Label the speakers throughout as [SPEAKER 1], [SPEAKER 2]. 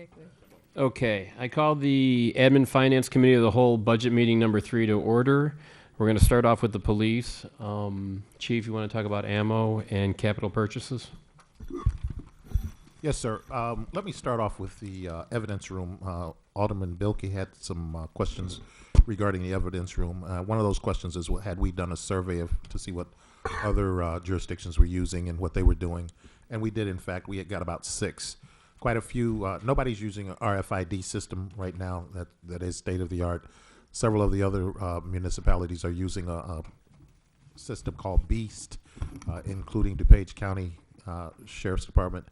[SPEAKER 1] Exactly.
[SPEAKER 2] Okay, I call the Admin Finance Committee of the Whole Budget Meeting number 3 to order. We're going to start off with the police. Chief, you want to talk about ammo and capital purchases?
[SPEAKER 3] Yes, sir. Let me start off with the evidence room. Alderman Bilkey had some questions regarding the evidence room. One of those questions is, had we done a survey to see what other jurisdictions were using and what they were doing? And we did, in fact. We had got about 6. Quite a few. Nobody's using an RFID system right now that is state of the art. Several of the other municipalities are using a system called Beast, including DuPage County Sheriff's Department.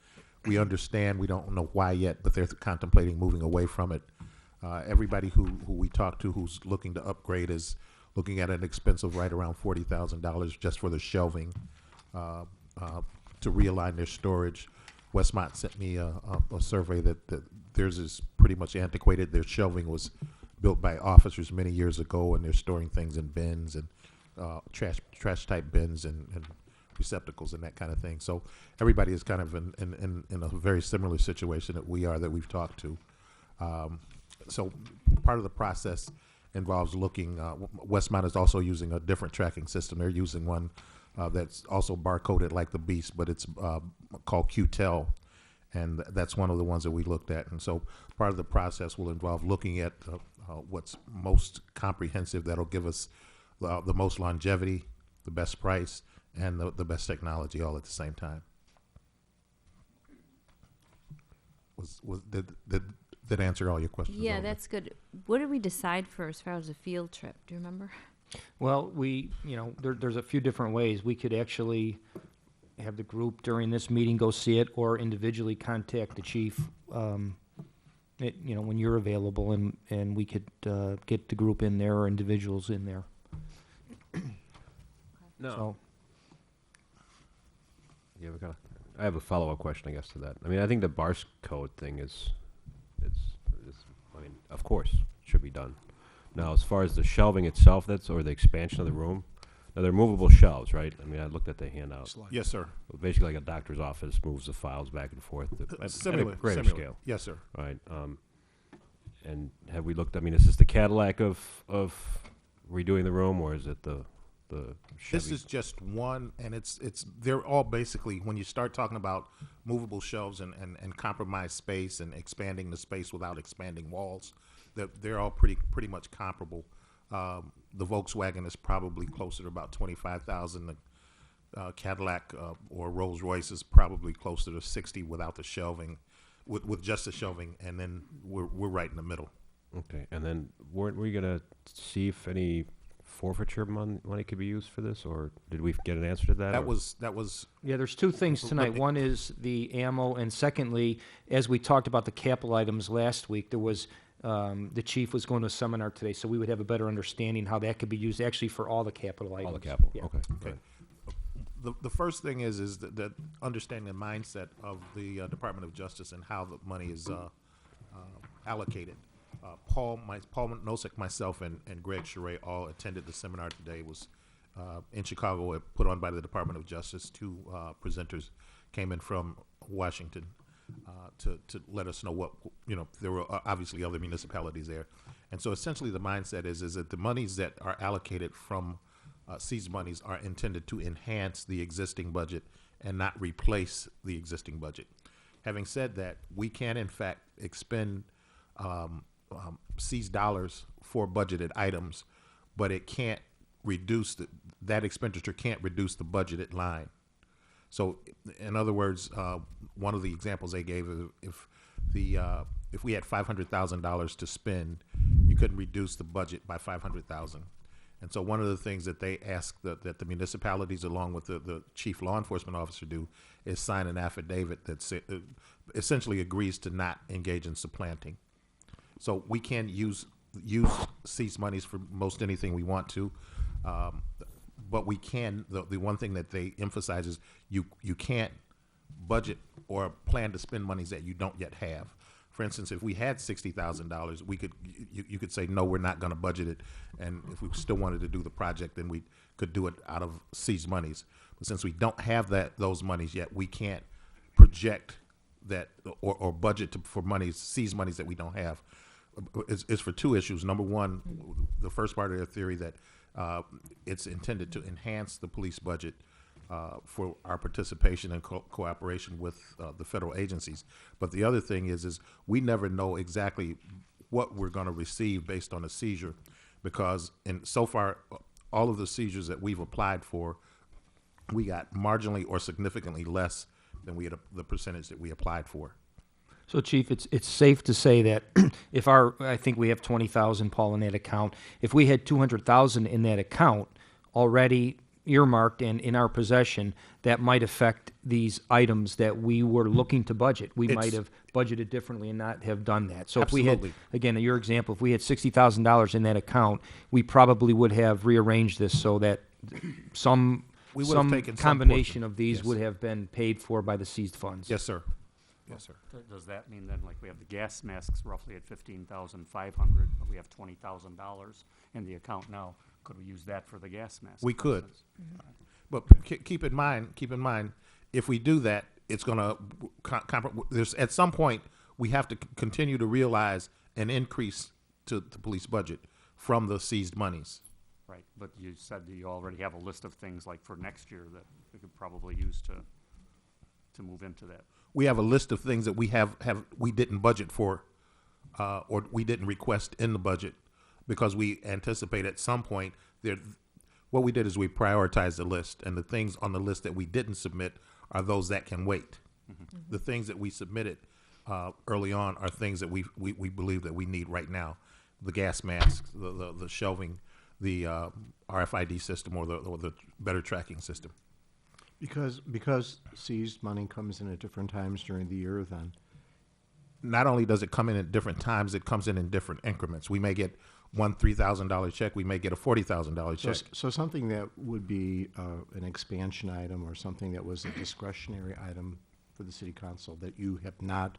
[SPEAKER 3] We understand, we don't know why yet, but they're contemplating moving away from it. Everybody who we talk to who's looking to upgrade is looking at an expense of right around $40,000 just for the shelving to realign their storage. Westmont sent me a survey that theirs is pretty much antiquated. Their shelving was built by officers many years ago, and they're storing things in bins and trash type bins and receptacles and that kind of thing. So everybody is kind of in a very similar situation that we are, that we've talked to. So part of the process involves looking. Westmont is also using a different tracking system. They're using one that's also barcoded like the Beast, but it's called QTEL, and that's one of the ones that we looked at. And so part of the process will involve looking at what's most comprehensive, that'll give us the most longevity, the best price, and the best technology all at the same time. Did answer all your questions?
[SPEAKER 1] Yeah,
[SPEAKER 3] Alderman?
[SPEAKER 1] that's good. What did we decide for as far as a field trip? Do you remember?
[SPEAKER 4] Well, there's a few different ways. We could actually have the group during this meeting go see it, or individually contact the chief, when you're available, and we could get the group in there or individuals in there.
[SPEAKER 5] No.
[SPEAKER 4] So,
[SPEAKER 5] Yeah, I have a follow-up question, I guess, to that. I mean, I think the bars code thing is I mean, of course, it should be done. Now, as far as the shelving itself, or the expansion of the room, now they're movable shelves, right? I mean, I looked at the handout.
[SPEAKER 3] Yes, sir.
[SPEAKER 5] Basically, like a doctor's office moves the files back and forth at
[SPEAKER 3] Similar.
[SPEAKER 5] a greater
[SPEAKER 3] similar.
[SPEAKER 5] scale.
[SPEAKER 3] Yes, sir.
[SPEAKER 5] Right. And have we looked? I mean, is this the Cadillac of redoing the room, or is it the Chevy?
[SPEAKER 3] This is just one, and they're all basically, when you start talking about movable shelves and compromised space and expanding the space without expanding walls, they're all pretty much comparable. The Volkswagen is probably closer to about $25,000. The Cadillac or Rolls Royce is probably closer to $60,000 without the shelving, with just the shelving, and then we're right in the middle.
[SPEAKER 5] Okay. And then weren't we gonna see if any forfeiture money could be used for this, or did we get an answer to that?
[SPEAKER 3] That was
[SPEAKER 4] yeah, there's two things tonight. One is the ammo, and secondly, as we talked about the capital items last week, there was the chief was going to a seminar today, so we would have a better understanding how that could be used actually for all the capital items.
[SPEAKER 5] all the capital.
[SPEAKER 4] Yeah.
[SPEAKER 5] Okay.
[SPEAKER 3] okay. The first thing is that understanding the mindset of the Department of Justice and how the money is allocated. Paul Nosek, myself, and Greg Charay all attended the seminar today. It was in Chicago, put on by the Department of Justice. 2 presenters came in from Washington to let us know what, there were obviously other municipalities there. And so essentially the mindset is that the monies that are allocated from seized monies are intended to enhance the existing budget and not replace the existing budget. Having said that, we can in fact expend seized dollars for budgeted items, but it can't reduce that expenditure can't reduce the budgeted line. So, in other words, one of the examples they gave is if we had $500,000 to spend, you couldn't reduce the budget by $500,000. And so, one of the things that they ask that the municipalities, along with the chief law enforcement officer, do is sign an affidavit that essentially agrees to not engage in supplanting. So we can use seized monies for most anything we want to, but we can. The one thing that they emphasize is you can't budget or plan to spend monies that you don't yet have. For instance, if we had $60,000, you could say no, we're not going to budget it, and if we still wanted to do the project, then we could do it out of seized monies. But since we don't have those monies yet, we can't project that or budget for monies, seize monies that we don't have, is for two issues. Number one, the first part of their theory that it's intended to enhance the police budget for our participation and cooperation with the federal agencies. But the other thing is we never know exactly what we're going to receive based on a seizure, because so far, all of the seizures that we've applied for, we got marginally or significantly less than the percentage that we applied for.
[SPEAKER 4] So, Chief, it's safe to say that if I think we have 20,000, Paul, in that account. If we had 200,000 in that account already earmarked and in our possession, that might affect these items that we were looking to budget. We might have budgeted differently and not have done that. So if we had, again, in your example, if we had $60,000 in that account, we probably would have rearranged this so that some combination of these would have been paid for by the seized funds.
[SPEAKER 3] Yes, sir. Yes, sir.
[SPEAKER 6] Does that mean then, like, we have the gas masks roughly at $15,500, but we have $20,000 in the account now? Could we use that for the gas masks?
[SPEAKER 3] We could. But keep in mind, if we do that, it's going to there's at some point we have to continue to realize an increase to the police budget from the seized monies.
[SPEAKER 6] Right, but you said that you already have a list of things like for next year that we could probably use to move into that.
[SPEAKER 3] We have a list of things that we didn't budget for, or we didn't request in the budget, because we anticipate at some point what we did is we prioritized the list, and the things on the list that we didn't submit are those that can wait. The things that we submitted early on are things that we believe that we need right now: the gas masks, the shelving, the RFID system, or the better tracking system.
[SPEAKER 7] Because seized money comes in at different times during the year, then
[SPEAKER 3] not only does it come in at different times, it comes in different increments. We may get one $3,000 check. We may get a $40,000 check.
[SPEAKER 7] So something that would be an expansion item or something that was a discretionary item for the city council that you have not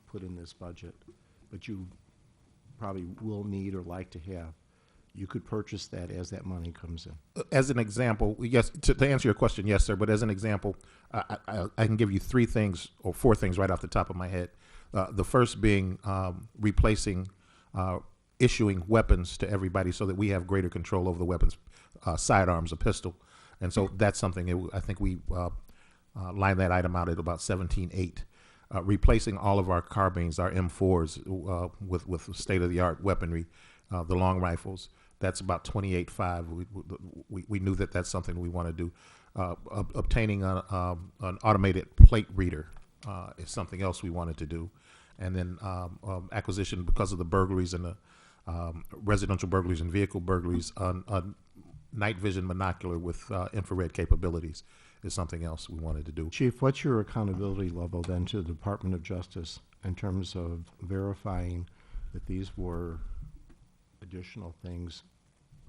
[SPEAKER 7] put in this budget, but you probably will need or like to have, you could purchase that as that money comes in.
[SPEAKER 3] As an example, yes, to answer your question, yes, sir, but as an example, I can give you 3 things or 4 things right off the top of my head. The first being replacing, issuing weapons to everybody so that we have greater control over the weapons, sidearms, a pistol. And so that's something that I think we line that item out at about 17.8. Replacing all of our carbines, our M4s, with state-of-the-art weaponry, the long rifles. That's about 28.5. We knew that that's something we want to do. Obtaining an automated plate reader is something else we wanted to do. And then acquisition, because of the burglaries and the residential burglaries and vehicle burglaries, a night vision monocular with infrared capabilities is something else we wanted to do.
[SPEAKER 7] Chief, what's your accountability level then to the Department of Justice in terms of verifying that these were additional things,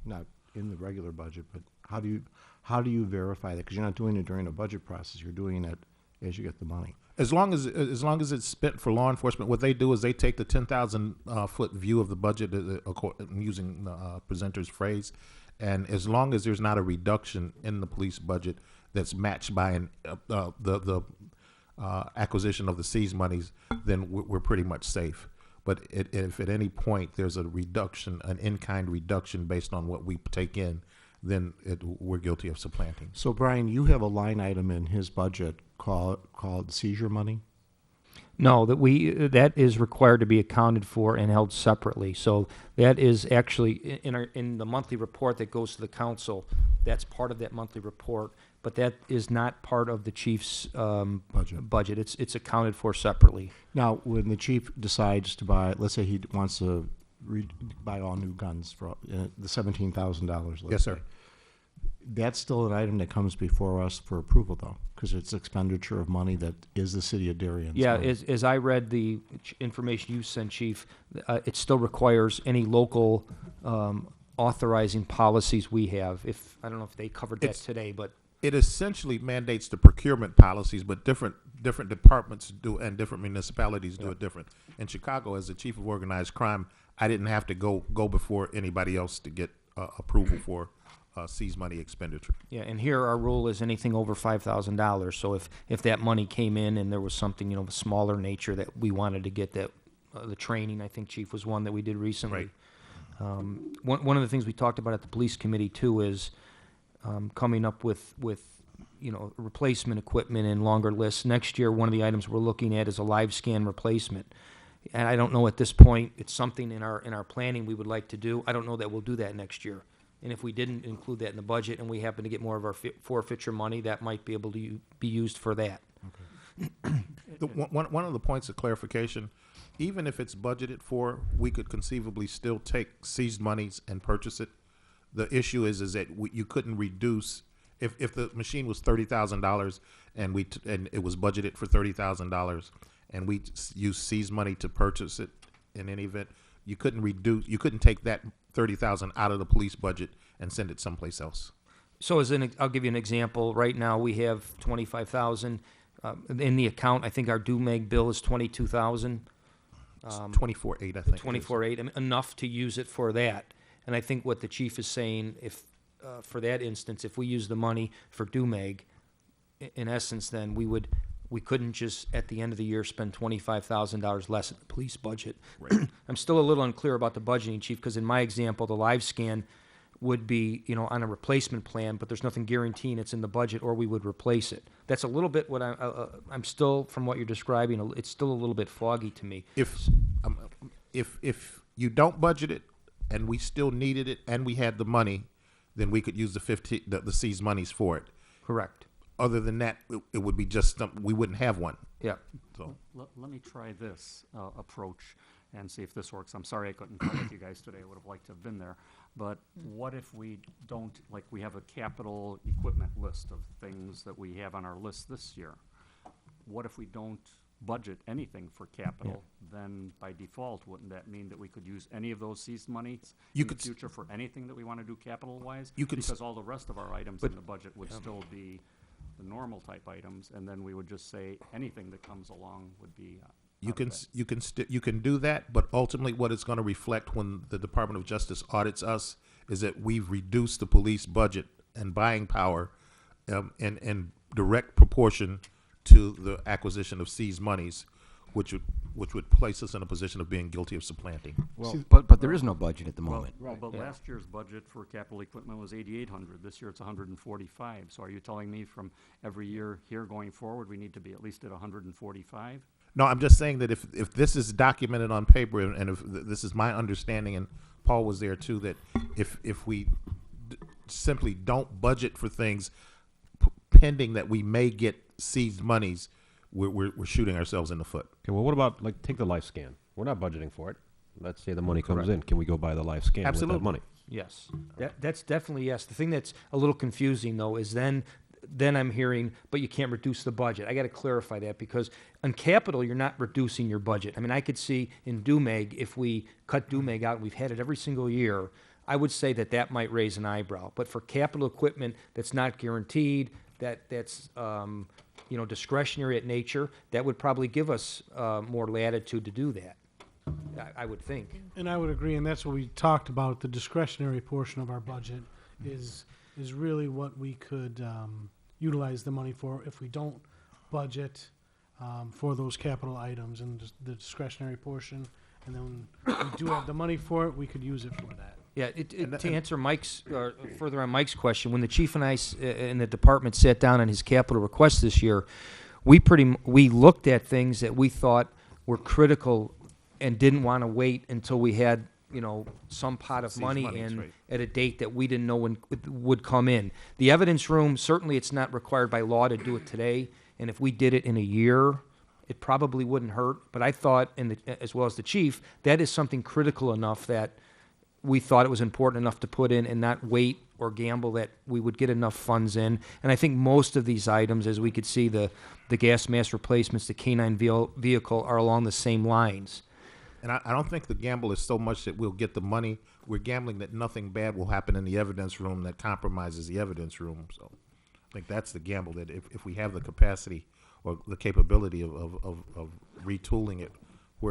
[SPEAKER 7] not in the regular budget, but how do you verify that? Because you're not doing it during a budget process. You're doing it as you get the money.
[SPEAKER 3] As long as it's spent for law enforcement, what they do is they take the 10,000 foot view of the budget, using the presenter's phrase, and as long as there's not a reduction in the police budget that's matched by the acquisition of the seized monies, then we're pretty much safe. But if at any point there's a reduction, an in-kind reduction based on what we take in, then we're guilty of supplanting.
[SPEAKER 7] So, Brian, you have a line item in his budget called seizure money?
[SPEAKER 4] No, that is required to be accounted for and held separately. So that is actually in the monthly report that goes to the council. That's part of that monthly report, but that is not part of the chief's budget. It's accounted for separately.
[SPEAKER 7] Now, when the chief decides to buy, let's say he wants to buy all new guns for the $17,000.
[SPEAKER 3] Yes, sir.
[SPEAKER 7] That's still an item that comes before us for approval, though, because it's expenditure of money that is the city of Darien.
[SPEAKER 4] Yeah, as I read the information you sent, Chief, it still requires any local authorizing policies we have. I don't know if they covered that today, but
[SPEAKER 3] it essentially mandates the procurement policies, but different departments do and different municipalities do it different. In Chicago, as the chief of organized crime, I didn't have to go before anybody else to get approval for seized money expenditure.
[SPEAKER 4] Yeah, and here our rule is anything over $5,000. So if that money came in and there was something, of a smaller nature that we wanted to get, that the training, I think, Chief, was one that we did recently.
[SPEAKER 3] Right.
[SPEAKER 4] One of the things we talked about at the police committee too is coming up with replacement equipment and longer lists. Next year, one of the items we're looking at is a live scan replacement. And I don't know at this point, it's something in our planning we would like to do. I don't know that we'll do that next year. And if we didn't include that in the budget and we happen to get more of our forfeiture money, that might be able to be used for that.
[SPEAKER 3] One of the points of clarification, even if it's budgeted for, we could conceivably still take seized monies and purchase it. The issue is that you couldn't reduce, if the machine was $30,000 and and it was budgeted for $30,000 and we used seized money to purchase it in any event, you couldn't take that $30,000 out of the police budget and send it someplace else.
[SPEAKER 4] So I'll give you an example. Right now, we have $25,000 in the account. I think our DUMEG bill is $22,000.
[SPEAKER 3] 24.8, I think.
[SPEAKER 4] 24.8, enough to use it for that. And I think what the chief is saying, if for that instance, if we use the money for DUMEG, in essence, then we couldn't just at the end of the year spend $25,000 less in the police budget.
[SPEAKER 3] Right.
[SPEAKER 4] I'm still a little unclear about the budgeting, Chief, because in my example, the live scan would be, on a replacement plan, but there's nothing guaranteeing it's in the budget, or we would replace it. That's a little bit what I'm still, from what you're describing, it's still a little bit foggy to me.
[SPEAKER 3] If you don't budget it and we still needed it and we had the money, then we could use the seized monies for it.
[SPEAKER 4] Correct.
[SPEAKER 3] Other than that, it would be just we wouldn't have one.
[SPEAKER 4] Yeah.
[SPEAKER 3] So
[SPEAKER 6] Let me try this approach and see if this works. I'm sorry I couldn't come with you guys today. I would have liked to have been there. But what if we don't, we have a capital equipment list of things that we have on our list this year. What if we don't budget anything for capital? Then by default, wouldn't that mean that we could use any of those seized monies in the future for anything that we want to do capital-wise? Because all the rest of our items in the budget would still be the normal type items, and then we would just say anything that comes along would be
[SPEAKER 3] you can do that, but ultimately what it's going to reflect when the Department of Justice audits us is that we've reduced the police budget and buying power in direct proportion to the acquisition of seized monies, which would place us in a position of being guilty of supplanting.
[SPEAKER 8] Well, but there is no budget at the moment.
[SPEAKER 6] But last year's budget for capital equipment was $8,800. This year it's $145. So are you telling me from every year here going forward, we need to be at least at $145?
[SPEAKER 3] No, I'm just saying that if this is documented on paper, and if this is my understanding, and Paul was there too, that if we simply don't budget for things pending that we may get seized monies, we're shooting ourselves in the foot.
[SPEAKER 5] Okay, well, what about, take the live scan? We're not budgeting for it. Let's say the money comes in. Can we go buy the live scan with that money?
[SPEAKER 4] Yes. That's definitely yes. The thing that's a little confusing, though, is then I'm hearing, but you can't reduce the budget. I got to clarify that, because on capital, you're not reducing your budget. I mean, I could see in DUMEG, if we cut DUMEG out, and we've had it every single year, I would say that might raise an eyebrow. But for capital equipment that's not guaranteed, that's discretionary at nature, that would probably give us more latitude to do that, I would think.
[SPEAKER 9] And I would agree, and that's what we talked about. The discretionary portion of our budget is really what we could utilize the money for if we don't budget for those capital items, and the discretionary portion. And then when we do have the money for it, we could use it for that.
[SPEAKER 4] Yeah, to answer further on Mike's question, when the chief and I in the department sat down on his capital request this year, we looked at things that we thought were critical and didn't want to wait until we had some pot of money in at a date that we didn't know when it would come in. The evidence room, certainly it's not required by law to do it today, and if we did it in a year, it probably wouldn't hurt. But I thought, as well as the chief, that is something critical enough that we thought it was important enough to put in and not wait or gamble that we would get enough funds in. And I think most of these items, as we could see, the gas mask replacements, the canine vehicle, are along the same lines.
[SPEAKER 3] And I don't think the gamble is so much that we'll get the money. We're gambling that nothing bad will happen in the evidence room that compromises the evidence room. So I think that's the gamble, that if we have the capacity or the capability of retooling it.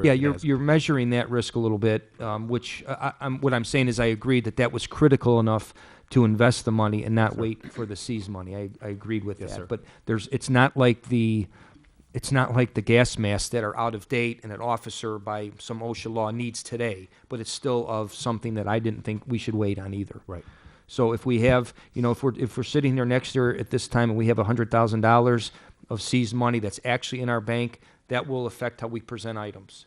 [SPEAKER 4] Yeah, you're measuring that risk a little bit, which what I'm saying is I agree that was critical enough to invest the money and not wait for the seized money. I agreed with
[SPEAKER 3] Yes,
[SPEAKER 4] that.
[SPEAKER 3] sir.
[SPEAKER 4] But it's not like the gas masks that are out of date and an officer by some OSHA law needs today, but it's still of something that I didn't think we should wait on either.
[SPEAKER 3] Right.
[SPEAKER 4] So if we have, if we're sitting here next year at this time and we have $100,000 of seized money that's actually in our bank, that will affect how we present items.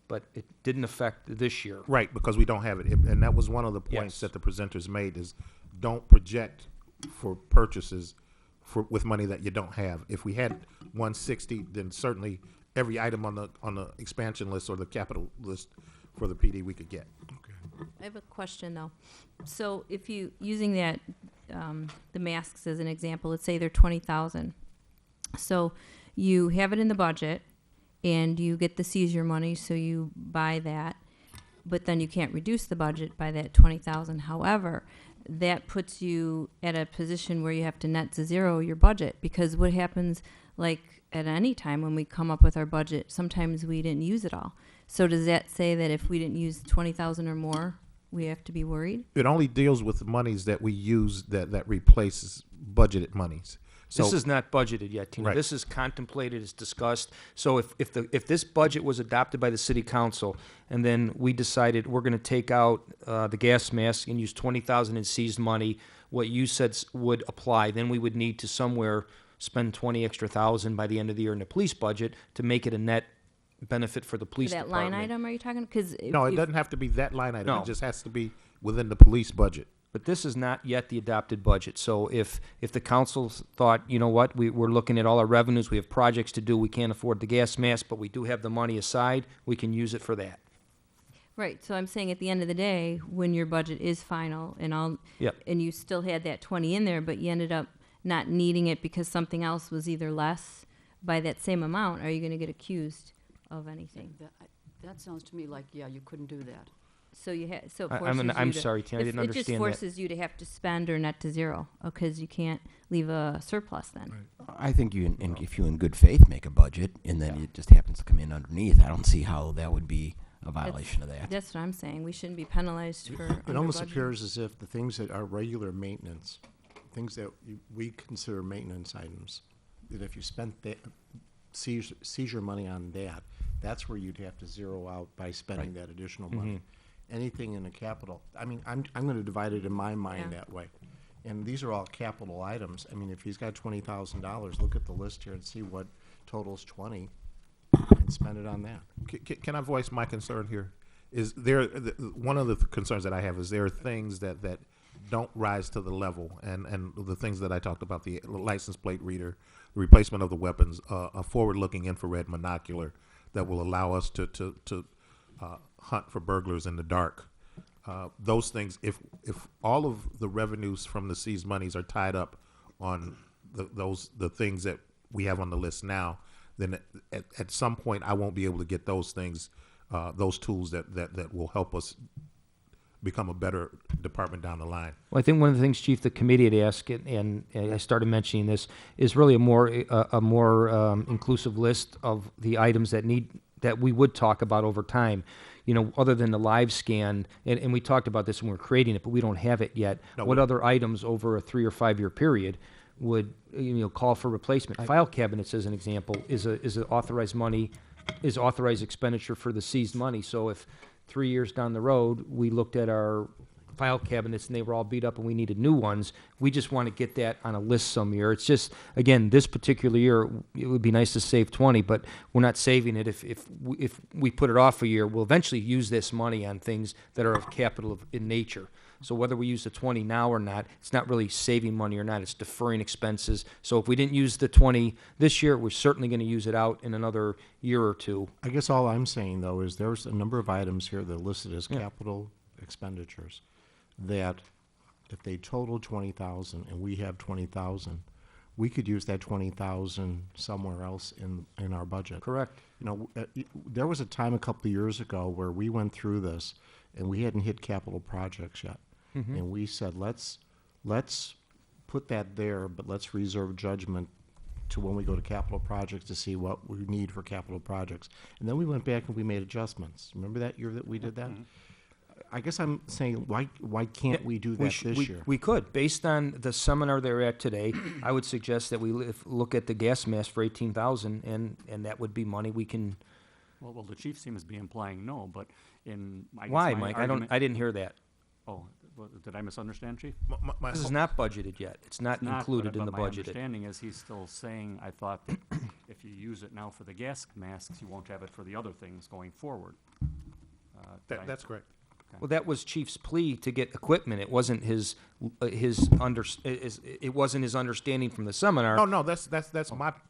[SPEAKER 4] But it didn't affect this year.
[SPEAKER 3] Right, because we don't have it. And that was one of the points
[SPEAKER 4] Yes.
[SPEAKER 3] that the presenters made is don't project for purchases with money that you don't have. If we had 160, then certainly every item on the expansion list or the capital list for the PD we could get.
[SPEAKER 1] I have a question though. So if you, using that, the masks as an example, let's say they're 20,000. So you have it in the budget and you get the seizure money, so you buy that, but then you can't reduce the budget by that 20,000. However, that puts you at a position where you have to net to zero your budget, because what happens, like at any time when we come up with our budget, sometimes we didn't use it all. So does that say that if we didn't use 20,000 or more, we have to be worried?
[SPEAKER 3] It only deals with the monies that we use that replaces budgeted monies. So
[SPEAKER 4] This is not budgeted yet, Tina.
[SPEAKER 3] Right.
[SPEAKER 4] This is contemplated, it's discussed. So if this budget was adopted by the city council, and then we decided we're gonna take out, the gas mask and use 20,000 in seized money, what you said would apply, then we would need to somewhere spend 20 extra thousand by the end of the year in the police budget to make it a net benefit for the
[SPEAKER 1] For
[SPEAKER 4] police
[SPEAKER 1] that
[SPEAKER 4] department.
[SPEAKER 1] line item, are you talking? Because
[SPEAKER 3] no, it doesn't have to be that line item.
[SPEAKER 4] No.
[SPEAKER 3] It just has to be within the police budget.
[SPEAKER 4] But this is not yet the adopted budget. So if the council thought, you know what, we're looking at all our revenues, we have projects to do, we can't afford the gas mask, but we do have the money aside, we can use it for that.
[SPEAKER 1] Right, so I'm saying at the end of the day, when your budget is final and all,
[SPEAKER 4] Yep.
[SPEAKER 1] and you still had that 20 in there, but you ended up not needing it because something else was either less by that same amount, are you gonna get accused of anything?
[SPEAKER 10] That sounds to me like, yeah, you couldn't do that.
[SPEAKER 1] So you so it
[SPEAKER 4] I-
[SPEAKER 1] forces you
[SPEAKER 4] I'm
[SPEAKER 1] to-
[SPEAKER 4] sorry, Tina, I didn't
[SPEAKER 1] It just
[SPEAKER 4] understand that.
[SPEAKER 1] forces you to have to spend or net to zero, because you can't leave a surplus then.
[SPEAKER 8] I think if you in good faith make a budget and then it just happens to come in underneath, I don't see how that would be a violation of that.
[SPEAKER 1] That's what I'm saying, we shouldn't be penalized for
[SPEAKER 7] It almost
[SPEAKER 1] under-budgeting.
[SPEAKER 7] appears as if the things that are regular maintenance, things that we consider maintenance items, that if you spent that seizure money on that, that's where you'd have to zero out by spending that additional money. Anything in the capital, I mean, I'm gonna divide it in my mind
[SPEAKER 1] Yeah.
[SPEAKER 7] that way. And these are all capital items. I mean, if he's got $20,000, look at the list here and see what totals 20 and spend it on that.
[SPEAKER 3] Can I voice my concern here? Is there one of the concerns that I have is there are things that don't rise to the level, and the things that I talked about, the license plate reader, the replacement of the weapons, a forward-looking infrared monocular that will allow us to hunt for burglars in the dark. Those things, if all of the revenues from the seized monies are tied up on the things that we have on the list now, then at some point I won't be able to get those things, those tools that will help us become a better department down the line.
[SPEAKER 4] Well, I think one of the things, Chief, the committee had asked, and I started mentioning this, is really a more inclusive list of the items that we would talk about over time. You know, other than the live scan, and we talked about this when we were creating it, but we don't have it yet.
[SPEAKER 3] No,
[SPEAKER 4] What
[SPEAKER 3] we-
[SPEAKER 4] other items over a 3 or 5 year period would, call for replacement? File cabinets, as an example, is authorized expenditure for the seized money. So if 3 years down the road, we looked at our file cabinets and they were all beat up and we needed new ones, we just want to get that on a list some year. It's just, again, this particular year, it would be nice to save 20, but we're not saving it. If we put it off a year, we'll eventually use this money on things that are of capital in nature. So whether we use the 20 now or not, it's not really saving money or not, it's deferring expenses. So if we didn't use the 20 this year, we're certainly going to use it out in another year or two.
[SPEAKER 7] I guess all I'm saying, though, is there's a number of items here that are listed as
[SPEAKER 4] Yeah.
[SPEAKER 7] capital expenditures that if they total 20,000 and we have 20,000, we could use that 20,000 somewhere else in our budget.
[SPEAKER 4] Correct.
[SPEAKER 7] You know, there was a time a couple of years ago where we went through this and we hadn't hit capital projects yet. And we said, let's put that there, but let's reserve judgment to when we go to capital projects to see what we need for capital projects. And then we went back and we made adjustments. Remember that year that we did that? I guess I'm saying, why can't we do that this year?
[SPEAKER 4] We could, based on the seminar they're at today, I would suggest that we look at the gas mask for 18,000, and that would be money we can.
[SPEAKER 6] Well, the chief seems to be implying no, but I guess
[SPEAKER 4] Why,
[SPEAKER 6] my
[SPEAKER 4] Mike?
[SPEAKER 6] argument-
[SPEAKER 4] I didn't hear that.
[SPEAKER 6] Oh, did I misunderstand, chief?
[SPEAKER 3] My
[SPEAKER 4] This is
[SPEAKER 3] whole-
[SPEAKER 4] not budgeted yet. It's not
[SPEAKER 6] It's not,
[SPEAKER 4] included in the
[SPEAKER 6] but my
[SPEAKER 4] budget.
[SPEAKER 6] understanding is he's still saying, I thought that if you use it now for the gas masks, you won't have it for the other things going forward.
[SPEAKER 3] That's correct.
[SPEAKER 4] Well, that was Chief's plea to get equipment. It wasn't his it wasn't his understanding from the seminar.
[SPEAKER 3] No, that's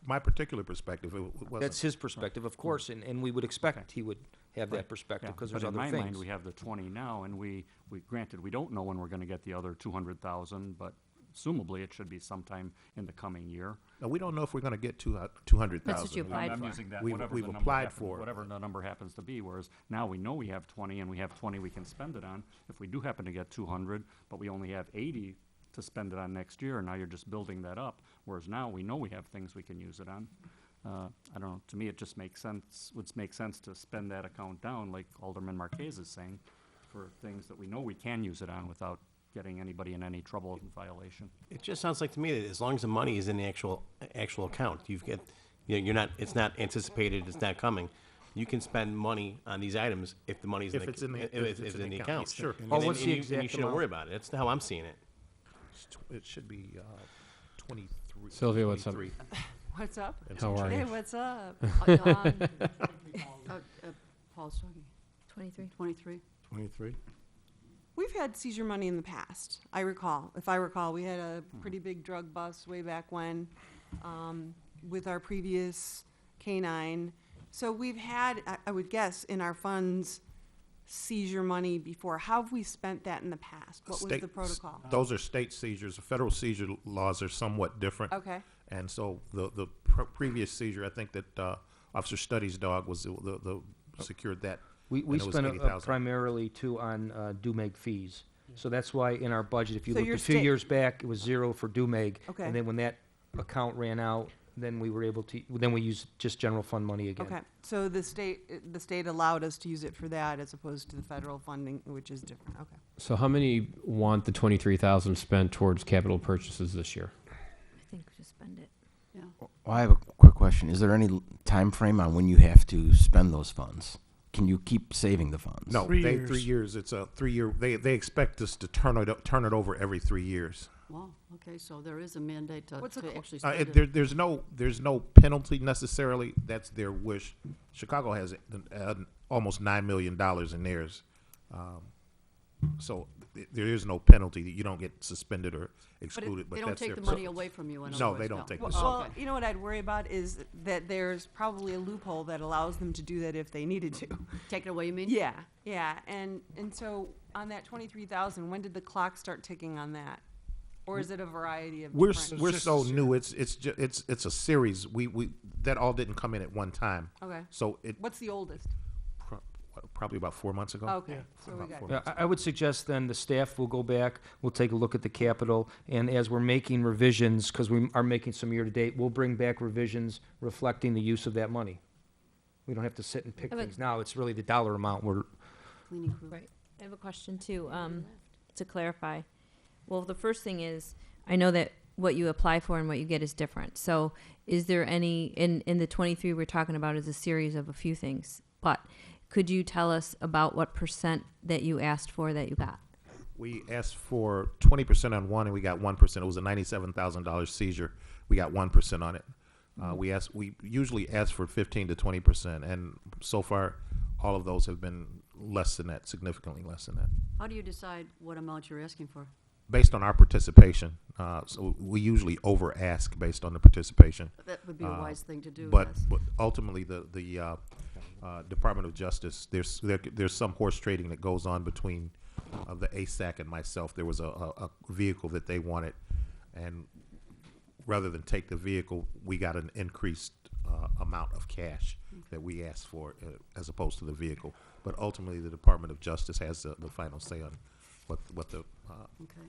[SPEAKER 3] my particular perspective. It wasn't.
[SPEAKER 4] That's his perspective, of course, and we would expect he would have that
[SPEAKER 6] Right.
[SPEAKER 4] perspective
[SPEAKER 6] Yeah,
[SPEAKER 4] because
[SPEAKER 6] but
[SPEAKER 4] there's other
[SPEAKER 6] in my mind,
[SPEAKER 4] things.
[SPEAKER 6] we have the 20 now, and we granted, we don't know when we're gonna get the other 200,000, but assumably it should be sometime in the coming year.
[SPEAKER 3] Now, we don't know if we're going to get 200,000.
[SPEAKER 1] That's what you applied
[SPEAKER 6] I'm
[SPEAKER 1] for.
[SPEAKER 6] using that,
[SPEAKER 3] We've-
[SPEAKER 6] whatever
[SPEAKER 3] we've
[SPEAKER 6] the number
[SPEAKER 3] applied
[SPEAKER 6] happens-
[SPEAKER 3] for it.
[SPEAKER 6] whatever the number happens to be, whereas now we know we have 20, and we have 20 we can spend it on. If we do happen to get 200, but we only have 80 to spend it on next year, and now you're just building that up, whereas now we know we have things we can use it on. I don't know, to me, it just makes sense, would make sense to spend that account down, like Alderman Marquez is saying, for things that we know we can use it on without getting anybody in any trouble and violation.
[SPEAKER 11] It just sounds like to me that as long as the money is in the actual account, you're not, it's not anticipated, it's not coming. You can spend money on these items if the money's
[SPEAKER 3] If it's in the-
[SPEAKER 11] if
[SPEAKER 3] if
[SPEAKER 11] it's
[SPEAKER 3] in
[SPEAKER 11] in
[SPEAKER 3] the
[SPEAKER 11] the
[SPEAKER 3] account,
[SPEAKER 11] account.
[SPEAKER 3] sure.
[SPEAKER 11] And
[SPEAKER 4] Well,
[SPEAKER 11] then-
[SPEAKER 4] what's
[SPEAKER 11] and
[SPEAKER 4] the
[SPEAKER 11] you-
[SPEAKER 4] exact
[SPEAKER 11] and you shouldn't
[SPEAKER 4] amount?
[SPEAKER 11] worry about it. That's how I'm seeing it.
[SPEAKER 3] It should be 23.
[SPEAKER 2] Sylvia, what's up?
[SPEAKER 3] 23.
[SPEAKER 10] What's up?
[SPEAKER 3] and
[SPEAKER 2] How
[SPEAKER 3] some
[SPEAKER 2] are
[SPEAKER 3] change.
[SPEAKER 2] you?
[SPEAKER 10] Hey, what's up? Paul's talking.
[SPEAKER 1] 23.
[SPEAKER 10] 23.
[SPEAKER 7] 23?
[SPEAKER 12] We've had seizure money in the past. If I recall, we had a pretty big drug bust way back when, with our previous K-9. So we've had, I would guess, in our funds, seizure money before. How have we spent that in the past? What was
[SPEAKER 3] State-
[SPEAKER 12] the protocol?
[SPEAKER 3] Those are state seizures. The federal seizure laws are somewhat different.
[SPEAKER 12] Okay.
[SPEAKER 3] And so the previous seizure, I think that Officer Study's dog was the secured that.
[SPEAKER 4] We
[SPEAKER 3] and it was
[SPEAKER 4] spent
[SPEAKER 3] 80,000.
[SPEAKER 4] primarily too on DUMEG fees. So that's why in our budget, if you
[SPEAKER 12] So
[SPEAKER 4] look
[SPEAKER 12] your
[SPEAKER 4] a few
[SPEAKER 12] state-
[SPEAKER 4] years back, it was 0 for DUMEG.
[SPEAKER 12] Okay.
[SPEAKER 4] And then when that account ran out, then we were able to, then we used just general fund money again.
[SPEAKER 12] Okay. So the state allowed us to use it for that as opposed to the federal funding, which is different. Okay.
[SPEAKER 2] So how many want the 23,000 spent towards capital purchases this year?
[SPEAKER 1] I think we just spend it.
[SPEAKER 10] Yeah.
[SPEAKER 8] Well, I have a quick question. Is there any time frame on when you have to spend those funds? Can you keep saving the funds?
[SPEAKER 3] No,
[SPEAKER 9] 3
[SPEAKER 3] 3
[SPEAKER 9] years.
[SPEAKER 3] years. It's a 3-year. They expect us to turn it over every 3 years.
[SPEAKER 10] Wow, okay, so there is a mandate to
[SPEAKER 12] What's the
[SPEAKER 10] to
[SPEAKER 12] qu-
[SPEAKER 10] actually spend it.
[SPEAKER 3] There's no penalty necessarily. That's their wish. Chicago has almost $9 million in theirs, so there is no penalty. You don't get suspended or
[SPEAKER 10] But
[SPEAKER 3] excluded.
[SPEAKER 10] they don't
[SPEAKER 3] that's
[SPEAKER 10] take
[SPEAKER 3] their
[SPEAKER 10] the money
[SPEAKER 3] preference.
[SPEAKER 10] away from you in other
[SPEAKER 3] No,
[SPEAKER 10] words,
[SPEAKER 3] they don't take
[SPEAKER 12] Well,
[SPEAKER 3] the
[SPEAKER 10] Okay.
[SPEAKER 12] you know what I'd worry about is that there's probably a loophole that allows them to do that if they needed to.
[SPEAKER 10] Take it away, you mean?
[SPEAKER 12] Yeah, and so on that 23,000, when did the clock start ticking on that? Or is it a variety of
[SPEAKER 3] We're
[SPEAKER 12] different?
[SPEAKER 3] we're so new. It's a series. We that all didn't come in at one time.
[SPEAKER 12] Okay.
[SPEAKER 3] So it
[SPEAKER 12] What's the oldest?
[SPEAKER 3] probably about 4 months ago.
[SPEAKER 12] Okay,
[SPEAKER 9] Yeah.
[SPEAKER 12] so we
[SPEAKER 3] About
[SPEAKER 12] got
[SPEAKER 3] 4
[SPEAKER 4] Yeah,
[SPEAKER 3] months.
[SPEAKER 4] I would suggest then the staff will go back, we'll take a look at the capital, and as we're making revisions, because we are making some year-to-date, we'll bring back revisions reflecting the use of that money. We don't have to sit and pick
[SPEAKER 1] I would-
[SPEAKER 4] things now, it's really the dollar amount we're,
[SPEAKER 10] Cleaning crew.
[SPEAKER 1] Right. I have a question too, to clarify. Well, the first thing is, I know that what you apply for and what you get is different. So is there any, in the 23 we're talking about is a series of a few things, but could you tell us about what % that you asked for that you got?
[SPEAKER 3] We asked for 20% on one, and we got 1%. It was a $97,000 seizure. We got 1% on it. We usually ask for 15 to 20%, and so far, all of those have been less than that, significantly less than that,
[SPEAKER 10] How do you decide what amount you're asking for?
[SPEAKER 3] based on our participation. So we usually over ask based on the participation.
[SPEAKER 10] That would be a wise thing to do,
[SPEAKER 3] But,
[SPEAKER 10] yes.
[SPEAKER 3] but ultimately, the Department of Justice, there's some horse trading that goes on between the ASAC and myself. There was a vehicle that they wanted, and rather than take the vehicle, we got an increased amount of cash that we asked for as opposed to the vehicle. But ultimately, the Department of Justice has the final say on what the
[SPEAKER 10] Okay.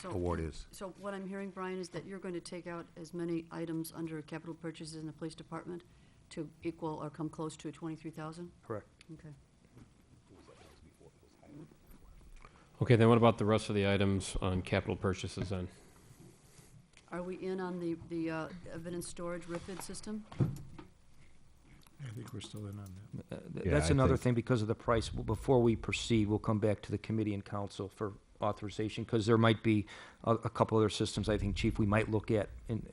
[SPEAKER 10] So-
[SPEAKER 3] award is.
[SPEAKER 10] So what I'm hearing, Brian, is that you're going to take out as many items under capital purchases in the police department to equal or come close to 23,000?
[SPEAKER 4] correct.
[SPEAKER 10] Okay.
[SPEAKER 2] Okay, then what about the rest of the items on capital purchases then?
[SPEAKER 10] Are we in on the evidence storage RIFID system?
[SPEAKER 7] I think we're still in on that.
[SPEAKER 5] Yeah,
[SPEAKER 4] That's
[SPEAKER 5] I
[SPEAKER 4] another
[SPEAKER 5] think-
[SPEAKER 4] thing, because of the price. Before we proceed, we'll come back to the committee and council for authorization, because there might be a couple other systems, I think, Chief, we might look at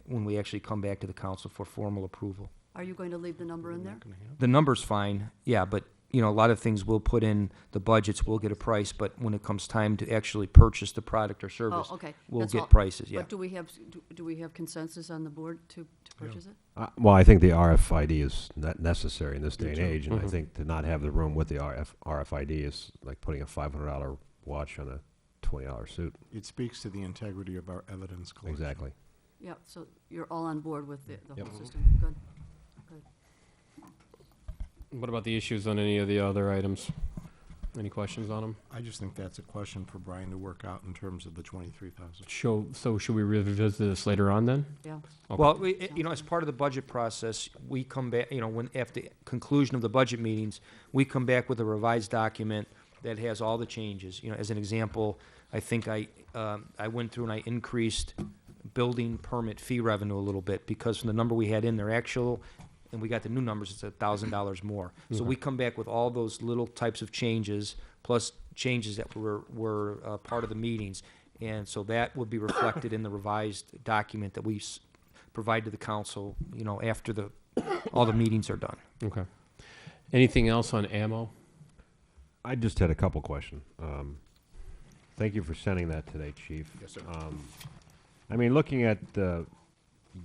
[SPEAKER 4] when we actually come back to the council for formal approval.
[SPEAKER 10] Are you going to leave the number in there?
[SPEAKER 4] The number's fine, yeah, but, you know, a lot of things we'll put in the budgets, we'll get a price, but when it comes time to actually purchase the product or service,
[SPEAKER 10] Oh, okay.
[SPEAKER 4] we'll
[SPEAKER 10] That's all.
[SPEAKER 4] get prices, yeah.
[SPEAKER 10] But do we have consensus on the board to purchase it?
[SPEAKER 5] Well, I think the RFID is not necessary in this day and
[SPEAKER 7] too.
[SPEAKER 5] age, and I
[SPEAKER 2] Mhm.
[SPEAKER 5] think to not have the room with the RFID is like putting a $500 watch on a $20 suit.
[SPEAKER 7] It speaks to the integrity of our evidence collection.
[SPEAKER 5] Exactly.
[SPEAKER 10] Yeah, so you're all on board with the
[SPEAKER 5] Yep.
[SPEAKER 10] whole system? Good.
[SPEAKER 2] What about the issues on any of the other items? Any questions on them?
[SPEAKER 7] I just think that's a question for Brian to work out in terms of the 23,000.
[SPEAKER 2] So should we revisit this later on then?
[SPEAKER 10] Yeah.
[SPEAKER 2] Okay.
[SPEAKER 4] Well, you know, as part of the budget process, we come back, you know, when, after the conclusion of the budget meetings, we come back with a revised document that has all the changes. You know, as an example, I think I went through and I increased building permit fee revenue a little bit, because from the number we had in there actual, and we got the new numbers, it's $1,000 more. So we come back with all those little types of changes, plus changes that were part of the meetings. And so that will be reflected in the revised document that we provide to the council, you know, after all the meetings are done.
[SPEAKER 2] Okay. Anything else on ammo?
[SPEAKER 5] I just had a couple questions. Thank you for sending that today, Chief.
[SPEAKER 3] Yes, sir.
[SPEAKER 5] I mean, looking at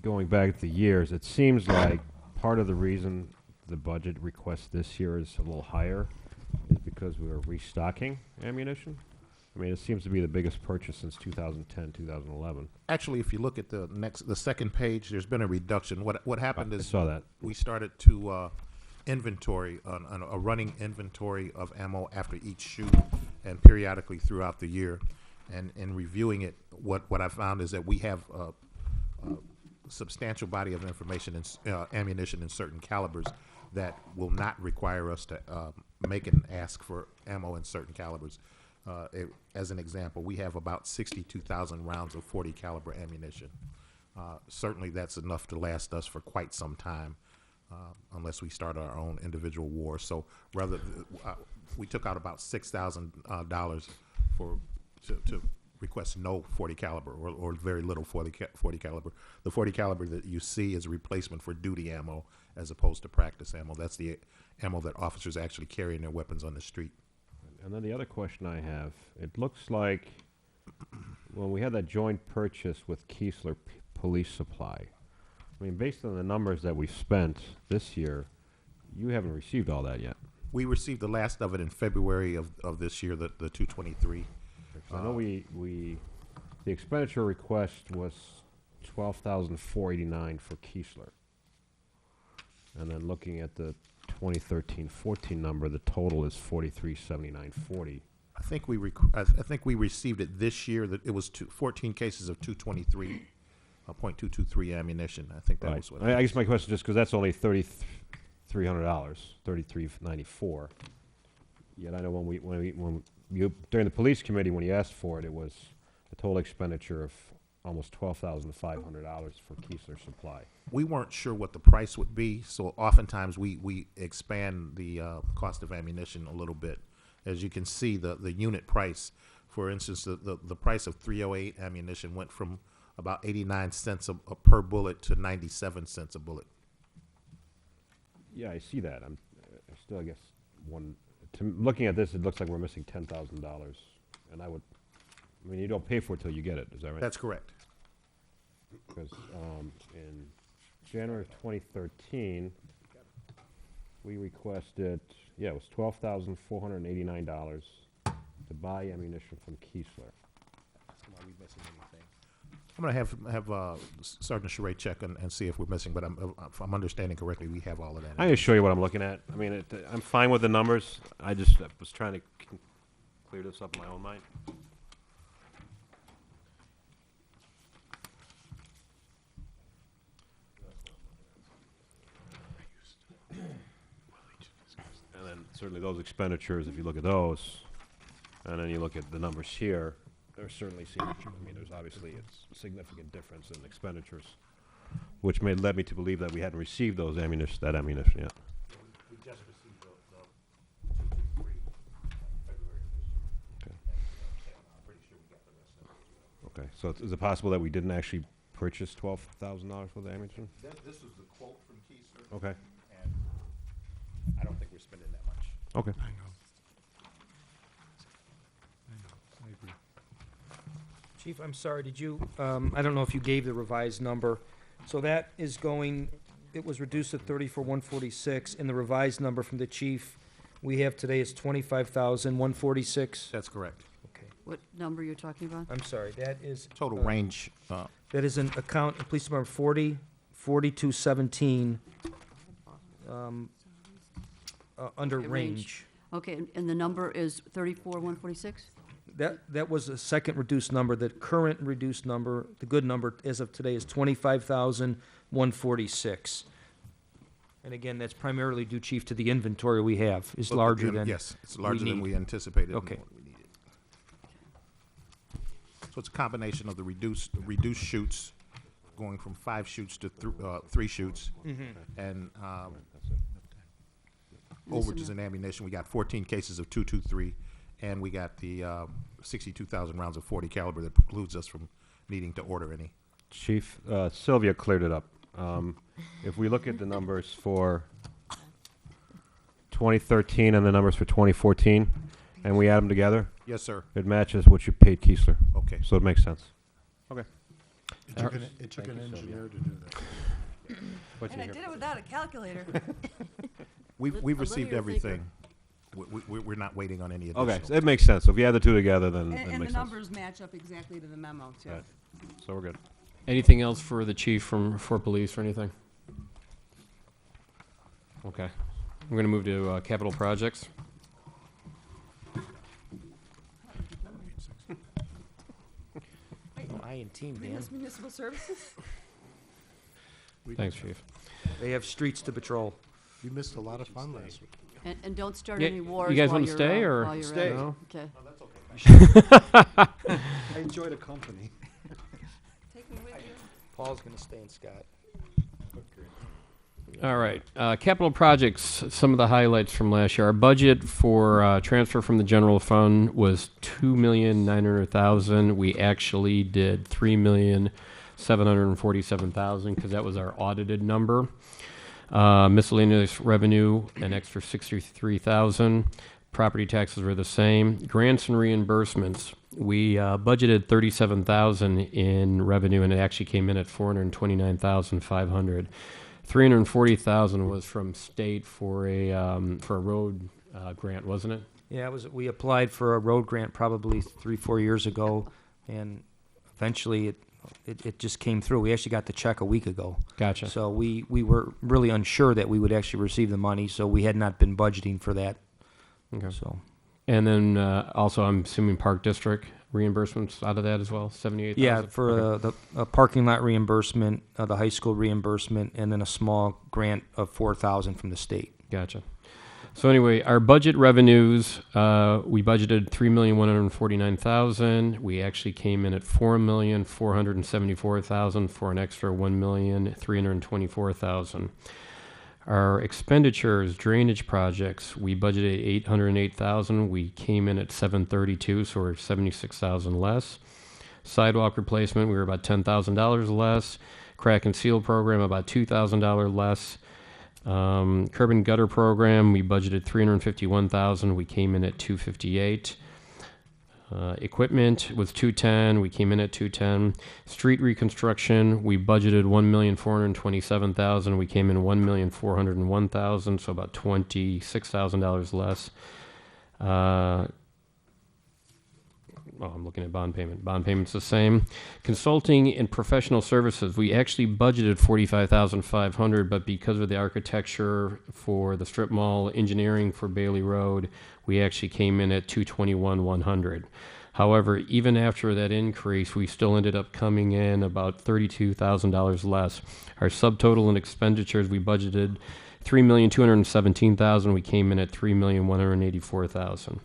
[SPEAKER 5] going back the years, it seems like part of the reason the budget request this year is a little higher is because we were restocking ammunition. I mean, it seems to be the biggest purchase since 2010, 2011.
[SPEAKER 3] Actually, if you look at the second page, there's been a reduction. What happened
[SPEAKER 5] I
[SPEAKER 3] is
[SPEAKER 5] saw that.
[SPEAKER 3] we started to inventory on a running inventory of ammo after each shoot and periodically throughout the year. And in reviewing it, what I found is that we have a substantial body of information and ammunition in certain calibers that will not require us to make an ask for ammo in certain calibers. As an example, we have about 62,000 rounds of 40 caliber ammunition. Certainly that's enough to last us for quite some time, unless we start our own individual war. So rather, we took out about $6,000 to request no 40 caliber or very little 40 caliber. The 40 caliber that you see is a replacement for duty ammo as opposed to practice ammo. That's the ammo that officers actually carry in their weapons on the street.
[SPEAKER 5] And then the other question I have, it looks like when we had that joint purchase with Keesler Police Supply, I mean, based on the numbers that we've spent this year, you haven't received all that yet.
[SPEAKER 3] We received the last of it in February of this year, the 223.
[SPEAKER 5] I know the expenditure request was $12,489 for Keesler. And then looking at the 2013-14 number, the total is $43,794.40.
[SPEAKER 3] I think we received it this year. That it was 14 cases of 223.223 ammunition. I think that
[SPEAKER 5] Right.
[SPEAKER 3] was what.
[SPEAKER 5] I guess my question is just because that's only $3,300, $3,394. Yet I know when you during the police committee when you asked for it, it was a total expenditure of almost $12,500 for Keesler Supply.
[SPEAKER 3] We weren't sure what the price would be, so oftentimes we expand the cost of ammunition a little bit. As you can see, the unit price, for instance, the price of .308 ammunition went from about 89 cents per bullet to 97 cents a bullet.
[SPEAKER 5] Yeah, I see that. I still, I guess, looking at this, it looks like we're missing $10,000, and I mean, you don't pay for it till you get it. Is that right?
[SPEAKER 3] That's correct.
[SPEAKER 5] Because in January of 2013, we requested, it was $12,489 to buy ammunition from Keesler.
[SPEAKER 3] Are we missing anything? I'm going to have Sergeant Charest check and see if we're missing, but if I'm understanding correctly, we have all of that.
[SPEAKER 5] I'm going to show you what I'm looking at. I mean, I'm fine with the numbers. I just was trying to clear this up in my own mind. And then certainly those expenditures, if you look at those, And then you look at the numbers here, there certainly seem, I mean, there's obviously a significant difference in expenditures, which led me to believe that we hadn't received that ammunition yet.
[SPEAKER 3] We just received the 223 February of this year.
[SPEAKER 5] Okay.
[SPEAKER 3] And I'm pretty sure we got the rest of it.
[SPEAKER 5] Okay, so is it possible that we didn't actually purchase $12,000 worth of ammunition?
[SPEAKER 3] This was the quote from Keesler,
[SPEAKER 5] Okay,
[SPEAKER 3] and I don't think we're spending that much.
[SPEAKER 5] okay.
[SPEAKER 7] I know. I agree.
[SPEAKER 4] Chief, I'm sorry, did you, I don't know if you gave the revised number. So that is going, it was reduced to 34,146, and the revised number from the chief we have today is 25,146.
[SPEAKER 3] That's correct.
[SPEAKER 4] Okay,
[SPEAKER 10] What number you're talking about?
[SPEAKER 4] I'm sorry, that is.
[SPEAKER 3] Total
[SPEAKER 4] uh,
[SPEAKER 3] range,
[SPEAKER 4] That is an account, Police Department 40, 4217, under
[SPEAKER 10] Okay, range.
[SPEAKER 4] range.
[SPEAKER 10] Okay, and the number is 34,146?
[SPEAKER 4] That was a second reduced number. The current reduced number, the good number as of today is 25,146. And again, that's primarily due, Chief, to the inventory we have is larger than.
[SPEAKER 3] yes, it's larger than
[SPEAKER 4] need.
[SPEAKER 3] we anticipated. and
[SPEAKER 4] Okay.
[SPEAKER 3] what we needed. So it's a combination of the reduced shoots, going from 5 shoots to 3 shoots, and overages in ammunition. We got 14 cases of 223, and we got the 62,000 rounds of 40 caliber that precludes us from needing to order any.
[SPEAKER 5] Chief, Sylvia cleared it up. If we look at the numbers for 2013 and the numbers for 2014, and we add them together,
[SPEAKER 3] Yes, sir.
[SPEAKER 5] it matches what you paid Keesler.
[SPEAKER 3] Okay.
[SPEAKER 5] So it makes sense. Okay.
[SPEAKER 7] It took an engineer to do that.
[SPEAKER 5] What's
[SPEAKER 12] And I did it without a calculator.
[SPEAKER 3] We've
[SPEAKER 10] linear
[SPEAKER 3] received
[SPEAKER 10] thinker.
[SPEAKER 3] everything. We're not waiting on any additional.
[SPEAKER 5] Okay, so it makes sense. So if you add the two together, then it
[SPEAKER 12] And
[SPEAKER 5] makes
[SPEAKER 12] the
[SPEAKER 5] sense.
[SPEAKER 12] numbers match up exactly to the memo, too.
[SPEAKER 5] Right. So we're good.
[SPEAKER 2] Anything else for the chief for police or anything? Okay. We're going to move to capital projects.
[SPEAKER 4] I and team, Dan.
[SPEAKER 12] Venus Municipal Services?
[SPEAKER 2] Thanks, chief.
[SPEAKER 4] They have streets to patrol.
[SPEAKER 7] You missed a lot of fun last week.
[SPEAKER 10] And don't start
[SPEAKER 2] Yeah,
[SPEAKER 10] any wars
[SPEAKER 2] you guys
[SPEAKER 10] while
[SPEAKER 2] wanna
[SPEAKER 10] you're,
[SPEAKER 2] stay, or-
[SPEAKER 10] while you're
[SPEAKER 7] Stay.
[SPEAKER 10] at it.
[SPEAKER 2] No?
[SPEAKER 10] Okay.
[SPEAKER 7] I enjoyed the company.
[SPEAKER 12] Take me with you.
[SPEAKER 4] Paul's gonna stay in Scott.
[SPEAKER 2] All right. Capital projects, some of the highlights from last year. Our budget for transfer from the general fund was $2,900,000. We actually did $3,747,000 because that was our audited number. Miscellaneous revenue, an extra $63,000. Property taxes were the same. Grants and reimbursements, we budgeted $37,000 in revenue, and it actually came in at $429,500. $340,000 was from state for a road grant, wasn't it?
[SPEAKER 4] Yeah, we applied for a road grant probably 3-4 years ago, and eventually it just came through. We actually got the check a week ago.
[SPEAKER 2] Gotcha.
[SPEAKER 4] So we were really unsure that we would actually receive the money, so we had not been budgeting for that.
[SPEAKER 2] Okay.
[SPEAKER 4] So
[SPEAKER 2] And then also, I'm assuming Park District reimbursements out of that as well, $78,000?
[SPEAKER 4] yeah, for
[SPEAKER 2] Okay.
[SPEAKER 4] the parking lot reimbursement, the high school reimbursement, and then a small grant of $4,000 from the state.
[SPEAKER 2] Gotcha. So anyway, our budget revenues, we budgeted $3,149,000. We actually came in at $4,474,000 for an extra $1,324,000. Our expenditures, drainage projects, we budgeted $808,000. We came in at $732,000, so we're $76,000 less. Sidewalk replacement, we were about $10,000 less. Crack and seal program, about $2,000 less. Curb and gutter program, we budgeted $351,000. We came in at $258,000. Equipment was $210,000. We came in at $210,000. Street reconstruction, we budgeted $1,427,000. We came in $1,401,000, so about $26,000 less. I'm looking at bond payment. Bond payment's the same. Consulting and professional services, we actually budgeted $45,500, but because of the architecture for the strip mall, engineering for Bailey Road, we actually came in at $221,100. However, even after that increase, we still ended up coming in about $32,000 less. Our subtotal in expenditures, we budgeted $3,217,000. We came in at $3,184,000.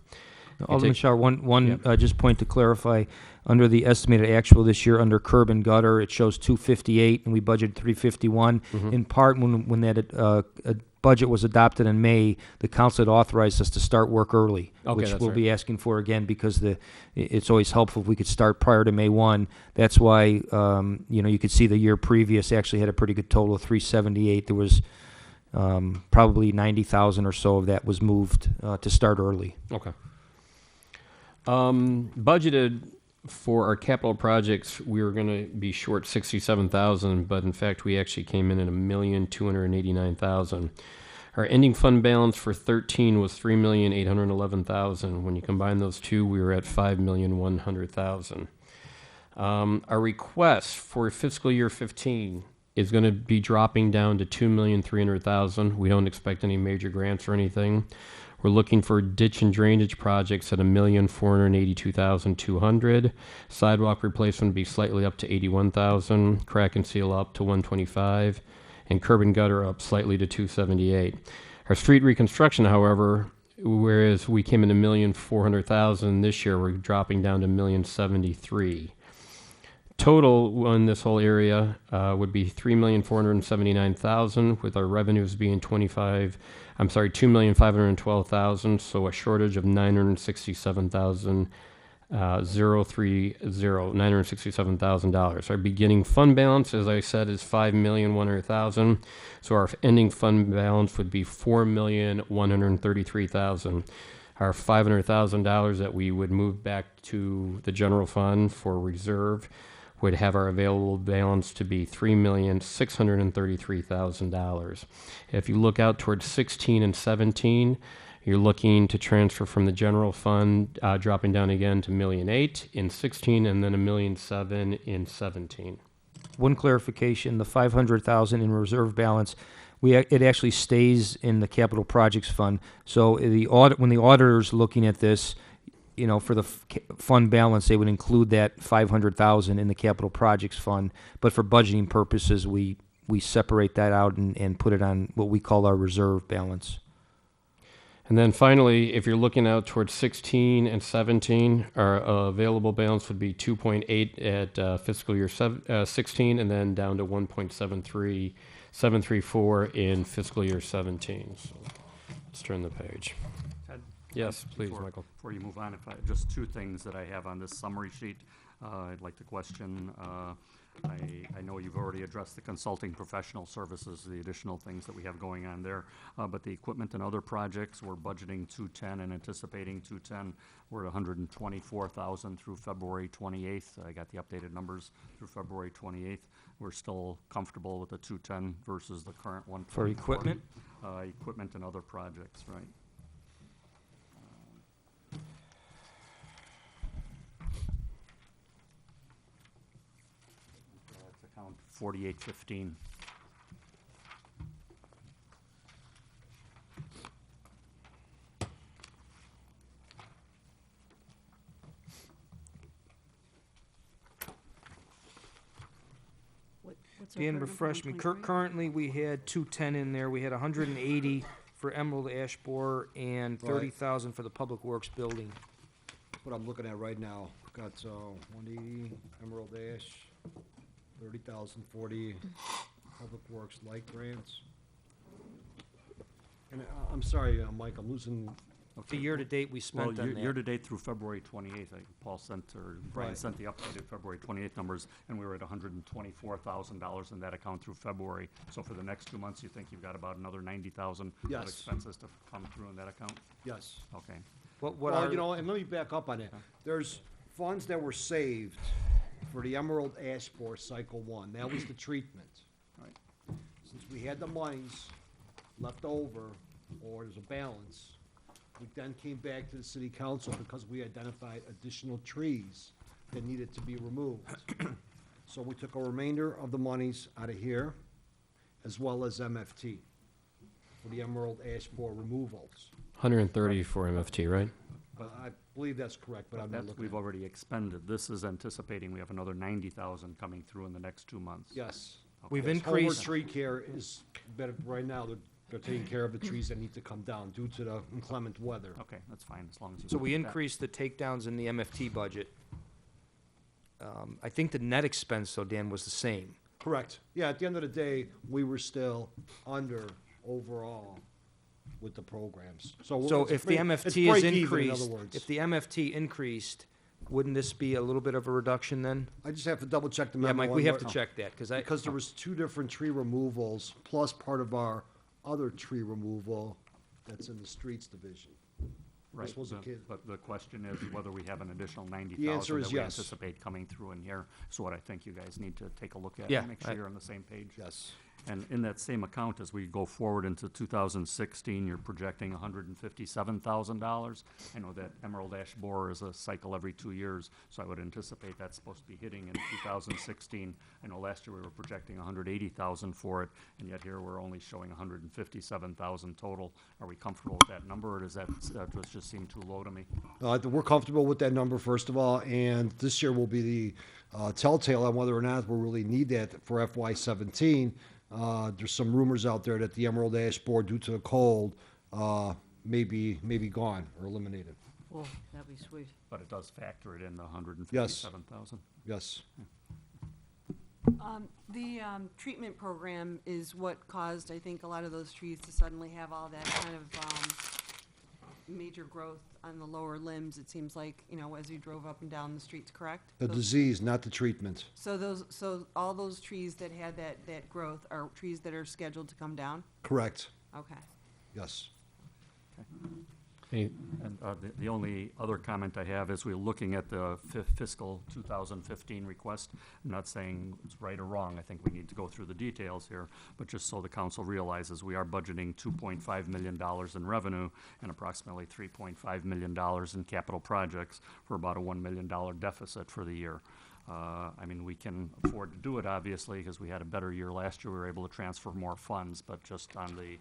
[SPEAKER 4] Alderman
[SPEAKER 2] take-
[SPEAKER 4] Shaw, one
[SPEAKER 2] Yeah.
[SPEAKER 4] just point to clarify, under the estimated actual this year, under curb and gutter, it shows 258, and we budgeted 351.
[SPEAKER 2] Mhm.
[SPEAKER 4] In part, when that budget was adopted in May, the council had authorized us to start work early,
[SPEAKER 2] Okay,
[SPEAKER 4] which
[SPEAKER 2] that's
[SPEAKER 4] we'll
[SPEAKER 2] right.
[SPEAKER 4] be asking for again, because it's always helpful if we could start prior to May 1. That's why, you could see the year previous actually had a pretty good total of 378. There was probably 90,000 or so of that was moved to start early.
[SPEAKER 2] Okay. Budgeted for our capital projects, we were going to be short 67,000, but in fact, we actually came in at 1,289,000. Our ending fund balance for 13 was 3,811,000. When you combine those two, we were at 5,100,000. Our request for fiscal year 15 is going to be dropping down to 2,300,000. We don't expect any major grants or anything. We're looking for ditch and drainage projects at 1,482,200. Sidewalk replacement would be slightly up to 81,000. Crack and seal up to 125, and curb and gutter up slightly to 278. Our street reconstruction, however, whereas we came in 1,400,000 this year, we're dropping down to 1,073,000. Total in this whole area would be 3,479,000, with our revenues being 2,512,000, so a shortage of 967,000, $967,000. Our beginning fund balance, as I said, is 5,100,000, so our ending fund balance would be 4,133,000. Our $500,000 that we would move back to the general fund for reserve would have our available balance to be $3,633,000. If you look out towards 16 and 17, you're looking to transfer from the general fund, dropping down again to $1.8 million in 16, and then $1.7 million in 17.
[SPEAKER 4] One clarification, the 500,000 in reserve balance, it actually stays in the capital projects fund. So when the auditor's looking at this, for the fund balance, they would include that 500,000 in the capital projects fund. But for budgeting purposes, we separate that out and put it on what we call our reserve balance.
[SPEAKER 2] And then finally, if you're looking out towards 16 and 17, our available balance would be 2.8 at fiscal year 16, and then down to 1.734 in fiscal year 17. So let's turn the page.
[SPEAKER 6] Ted?
[SPEAKER 2] Yes, please,
[SPEAKER 6] Before-
[SPEAKER 2] Michael.
[SPEAKER 6] Before you move on, just two things that I have on this summary sheet, I'd like to question. I know you've already addressed the consulting professional services, the additional things that we have going on there, but the equipment and other projects, we're budgeting 210 and anticipating 210. We're at 124,000 through February 28th. I got the updated numbers through February 28th. We're still comfortable with the 210 versus the current 124.
[SPEAKER 4] For equipment?
[SPEAKER 6] Equipment and other projects, right. That's account 4815.
[SPEAKER 10] What's our
[SPEAKER 4] Dan,
[SPEAKER 10] current number,
[SPEAKER 4] refresh me.
[SPEAKER 10] 123?
[SPEAKER 4] Currently, we had 210 in there. We had 180 for Emerald Ash Borer and
[SPEAKER 7] Right.
[SPEAKER 4] 30,000 for the Public Works building.
[SPEAKER 7] What I'm looking at right now, got 180 Emerald Ash, 30,000, 40 Public Works light grants. And I'm sorry, Mike, I'm losing,
[SPEAKER 4] The year-to-date we
[SPEAKER 6] Well,
[SPEAKER 4] spent on that.
[SPEAKER 6] year-to-date through February 28th, I think Paul sent, or Brian
[SPEAKER 7] Right.
[SPEAKER 6] sent the updated February 28th numbers, and we were at $124,000 in that account through February. So for the next 2 months, you think you've got about another 90,000 of
[SPEAKER 7] Yes.
[SPEAKER 6] expenses to come through in that account?
[SPEAKER 7] yes.
[SPEAKER 6] Okay.
[SPEAKER 4] What
[SPEAKER 7] Well,
[SPEAKER 4] are,
[SPEAKER 7] and let me back up on it. There's funds that were saved for the Emerald Ash Borer Cycle 1. That was the treatment.
[SPEAKER 6] Right.
[SPEAKER 7] Since we had the monies left over, or there's a balance, we then came back to the city council because we identified additional trees that needed to be removed. So we took a remainder of the monies out of here, as well as MFT, for the Emerald Ash Borer removals.
[SPEAKER 2] 130 for MFT, right?
[SPEAKER 7] But I believe that's correct, but I'm not
[SPEAKER 6] That's,
[SPEAKER 7] looking
[SPEAKER 6] we've
[SPEAKER 7] at it.
[SPEAKER 6] already expended. This is anticipating we have another 90,000 coming through in the next 2 months.
[SPEAKER 7] Yes.
[SPEAKER 4] we've
[SPEAKER 7] Yes, Homeward
[SPEAKER 4] increased,
[SPEAKER 7] Tree Care is better, right now,
[SPEAKER 13] They're taking care of the trees that need to come down due to the inclement weather.
[SPEAKER 6] Okay, that's fine, as long as you.
[SPEAKER 4] So we
[SPEAKER 6] keep that.
[SPEAKER 4] increased the takedowns in the MFT budget. I think the net expense, though, Dan, was the same.
[SPEAKER 13] Correct. Yeah, at the end of the day, we were still under overall with the programs.
[SPEAKER 4] So
[SPEAKER 13] it's
[SPEAKER 4] if the
[SPEAKER 13] it's
[SPEAKER 4] MFT is
[SPEAKER 13] break even, in
[SPEAKER 4] increased,
[SPEAKER 13] other words.
[SPEAKER 4] if the MFT increased, wouldn't this be a little bit of a reduction then?
[SPEAKER 13] I just have to double check the
[SPEAKER 4] Yeah,
[SPEAKER 13] memo.
[SPEAKER 4] Mike,
[SPEAKER 13] on
[SPEAKER 4] we have
[SPEAKER 13] what-
[SPEAKER 4] to check that,
[SPEAKER 13] Because there was two different tree removals, plus part of our other tree removal that's in the streets division.
[SPEAKER 6] Right,
[SPEAKER 13] was a kid.
[SPEAKER 6] but the question is whether we have an additional
[SPEAKER 13] The answer
[SPEAKER 6] 90,000
[SPEAKER 13] is
[SPEAKER 6] that we
[SPEAKER 13] yes.
[SPEAKER 6] anticipate coming through in here. So what I think you guys need to take a look at
[SPEAKER 4] Yeah,
[SPEAKER 6] and make sure
[SPEAKER 4] I-
[SPEAKER 6] you're on the same page.
[SPEAKER 13] Yes.
[SPEAKER 6] And in that same account, as we go forward into 2016, you're projecting $157,000. I know that Emerald Ash Borer is a cycle every 2 years, so I would anticipate that's supposed to be hitting in 2016. I know last year we were projecting 180,000 for it, and yet here we're only showing 157,000 total. Are we comfortable with that number, or does that just seem too low to me?
[SPEAKER 13] We're comfortable with that number, first of all, and this year will be the telltale on whether or not we'll really need that for FY17. There's some rumors out there that the Emerald Ash Borer, due to the cold, may be gone or eliminated.
[SPEAKER 10] Oh, that'd be sweet.
[SPEAKER 6] But it does factor it in the 157,000.
[SPEAKER 13] Yes.
[SPEAKER 12] The treatment program is what caused, I think, a lot of those trees to suddenly have all that kind of major growth on the lower limbs, it seems like, as you drove up and down the streets, correct?
[SPEAKER 13] The disease, not the treatment.
[SPEAKER 12] So all those trees that had that growth are trees that are scheduled to come down?
[SPEAKER 13] Correct.
[SPEAKER 12] Okay.
[SPEAKER 13] Yes.
[SPEAKER 2] Any-
[SPEAKER 6] And the only other comment I have is we're looking at the fiscal 2015 request. I'm not saying it's right or wrong. I think we need to go through the details here. But just so the council realizes, we are budgeting $2.5 million in revenue and approximately $3.5 million in capital projects for about a $1 million deficit for the year. I mean, we can afford to do it, obviously, because we had a better year last year. We were able to transfer more funds, but just on the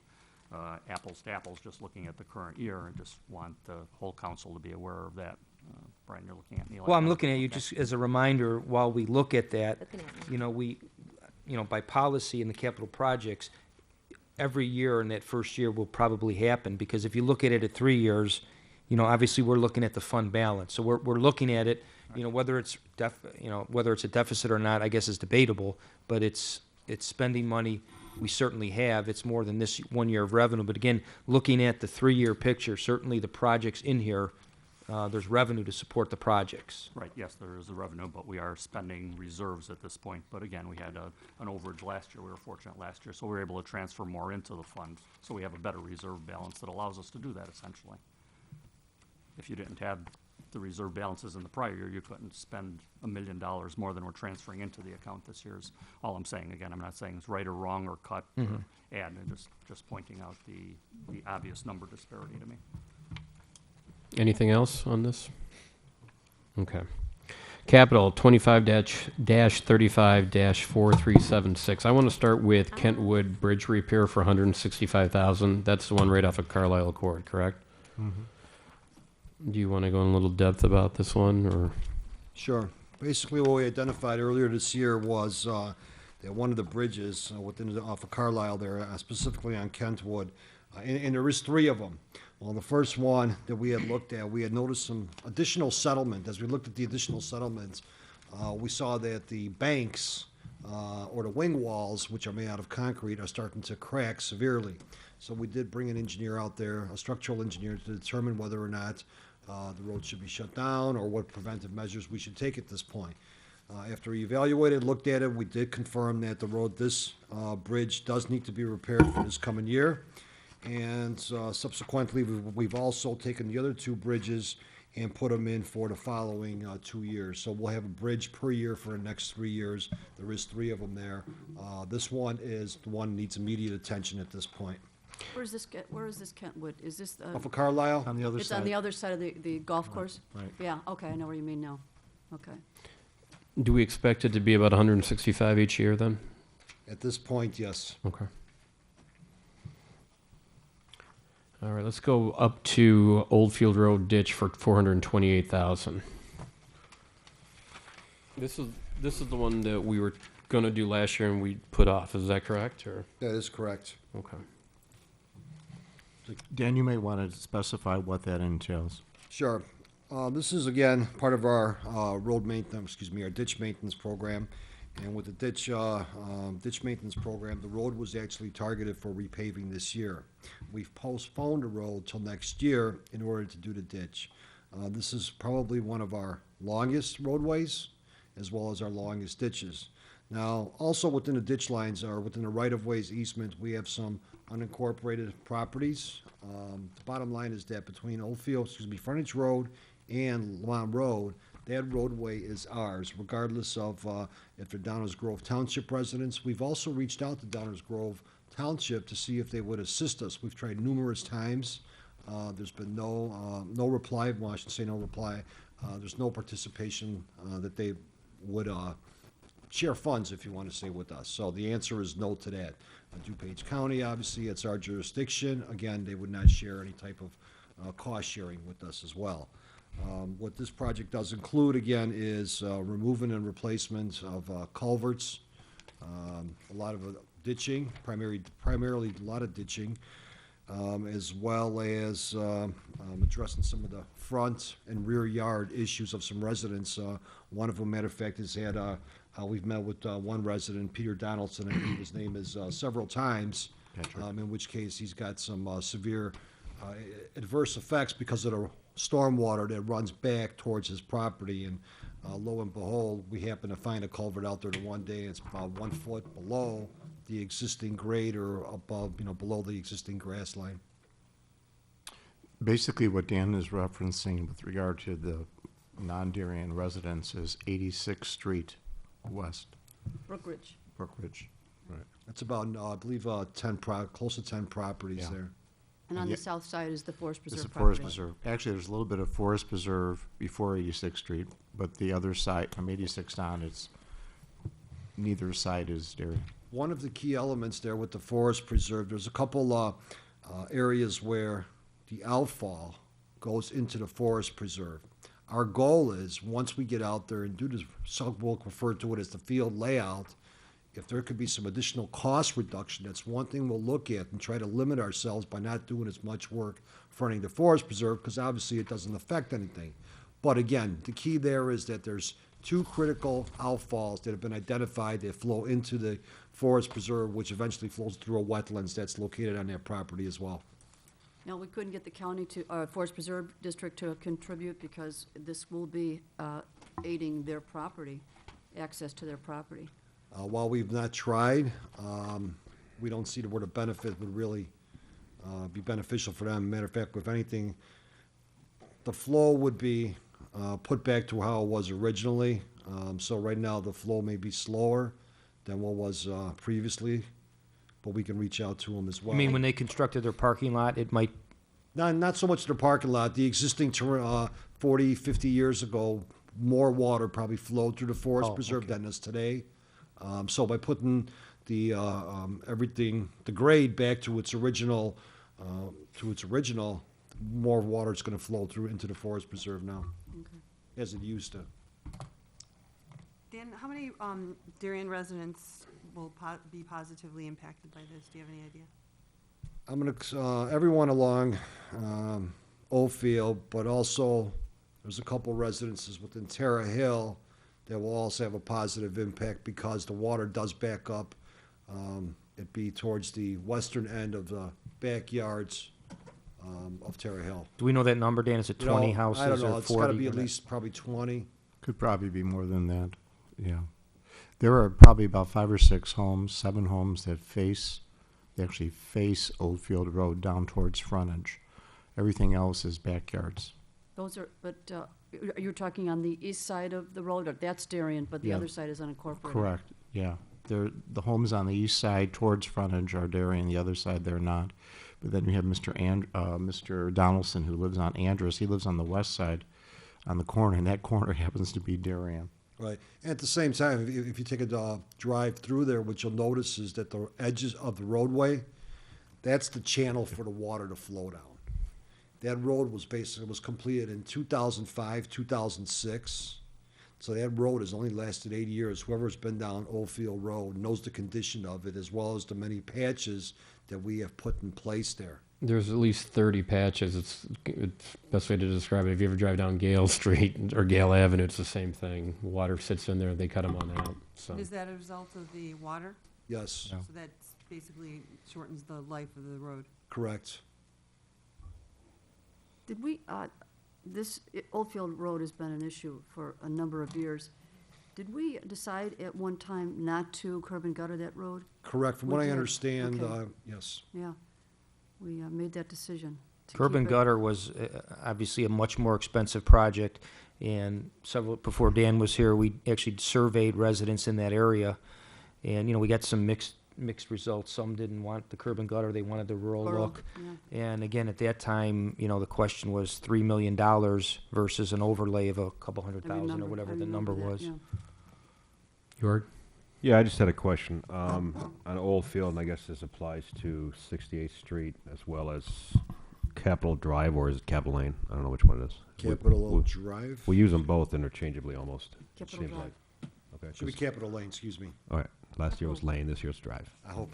[SPEAKER 6] apples to apples, just looking at the current year, I just want the whole council to be aware of that. Brian, you're looking at me like
[SPEAKER 4] Well, I'm
[SPEAKER 6] that.
[SPEAKER 4] looking at you
[SPEAKER 6] Okay.
[SPEAKER 4] just as a reminder, while we look at that,
[SPEAKER 1] Looking at me.
[SPEAKER 4] by policy in the capital projects, every year in that first year will probably happen, because if you look at it at 3 years, obviously we're looking at the fund balance. So we're looking at it, whether it's whether it's a deficit or not, I guess is debatable, but it's spending money we certainly have. It's more than this 1 year of revenue. But again, looking at the 3-year picture, certainly the projects in here, there's revenue to support the projects.
[SPEAKER 6] Right, yes, there is a revenue, but we are spending reserves at this point. But again, we had an overage last year. We were fortunate last year, so we were able to transfer more into the fund. So we have a better reserve balance that allows us to do that essentially. If you didn't have the reserve balances in the prior year, you couldn't spend $1 million more than we're transferring into the account this year's. All I'm saying, again, I'm not saying it's right or wrong or cut or add, and just pointing out the obvious number disparity to me.
[SPEAKER 2] Anything else on this? Okay. Capital 25-35-4376. I want to start with Kentwood Bridge repair for $165,000. That's the one right off of Carlisle Court, correct? Do you want to go in a little depth about this one, or?
[SPEAKER 13] Sure. Basically, what we identified earlier this year was that one of the bridges off of Carlisle there, specifically on Kentwood, and there is 3 of them. Well, the first one that we had looked at, we had noticed some additional settlement. As we looked at the additional settlements, we saw that the banks or the wing walls, which are made out of concrete, are starting to crack severely. So we did bring an engineer out there, a structural engineer, to determine whether or not the road should be shut down or what preventive measures we should take at this point. After we evaluated, looked at it, we did confirm that this bridge does need to be repaired for this coming year. And subsequently, we've also taken the other 2 bridges and put them in for the following 2 years. So we'll have a bridge per year for the next 3 years. There is 3 of them there. This one is the one that needs immediate attention at this point.
[SPEAKER 10] Where is this Kentwood? Is this,
[SPEAKER 13] Off of Carlisle?
[SPEAKER 7] On the other
[SPEAKER 10] it's
[SPEAKER 7] side.
[SPEAKER 10] on the other side of the golf course?
[SPEAKER 7] Right.
[SPEAKER 10] Yeah, okay, I know where you mean now. Okay.
[SPEAKER 2] Do we expect it to be about 165 each year then?
[SPEAKER 13] At this point, yes.
[SPEAKER 2] Okay. All right, let's go up to Oldfield Road ditch for $428,000. This is the one that we were gonna do last year and we put off. Is that correct, or?
[SPEAKER 13] That is correct.
[SPEAKER 2] Okay.
[SPEAKER 7] Dan, you may want to specify what that entails.
[SPEAKER 13] Sure. This is, again, part of our road maintenance, excuse me, our ditch maintenance program. And with the ditch maintenance program, the road was actually targeted for repaving this year. We've postponed the road till next year in order to do the ditch. This is probably one of our longest roadways, as well as our longest ditches. Now, also within the ditch lines, or within the right-of-ways easement, we have some unincorporated properties. The bottom line is that between Frontage Road and Lamont Road, that roadway is ours, regardless of if they're Downers Grove Township residents. We've also reached out to Downers Grove Township to see if they would assist us. We've tried numerous times. There's been no reply. Well, I should say no reply. There's no participation that they would share funds, if you want to say, with us. So the answer is no to that. DuPage County, obviously, it's our jurisdiction. Again, they would not share any type of cost sharing with us as well. What this project does include, again, is removing and replacement of culverts, a lot of ditching, primarily a lot of ditching, as well as addressing some of the front and rear yard issues of some residents. One of them, matter of fact, has had, we've met with one resident, Peter Donaldson, I believe his name is, several times, in which case he's got some severe adverse effects because of the stormwater that runs back towards his property. And lo and behold, we happen to find a culvert out there the one day. It's about 1 foot below the existing grade, or above, below the existing grass line.
[SPEAKER 7] Basically, what Dan is referencing with regard to the non-Darien residents is 86th Street West,
[SPEAKER 10] Brookridge.
[SPEAKER 7] Brookridge. Right.
[SPEAKER 13] That's about, I believe, close to 10 properties
[SPEAKER 7] Yeah.
[SPEAKER 13] there.
[SPEAKER 10] And on
[SPEAKER 7] Yeah.
[SPEAKER 10] the south side is the Forest
[SPEAKER 7] It's
[SPEAKER 10] Preserve
[SPEAKER 7] a forest
[SPEAKER 10] property.
[SPEAKER 7] preserve. Actually, there's a little bit of forest preserve before 86th Street, but the other side, from 86 down, it's, neither side is Darien.
[SPEAKER 13] One of the key elements there with the forest preserve, there's a couple areas where the outfall goes into the forest preserve. Our goal is, once we get out there and do this, some will refer to it as the field layout, if there could be some additional cost reduction, that's one thing we'll look at and try to limit ourselves by not doing as much work fronting the forest preserve, because obviously it doesn't affect anything. But again, the key there is that there's two critical outfalls that have been identified that flow into the forest preserve, which eventually flows through a wetlands that's located on that property as well.
[SPEAKER 10] Now, we couldn't get the county to, Forest Preserve District to contribute because this will be aiding their property, access to their property.
[SPEAKER 13] While we've not tried, we don't see where the benefit would really be beneficial for them. Matter of fact, if anything, the flow would be put back to how it was originally. So right now, the flow may be slower than what was previously, but we can reach out to them as well.
[SPEAKER 4] I mean, when they constructed their parking lot, it might,
[SPEAKER 13] Not so much the parking lot. The existing 40, 50 years ago, more water probably flowed through the forest preserve than is today. So by putting the everything, the grade back to its original, more water is going to flow through into the forest preserve now, as it used to.
[SPEAKER 12] Dan, how many Darien residents will be positively impacted by this? Do you have any idea?
[SPEAKER 13] I'm gonna everyone along Oldfield, but also there's a couple residences within Terra Hill that will also have a positive impact because the water does back up. It'd be towards the western end of the backyards of Terra Hill.
[SPEAKER 4] do we know that number, Dan? Is it 20 houses
[SPEAKER 13] I don't know.
[SPEAKER 4] or
[SPEAKER 13] It's
[SPEAKER 4] 40?
[SPEAKER 13] got to be at least probably 20.
[SPEAKER 7] Could probably be more than that, yeah. There are probably about 5 or 6 homes, 7 homes that they actually face Oldfield Road down towards frontage. Everything else is backyards.
[SPEAKER 10] Those are, but you're talking on the east side of the road, or that's Darien, but the
[SPEAKER 7] Yeah.
[SPEAKER 10] other side is unincorporated?
[SPEAKER 7] Correct, yeah. The homes on the east side towards frontage are Darien, the other side they're not. But then you have Mr. Donaldson, who lives on Andrus. He lives on the west side, on the corner, and that corner happens to be Darien.
[SPEAKER 13] Right. And at the same time, if you take a drive through there, what you'll notice is that the edges of the roadway, that's the channel for the water to flow down. That road was completed in 2005, 2006. So that road has only lasted 80 years. Whoever's been down Oldfield Road knows the condition of it, as well as the many patches that we have put in place there.
[SPEAKER 2] There's at least 30 patches. It's best way to describe it. If you ever drive down Gale Street or Gale Avenue, it's the same thing. Water sits in there. They cut them on out. So
[SPEAKER 12] Is that a result of the water?
[SPEAKER 13] Yes,
[SPEAKER 7] No.
[SPEAKER 12] So that basically shortens the life of the road.
[SPEAKER 13] correct.
[SPEAKER 10] Did we, Oldfield Road has been an issue for a number of years. Did we decide at one time not to curb and gutter that road?
[SPEAKER 13] Correct. From
[SPEAKER 10] We
[SPEAKER 13] what I
[SPEAKER 10] did.
[SPEAKER 13] understand,
[SPEAKER 10] Okay.
[SPEAKER 13] yes.
[SPEAKER 10] Yeah, we made that decision. to
[SPEAKER 4] Curb
[SPEAKER 10] keep
[SPEAKER 4] and
[SPEAKER 10] it-
[SPEAKER 4] gutter was obviously a much more expensive project, and before Dan was here, we actually surveyed residents in that area, and, we got some mixed results. Some didn't want the curb and gutter, they wanted the rural
[SPEAKER 10] Rural,
[SPEAKER 4] look.
[SPEAKER 10] yeah.
[SPEAKER 4] And again, at that time, the question was $3 million versus an overlay of a couple hundred
[SPEAKER 10] I
[SPEAKER 4] thousand or
[SPEAKER 10] remember-
[SPEAKER 4] whatever
[SPEAKER 10] I
[SPEAKER 4] the number
[SPEAKER 10] remember that,
[SPEAKER 4] was.
[SPEAKER 10] yeah.
[SPEAKER 2] Jorg?
[SPEAKER 5] Yeah, I just had a question. On Old Field, and I guess this applies to 68th Street as well as Capitol Drive, or is it Capitol Lane? I don't know which one it is.
[SPEAKER 13] Capitol Drive?
[SPEAKER 5] We use them both interchangeably almost. it
[SPEAKER 10] Capitol
[SPEAKER 5] seems
[SPEAKER 10] Drive.
[SPEAKER 5] like. Okay.
[SPEAKER 13] Should be
[SPEAKER 5] 'cause-
[SPEAKER 13] Capitol Lane, excuse me.
[SPEAKER 5] all right. Last year was Lane, this year's Drive.
[SPEAKER 13] I hope.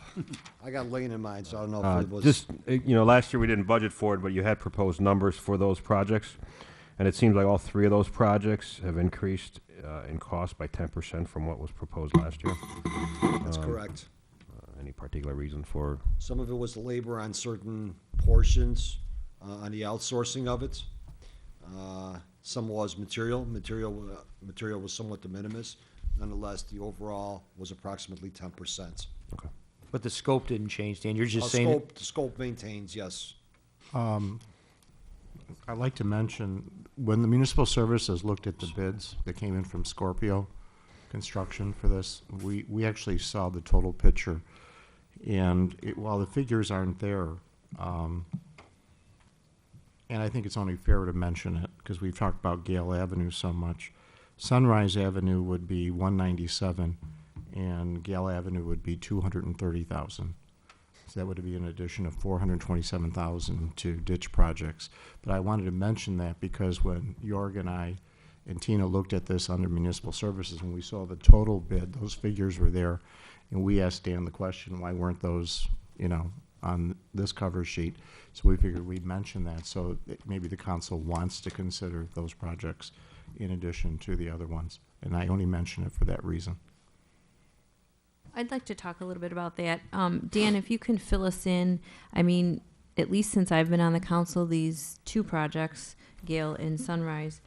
[SPEAKER 13] I got Lane in mind, so I don't know if it was.
[SPEAKER 5] Just, last year we didn't budget for it, but you had proposed numbers for those projects. And it seems like all three of those projects have increased in cost by 10% from what was proposed last year.
[SPEAKER 13] That's correct.
[SPEAKER 5] Any particular reason for?
[SPEAKER 13] Some of it was the labor on certain portions, on the outsourcing of it. Some was material. Material was somewhat de minimis. Nonetheless, the overall was approximately 10%.
[SPEAKER 5] Okay.
[SPEAKER 4] But the scope didn't change, Dan, you're just saying.
[SPEAKER 13] The scope maintains, yes.
[SPEAKER 7] I'd like to mention, when the municipal services looked at the bids that came in from Scorpio Construction for this, we actually saw the total picture. And while the figures aren't there, and I think it's only fair to mention it, because we've talked about Gale Avenue so much, Sunrise Avenue would be 197, and Gale Avenue would be 230,000. So that would be an addition of 427,000 to ditch projects. But I wanted to mention that because when Jorg and I and Tina looked at this under municipal services, when we saw the total bid, those figures were there, and we asked Dan the question, why weren't those, on this cover sheet? So we figured we'd mention that, so maybe the council wants to consider those projects in addition to the other ones. And I only mention it for that reason.
[SPEAKER 1] I'd like to talk a little bit about that. Dan, if you can fill us in, at least since I've been on the council, these two projects, Gale and Sunrise,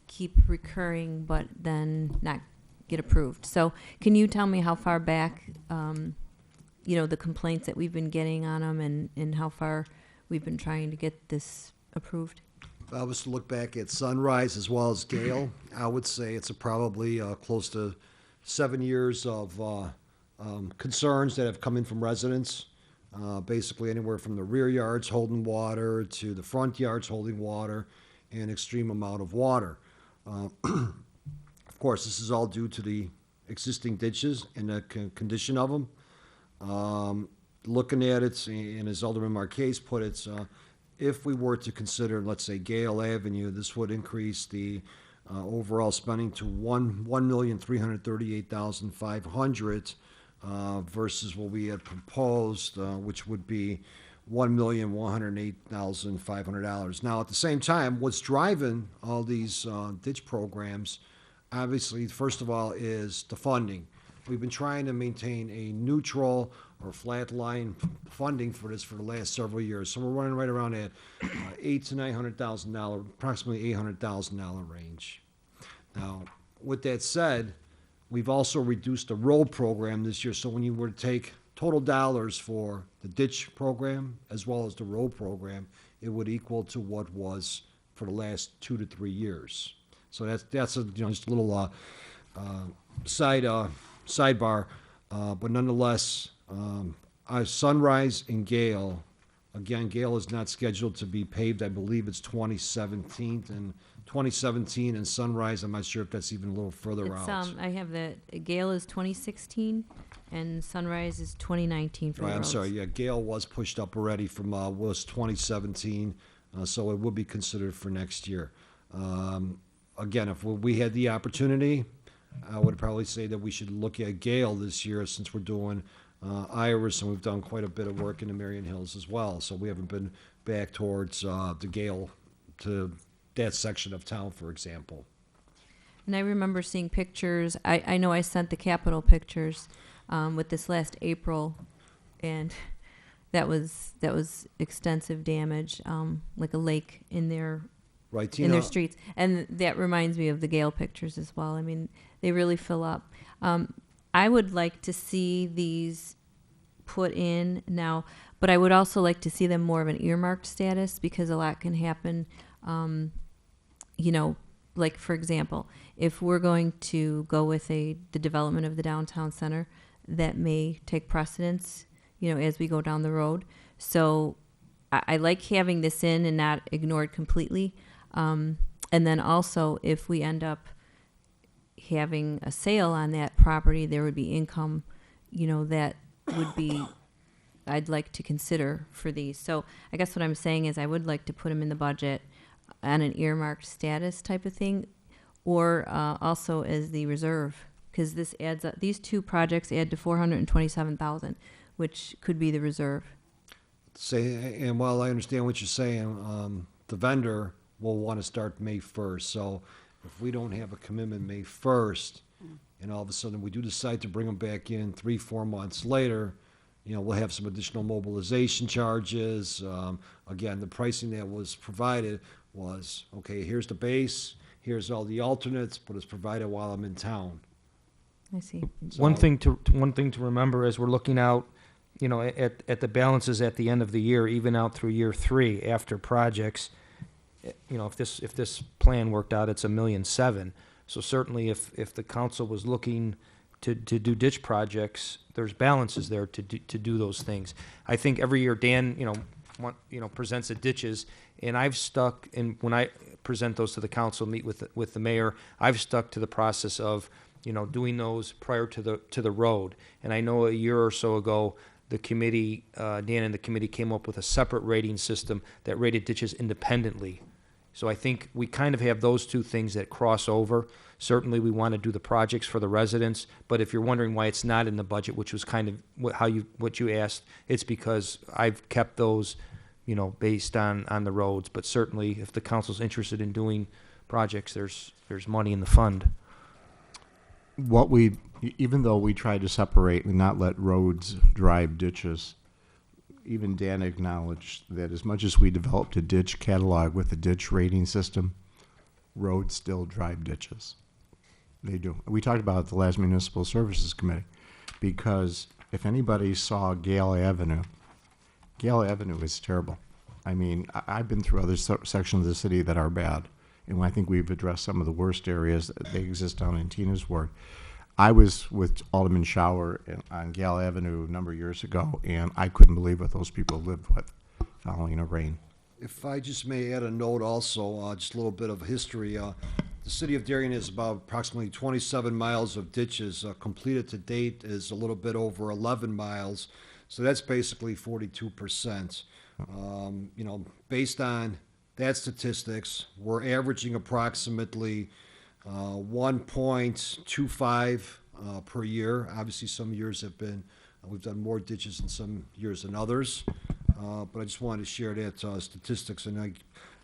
[SPEAKER 1] keep recurring but then not get approved. So can you tell me how far back, the complaints that we've been getting on them and how far we've been trying to get this approved?
[SPEAKER 13] If I was to look back at Sunrise as well as Gale, I would say it's probably close to 7 years of concerns that have come in from residents. Basically anywhere from the rear yards holding water to the front yards holding water, an extreme amount of water. Of course, this is all due to the existing ditches and the condition of them. Looking at it, and as Alderman Marquez put it, if we were to consider, let's say, Gale Avenue, this would increase the overall spending to $1,338,500 versus what we had proposed, which would be $1,108,500. Now, at the same time, what's driving all these ditch programs, obviously, first of all, is the funding. We've been trying to maintain a neutral or flat line funding for this for the last several years. So we're running right around that $800,000 to $900,000, approximately $800,000 range. Now, with that said, we've also reduced the road program this year. So when you were to take total dollars for the ditch program as well as the road program, it would equal to what was for the last 2 to 3 years. So that's just a little sidebar, but nonetheless, Sunrise and Gale. Again, Gale is not scheduled to be paved. I believe it's 2017, and Sunrise, I'm not sure if that's even a little further out.
[SPEAKER 1] I have the Gale is 2016 and Sunrise is 2019 for the
[SPEAKER 13] Right, I'm
[SPEAKER 1] roads.
[SPEAKER 13] sorry. Yeah, Gale was pushed up already from was 2017, so it would be considered for next year. Again, if we had the opportunity, I would probably say that we should look at Gale this year since we're doing Iris, and we've done quite a bit of work in the Marion Hills as well. So we haven't been back towards the Gale to that section of town, for example.
[SPEAKER 1] And I remember seeing pictures. I know I sent the Capitol pictures with this last April, and that was extensive damage, like a lake in their
[SPEAKER 13] Right,
[SPEAKER 1] in their
[SPEAKER 13] Tina?
[SPEAKER 1] streets. And that reminds me of the Gale pictures as well. I mean, they really fill up. I would like to see these put in now, but I would also like to see them more of an earmarked status because a lot can happen. You know, like for example, if we're going to go with the development of the downtown center, that may take precedence, you know, as we go down the road. So I like having this in and not ignored completely. And then also, if we end up having a sale on that property, there would be income, you know, that would be, I'd like to consider for these. So I guess what I'm saying is I would like to put them in the budget on an earmarked status type of thing, or also as the reserve, because this adds up, these two projects add to 427,000, which could be the reserve.
[SPEAKER 13] Say, and while I understand what you're saying, the vendor will want to start May 1st. So if we don't have a commitment May 1st, and all of a sudden we do decide to bring them back in 3-4 months later, you know, we'll have some additional mobilization charges. Again, the pricing that was provided was, okay, here's the base, here's all the alternates, but it's provided while I'm in town.
[SPEAKER 1] I see.
[SPEAKER 4] One
[SPEAKER 13] So-
[SPEAKER 4] thing to remember as we're looking out, you know, at the balances at the end of the year, even out through year 3 after projects, you know, if this plan worked out, it's $1.7 million. So certainly if the council was looking to do ditch projects, there's balances there to do those things. I think every year Dan, presents the ditches, and I've stuck, and when I present those to the council, meet with the mayor, I've stuck to the process of, you know, doing those prior to the road. And I know a year or so ago, the committee, Dan and the committee came up with a separate rating system that rated ditches independently. So I think we kind of have those two things that cross over. Certainly, we want to do the projects for the residents, but if you're wondering why it's not in the budget, which was kind of what you asked, it's because I've kept those, you know, based on the roads. But certainly, if the council's interested in doing projects, there's money in the fund.
[SPEAKER 7] Even though we tried to separate and not let roads drive ditches, even Dan acknowledged that as much as we developed a ditch catalog with a ditch rating system, roads still drive ditches. They do. We talked about it at the last Municipal Services Committee, because if anybody saw Gale Avenue is terrible. I mean, I've been through other sections of the city that are bad, and I think we've addressed some of the worst areas that they exist down in Tina's ward. I was with Alderman Schauer on Gale Avenue a number of years ago, and I couldn't believe what those people lived with following a rain.
[SPEAKER 13] If I just may add a note also, just a little bit of history. The city of Darien has about approximately 27 miles of ditches. Completed to date is a little bit over 11 miles. So that's basically 42%. You know, based on that statistics, we're averaging approximately 1.25 per year. Obviously, some years have been, we've done more ditches in some years than others. But I just wanted to share that statistics. And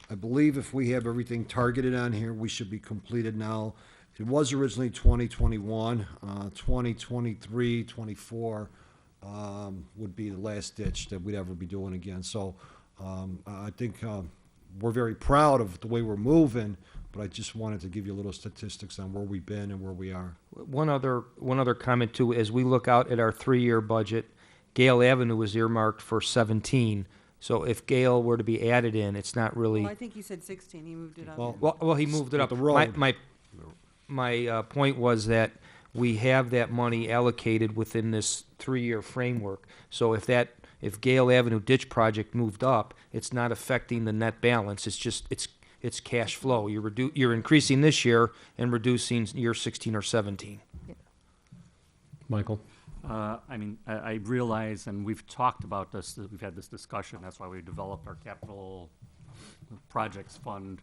[SPEAKER 13] I believe if we have everything targeted on here, we should be completed now. It was originally 2021, 2023, 24 would be the last ditch that we'd ever be doing again. So I think we're very proud of the way we're moving, but I just wanted to give you a little statistics on where we've been and where we are.
[SPEAKER 4] One other comment too, as we look out at our 3-year budget, Gale Avenue was earmarked for 17. So if Gale were to be added in, it's not really.
[SPEAKER 12] Well, I think you said 16, he moved it up.
[SPEAKER 4] Well, he moved it up.
[SPEAKER 13] The road.
[SPEAKER 4] My point was that we have that money allocated within this 3-year framework. So if Gale Avenue ditch project moved up, it's not affecting the net balance. It's just it's cash flow. You're increasing this year and reducing year 16 or 17.
[SPEAKER 2] Michael?
[SPEAKER 6] I realize, and we've talked about this, that we've had this discussion, that's why we developed our capital projects fund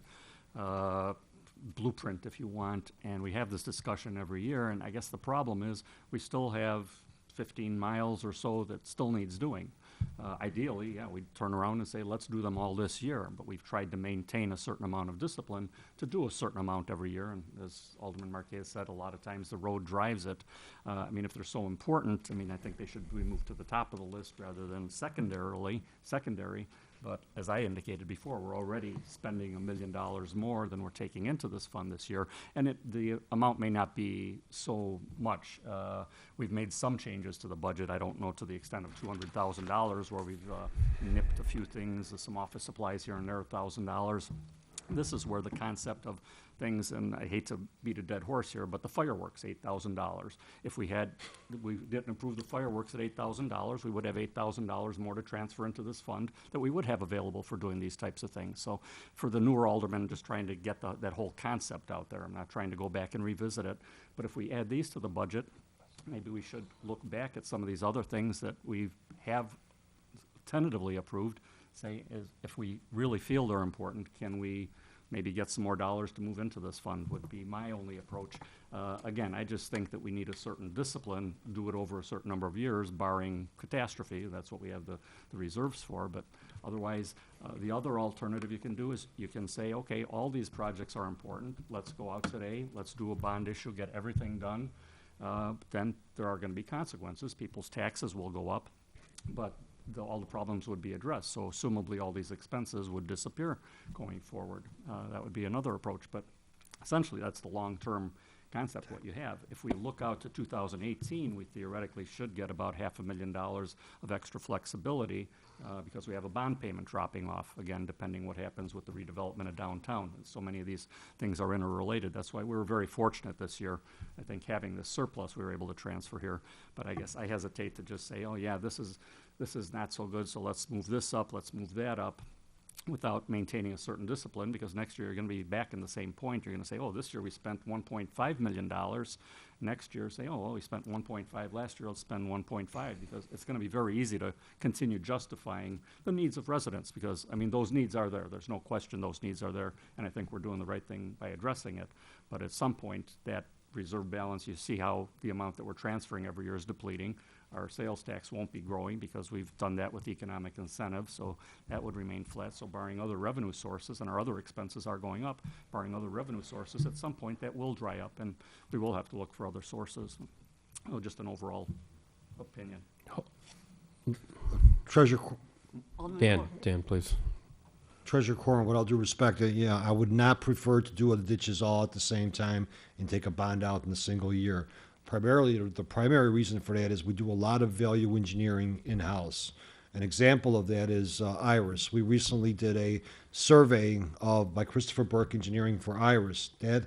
[SPEAKER 6] blueprint, if you want, and we have this discussion every year, and I guess the problem is we still have 15 miles or so that still needs doing. Ideally, yeah, we'd turn around and say, let's do them all this year, but we've tried to maintain a certain amount of discipline to do a certain amount every year, and as Alderman Marquez said, a lot of times the road drives it. I mean, if they're so important, I mean, I think they should be moved to the top of the list rather than secondary. But as I indicated before, we're already spending $1 million more than we're taking into this fund this year, and the amount may not be so much. We've made some changes to the budget. I don't know to the extent of $200,000 where we've nipped a few things, some office supplies here and there, $1,000. This is where the concept of things, and I hate to beat a dead horse here, but the fireworks, $8,000. If we didn't approve the fireworks at $8,000, we would have $8,000 more to transfer into this fund that we would have available for doing these types of things. So for the newer aldermen, just trying to get that whole concept out there. I'm not trying to go back and revisit it, but if we add these to the budget, maybe we should look back at some of these other things that we have tentatively approved, say, if we really feel they're important, can we maybe get some more dollars to move into this fund, would be my only approach. Again, I just think that we need a certain discipline, do it over a certain number of years, barring catastrophe. That's what we have the reserves for. But otherwise, the other alternative you can do is you can say, okay, all these projects are important. Let's go out today. Let's do a bond issue, get everything done. Then there are going to be consequences. People's taxes will go up, but all the problems would be addressed. So assumably all these expenses would disappear going forward. That would be another approach, but essentially that's the long-term concept, what you have. If we look out to 2018, we theoretically should get about $500,000 of extra flexibility because we have a bond payment dropping off, again, depending what happens with the redevelopment of downtown. So many of these things are interrelated. That's why we were very fortunate this year, I think, having this surplus we were able to transfer here. But I guess I hesitate to just say, oh yeah, this is not so good, so let's move this up, let's move that up, without maintaining a certain discipline, because next year you're going to be back in the same point. You're going to say, oh, this year we spent $1.5 million. Next year, say, oh, well, we spent 1.5 last year, let's spend 1.5, because it's going to be very easy to continue justifying the needs of residents, because, I mean, those needs are there. There's no question those needs are there, and I think we're doing the right thing by addressing it. But at some point, that reserve balance, you see how the amount that we're transferring every year is depleting. Our sales tax won't be growing because we've done that with economic incentives, so that would remain flat. So barring other revenue sources, and our other expenses are going up, barring other revenue sources, at some point that will dry up, and we will have to look for other sources. Oh, just an overall opinion.
[SPEAKER 13] Treasurer,
[SPEAKER 10] Alderman
[SPEAKER 2] Dan, please.
[SPEAKER 13] Treasurer Corn, with all due respect, yeah, I would not prefer to do the ditches all at the same time and take a bond out in a single year. Primarily, the primary reason for that is we do a lot of value engineering in-house. An example of that is Iris. We recently did a survey by Christopher Burke Engineering for Iris. That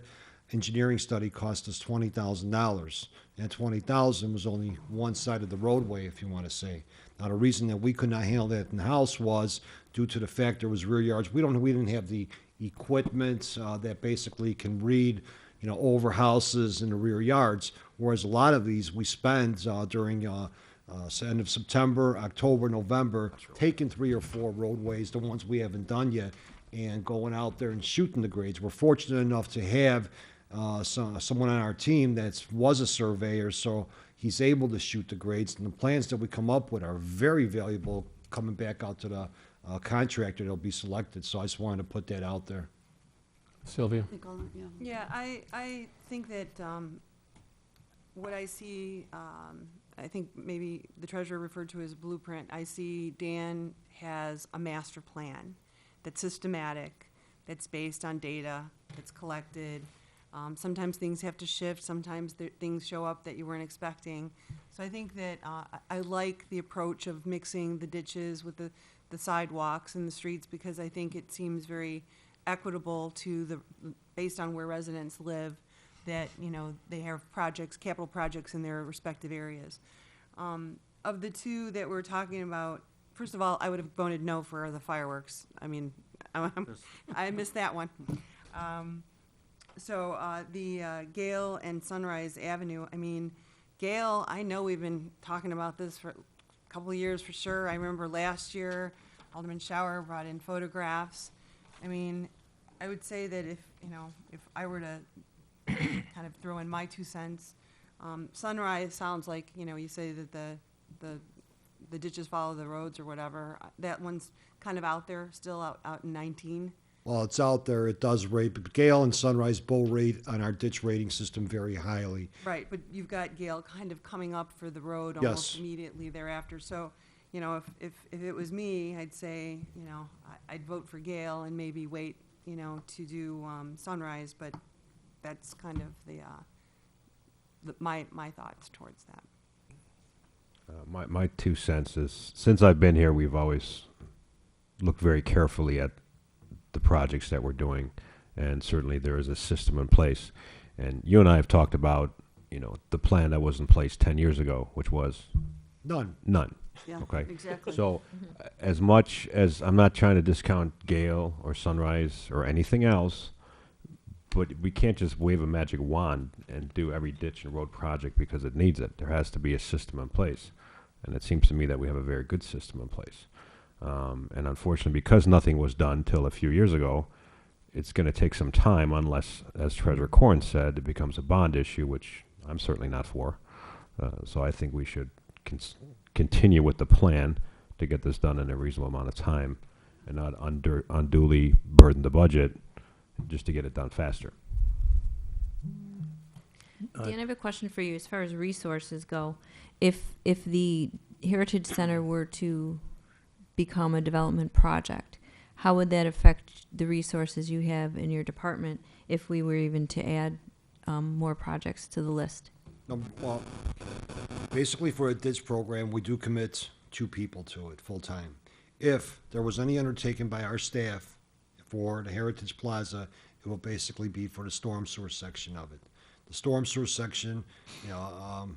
[SPEAKER 13] engineering study cost us $20,000. That $20,000 was only one side of the roadway, if you want to say. Now, the reason that we could not handle that in-house was due to the fact there was rear yards. We didn't have the equipment that basically can read, over houses in the rear yards, whereas a lot of these we spend during end of September, October, November, taking 3 or 4 roadways, the ones we haven't done yet, and going out there and shooting the grades. We're fortunate enough to have someone on our team that was a surveyor, so he's able to shoot the grades, and the plans that we come up with are very valuable coming back out to the contractor that'll be selected. So I just wanted to put that out there.
[SPEAKER 2] Sylvia?
[SPEAKER 10] I think Alderman, yeah.
[SPEAKER 12] Yeah, I think that what I see, I think maybe the treasurer referred to as blueprint. I see Dan has a master plan that's systematic, that's based on data, that's collected. Sometimes things have to shift, sometimes things show up that you weren't expecting. So I think that I like the approach of mixing the ditches with the sidewalks and the streets, because I think it seems very equitable to based on where residents live, that, they have capital projects in their respective areas. Of the two that we're talking about, first of all, I would have voted no for the fireworks. I mean, I missed that one. So the Gale and Sunrise Avenue, I mean, Gale, I know we've been talking about this for a couple of years for sure. I remember last year, Alderman Schauer brought in photographs. I mean, I would say that if I were to kind of throw in my 2 cents, Sunrise sounds like, you know, you say that the ditches follow the roads or whatever. That one's kind of out there, still out in 19.
[SPEAKER 13] Well, it's out there, it does rate, but Gale and Sunrise both rate on our ditch rating system very highly.
[SPEAKER 12] Right, but you've got Gale kind of coming up for the road almost
[SPEAKER 13] Yes.
[SPEAKER 12] immediately thereafter. So, you know, if it was me, I'd say, you know, I'd vote for Gale and maybe wait, you know, to do Sunrise, but that's kind of my thoughts towards that.
[SPEAKER 5] My 2 cents is, since I've been here, we've always looked very carefully at the projects that we're doing, and certainly there is a system in place. And you and I have talked about, you know, the plan that was in place 10 years ago, which was
[SPEAKER 13] None.
[SPEAKER 5] none.
[SPEAKER 12] Yeah,
[SPEAKER 5] Okay.
[SPEAKER 12] exactly.
[SPEAKER 5] So, as much as I'm not trying to discount Gale or Sunrise or anything else, but we can't just wave a magic wand and do every ditch and road project because it needs it. There has to be a system in place. And it seems to me that we have a very good system in place. And unfortunately, because nothing was done till a few years ago, it's going to take some time unless, as Treasurer Corn said, it becomes a bond issue, which I'm certainly not for. So I think we should continue with the plan to get this done in a reasonable amount of time and not unduly burden the budget just to get it done faster.
[SPEAKER 1] Dan, I have a question for you as far as resources go. If the Heritage Center were to become a development project, how would that affect the resources you have in your department if we were even to add more projects to the list?
[SPEAKER 13] Well, basically for a ditch program, we do commit 2 people to it full-time. If there was any undertaken by our staff for the Heritage Plaza, it will basically be for the storm sewer section of it. The storm sewer section, you know,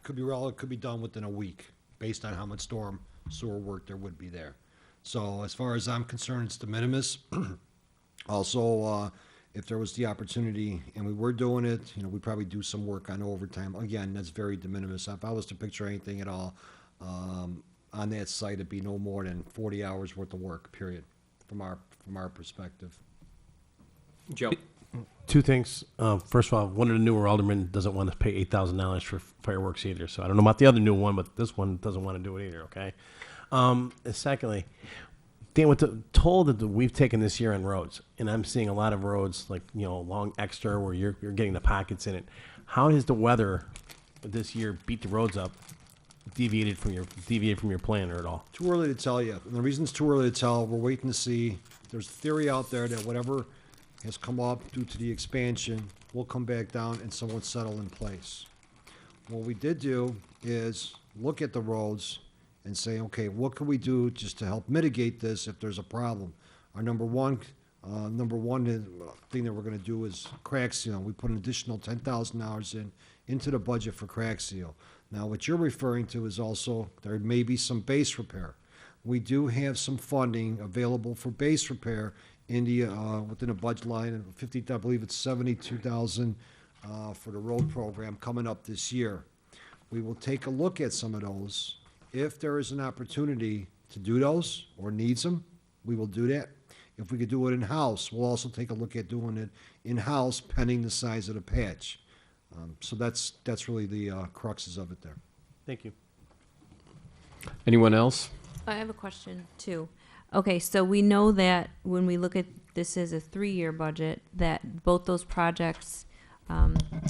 [SPEAKER 13] could be done within a week, based on how much storm sewer work there would be there. So as far as I'm concerned, it's de minimis. Also, if there was the opportunity, and we were doing it, you know, we'd probably do some work on overtime. Again, that's very de minimis. If I was to picture anything at all, on that site, it'd be no more than 40 hours worth of work, period, from our perspective.
[SPEAKER 11] Joe? 2 things. First of all, one of the newer aldermen doesn't want to pay $8,000 for fireworks either. So I don't know about the other new one, but this one doesn't want to do it either, okay? And secondly, Dan, told that we've taken this year on roads, and I'm seeing a lot of roads like, you know, along Exeter where you're getting the pockets in it. How does the weather this year beat the roads up, deviated from your plan or at all?
[SPEAKER 13] Too early to tell yet. And the reason it's too early to tell, we're waiting to see. There's a theory out there that whatever has come up due to the expansion will come back down and somewhat settle in place. What we did do is look at the roads and say, okay, what can we do just to help mitigate this if there's a problem? Our number one thing that we're going to do is crack seal. We put an additional $10,000 into the budget for crack seal. Now, what you're referring to is also there may be some base repair. We do have some funding available for base repair in the within a budget line of 50. I believe it's 72,000 for the road program coming up this year. We will take a look at some of those. If there is an opportunity to do those or needs them, we will do that. If we could do it in-house, we'll also take a look at doing it in-house, pending the size of the patch. So that's really the cruxes of it there.
[SPEAKER 11] Thank you.
[SPEAKER 2] Anyone else?
[SPEAKER 1] I have a question too. Okay, so we know that when we look at this as a 3-year budget, that both those projects,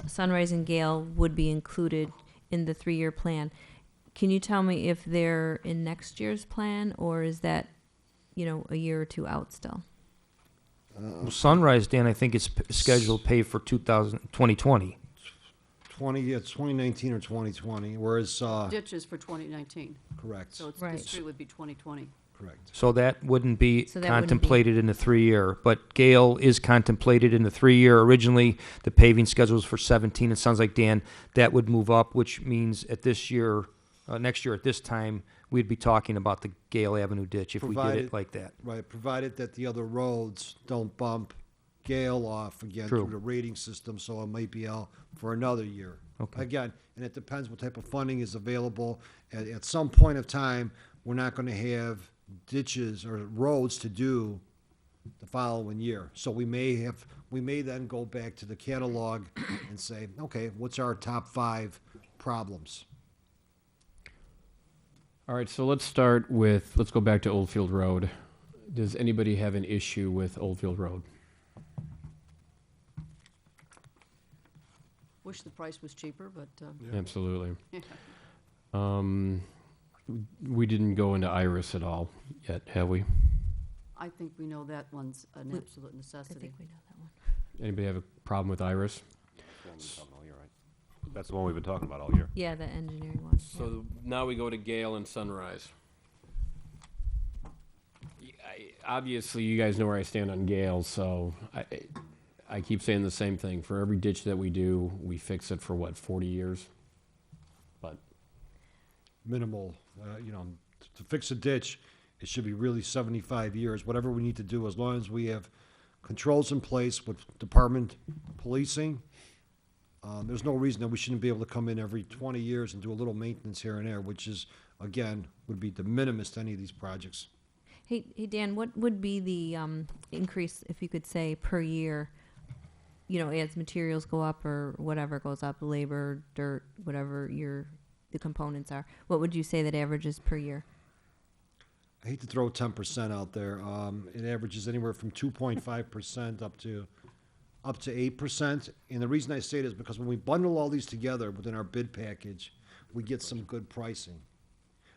[SPEAKER 1] Sunrise and Gale, would be included in the 3-year plan. Can you tell me if they're in next year's plan, or is that, you know, a year or 2 out still?
[SPEAKER 4] Well, Sunrise, Dan, I think it's scheduled to pay for 2020.
[SPEAKER 13] It's 2019 or 2020, whereas,
[SPEAKER 10] Ditches for 2019,
[SPEAKER 13] correct,
[SPEAKER 10] so it's,
[SPEAKER 1] Right.
[SPEAKER 10] this street would be 2020.
[SPEAKER 13] correct.
[SPEAKER 4] So that wouldn't be
[SPEAKER 1] So that wouldn't be-
[SPEAKER 4] contemplated in the 3-year, but Gale is contemplated in the 3-year. Originally, the paving schedule was for 17. It sounds like, Dan, that would move up, which means at this year, next year at this time, we'd be talking about the Gale Avenue ditch if we did it
[SPEAKER 13] Provided-
[SPEAKER 4] like that.
[SPEAKER 13] Right, provided that the other roads don't bump Gale off again
[SPEAKER 4] True.
[SPEAKER 13] through the rating system, so it might be out for another year.
[SPEAKER 4] Okay.
[SPEAKER 13] Again, and it depends what type of funding is available. At some point of time, we're not gonna have ditches or roads to do the following year. So we may then go back to the catalog and say, okay, what's our top 5 problems?
[SPEAKER 2] All right, so let's go back to Oldfield Road. Does anybody have an issue with Oldfield Road?
[SPEAKER 10] Wish the price was cheaper, but,
[SPEAKER 2] Absolutely. We didn't go into Iris at all yet, have we?
[SPEAKER 10] I think we know that one's an absolute
[SPEAKER 1] I
[SPEAKER 10] necessity.
[SPEAKER 1] think we know that one.
[SPEAKER 2] Anybody have a problem with Iris?
[SPEAKER 5] That's the one we've been talking about all year.
[SPEAKER 1] Yeah, the engineering one. yeah.
[SPEAKER 2] So now we go to Gale and Sunrise. Obviously, you guys know where I stand on Gale, so I keep saying the same thing. For every ditch that we do, we fix it for what, 40 years? But
[SPEAKER 13] Minimal, to fix a ditch, it should be really 75 years, whatever we need to do, as long as we have controls in place with department policing. There's no reason that we shouldn't be able to come in every 20 years and do a little maintenance here and there, which is, again, would be de minimis to any of these projects.
[SPEAKER 1] Hey, Dan, what would be the increase, if you could say, per year, as materials go up or whatever goes up, labor, dirt, whatever the components are? What would you say that averages per year?
[SPEAKER 13] I hate to throw 10% out there. It averages anywhere from 2.5% up to 8%. And the reason I say it is because when we bundle all these together within our bid package, we get some good pricing.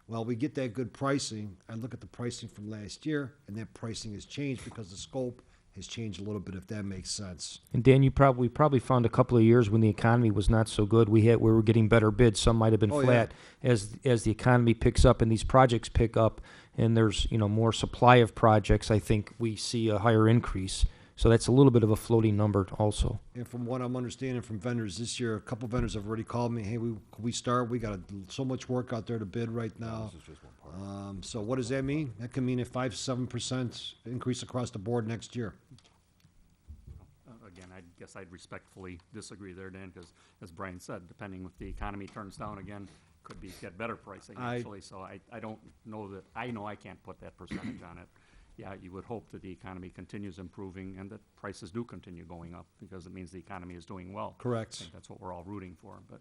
[SPEAKER 13] Well, we get that good pricing. I look at the pricing from last year, and that pricing has changed because the scope has changed a little bit, if that makes sense.
[SPEAKER 4] And Dan, we probably found a couple of years when the economy was not so good. We were getting better bids. Some might have been
[SPEAKER 13] Oh, yeah.
[SPEAKER 4] flat. As the economy picks up and these projects pick up, and there's more supply of projects, I think we see a higher increase. So that's a little bit of a floating number also.
[SPEAKER 13] And from what I'm understanding from vendors this year, a couple vendors have already called me, hey, can we start? We got so much work out there to bid right now. So what does that mean? That can mean a 5-7% increase across the board next year.
[SPEAKER 6] Again, I guess I'd respectfully disagree there, Dan, because as Brian said, depending if the economy turns down again, could get better pricing actually. So I don't know that, I know I can't put that percentage on it. Yeah, you would hope that the economy continues improving and that prices do continue going up because it means the economy is doing well.
[SPEAKER 13] Correct.
[SPEAKER 6] I think that's what we're all rooting for, but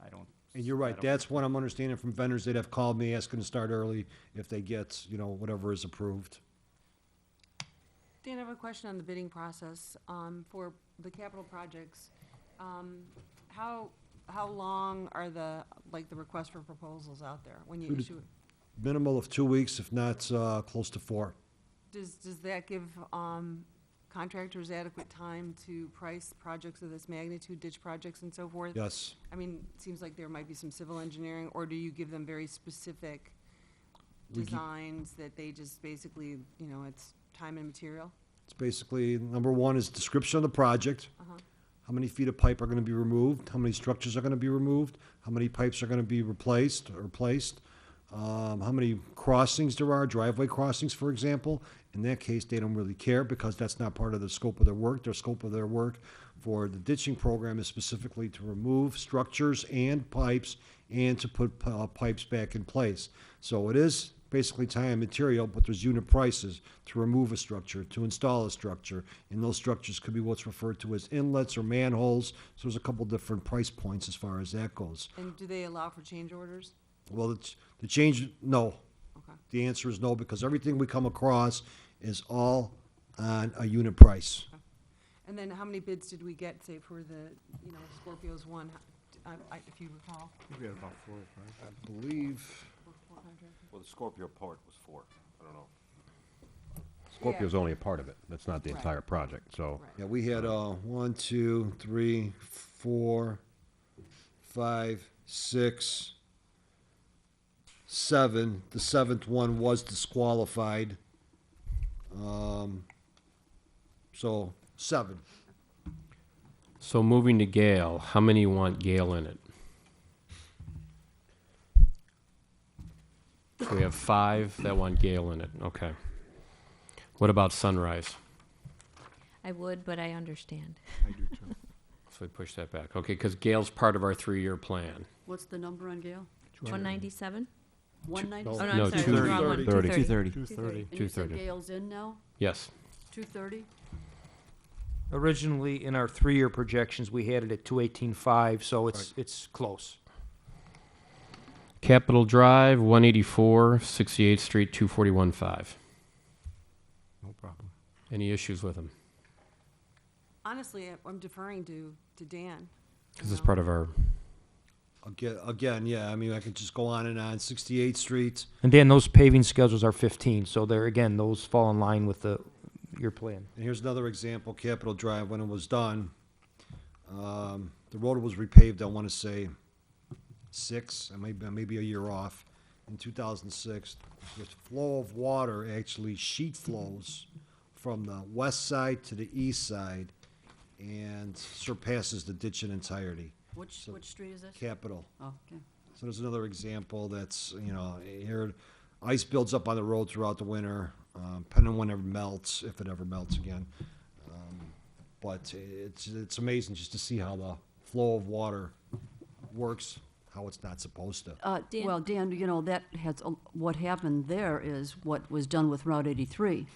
[SPEAKER 6] I don't.
[SPEAKER 13] And you're right, that's what I'm understanding from vendors that have called me asking to start early if they get, whatever is approved.
[SPEAKER 12] Dan, I have a question on the bidding process, for the capital projects. How long are the requests for proposals out there when you issue it?
[SPEAKER 13] Minimal of 2 weeks, if not close to 4.
[SPEAKER 12] Does that give contractors adequate time to price projects of this magnitude, ditch projects and so forth?
[SPEAKER 13] Yes.
[SPEAKER 12] I mean, it seems like there might be some civil engineering, or do you give them very specific
[SPEAKER 13] We gi-
[SPEAKER 12] designs that they just basically, it's time and material?
[SPEAKER 13] It's basically, number one is description of the project. How many feet of pipe are going to be removed? How many structures are going to be removed? How many pipes are going to be replaced or placed? How many crossings there are, driveway crossings, for example. In that case, they don't really care because that's not part of the scope of their work. Their scope of their work for the ditching program is specifically to remove structures and pipes and to put pipes back in place. So it is basically time and material, but there's unit prices to remove a structure, to install a structure, and those structures could be what's referred to as inlets or manholes. So there's a couple different price points as far as that goes.
[SPEAKER 12] And do they allow for change orders?
[SPEAKER 13] Well, the change, no.
[SPEAKER 12] Okay.
[SPEAKER 13] The answer is no, because everything we come across is all on a unit price.
[SPEAKER 12] And then how many bids did we get, say, for the, Scorpios one, if you recall?
[SPEAKER 7] We had about 4 or 5.
[SPEAKER 13] I believe
[SPEAKER 12] Four contractors?
[SPEAKER 5] Well, the Scorpio part was 4. I don't know. Scorpio's only a part of it. That's not the
[SPEAKER 12] Right.
[SPEAKER 5] entire project, so.
[SPEAKER 12] Right.
[SPEAKER 13] yeah, we had 1, 2, 3, 4, 5, 6, 7. The 7th one was disqualified. So 7.
[SPEAKER 2] So moving to Gale, how many want Gale in it? So we have 5 that want Gale in it. Okay. What about Sunrise?
[SPEAKER 1] I would, but I understand.
[SPEAKER 7] I do too.
[SPEAKER 2] So we push that back. Okay, because Gale's part of our 3-year plan.
[SPEAKER 10] What's the number on Gale?
[SPEAKER 1] 197?
[SPEAKER 10] 190?
[SPEAKER 1] Oh, no,
[SPEAKER 2] No,
[SPEAKER 1] I'm sorry,
[SPEAKER 2] 230.
[SPEAKER 1] wrong one.
[SPEAKER 5] 230.
[SPEAKER 8] 230.
[SPEAKER 7] 230.
[SPEAKER 10] And you said
[SPEAKER 2] 230.
[SPEAKER 10] Gale's in now?
[SPEAKER 2] Yes.
[SPEAKER 10] 230?
[SPEAKER 4] Originally, in our 3-year projections, we had it at 218.5, so it's close.
[SPEAKER 2] Capitol Drive, 184, 68th Street, 241.5.
[SPEAKER 7] No problem.
[SPEAKER 2] Any issues with them?
[SPEAKER 12] Honestly, I'm deferring to Dan.
[SPEAKER 2] Because it's part of our,
[SPEAKER 13] Again, yeah, I mean, I could just go on and on. 68th Street,
[SPEAKER 4] And Dan, those paving schedules are 15, so they're, again, those fall in line with your plan.
[SPEAKER 13] and here's another example, Capitol Drive, when it was done, the road was repaved, I want to say, maybe a year off, in 2006. The flow of water actually sheet flows from the west side to the east side and surpasses the ditch in entirety.
[SPEAKER 10] Which street is this?
[SPEAKER 13] Capitol.
[SPEAKER 10] Oh, okay.
[SPEAKER 13] So there's another example that's, here, ice builds up on the road throughout the winter, depending on when it melts, if it ever melts again. But it's amazing just to see how the flow of water works, how it's not supposed to.
[SPEAKER 1] Dan?
[SPEAKER 10] Well, Dan, that what happened there is what was done with Route 83.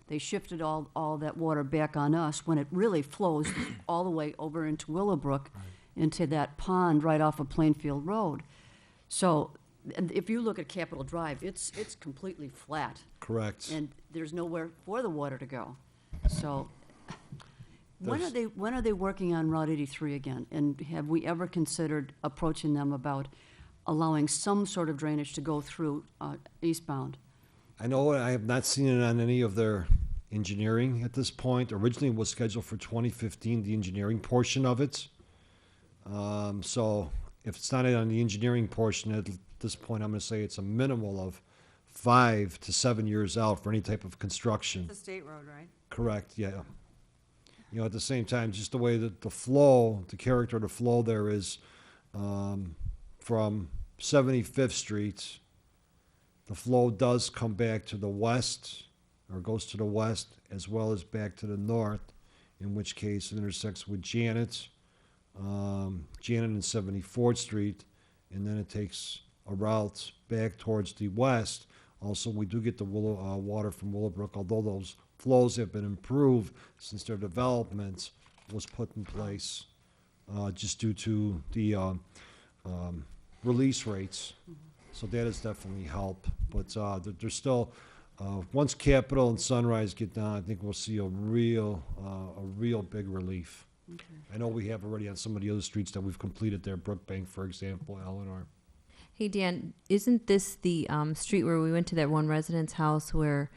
[SPEAKER 10] They shifted all that water back on us when it really flows all the way over into Willowbrook, into that pond right off of Plainfield Road. So, and if you look at Capitol Drive, it's completely flat,
[SPEAKER 13] Correct.
[SPEAKER 10] and there's nowhere for the water to go. So, when
[SPEAKER 13] There's-
[SPEAKER 10] are they working on Route 83 again? And have we ever considered approaching them about allowing some sort of drainage to go through eastbound?
[SPEAKER 13] I know I have not seen it on any of their engineering at this point. Originally it was scheduled for 2015, the engineering portion of it. So if it's not on the engineering portion at this point, I'm going to say it's a minimal of 5 to 7 years out for any type of construction.
[SPEAKER 12] It's a state road, right?
[SPEAKER 13] Correct, yeah. At the same time, just the way that the flow, the character of the flow there is, from 75th Street, the flow does come back to the west, or goes to the west, as well as back to the north, in which case it intersects with Janet and 74th Street, and then it takes a route back towards the west. Also, we do get the water from Willowbrook, although those flows have been improved since their development was put in place, just due to the release rates. So that has definitely helped. But there's still, once Capitol and Sunrise get down, I think we'll see a real big relief.
[SPEAKER 10] Okay.
[SPEAKER 13] I know we have already on some of the other streets that we've completed there, Brookbank, for example, Eleanor.
[SPEAKER 1] Hey, Dan, isn't this the street where we went to that one resident's house where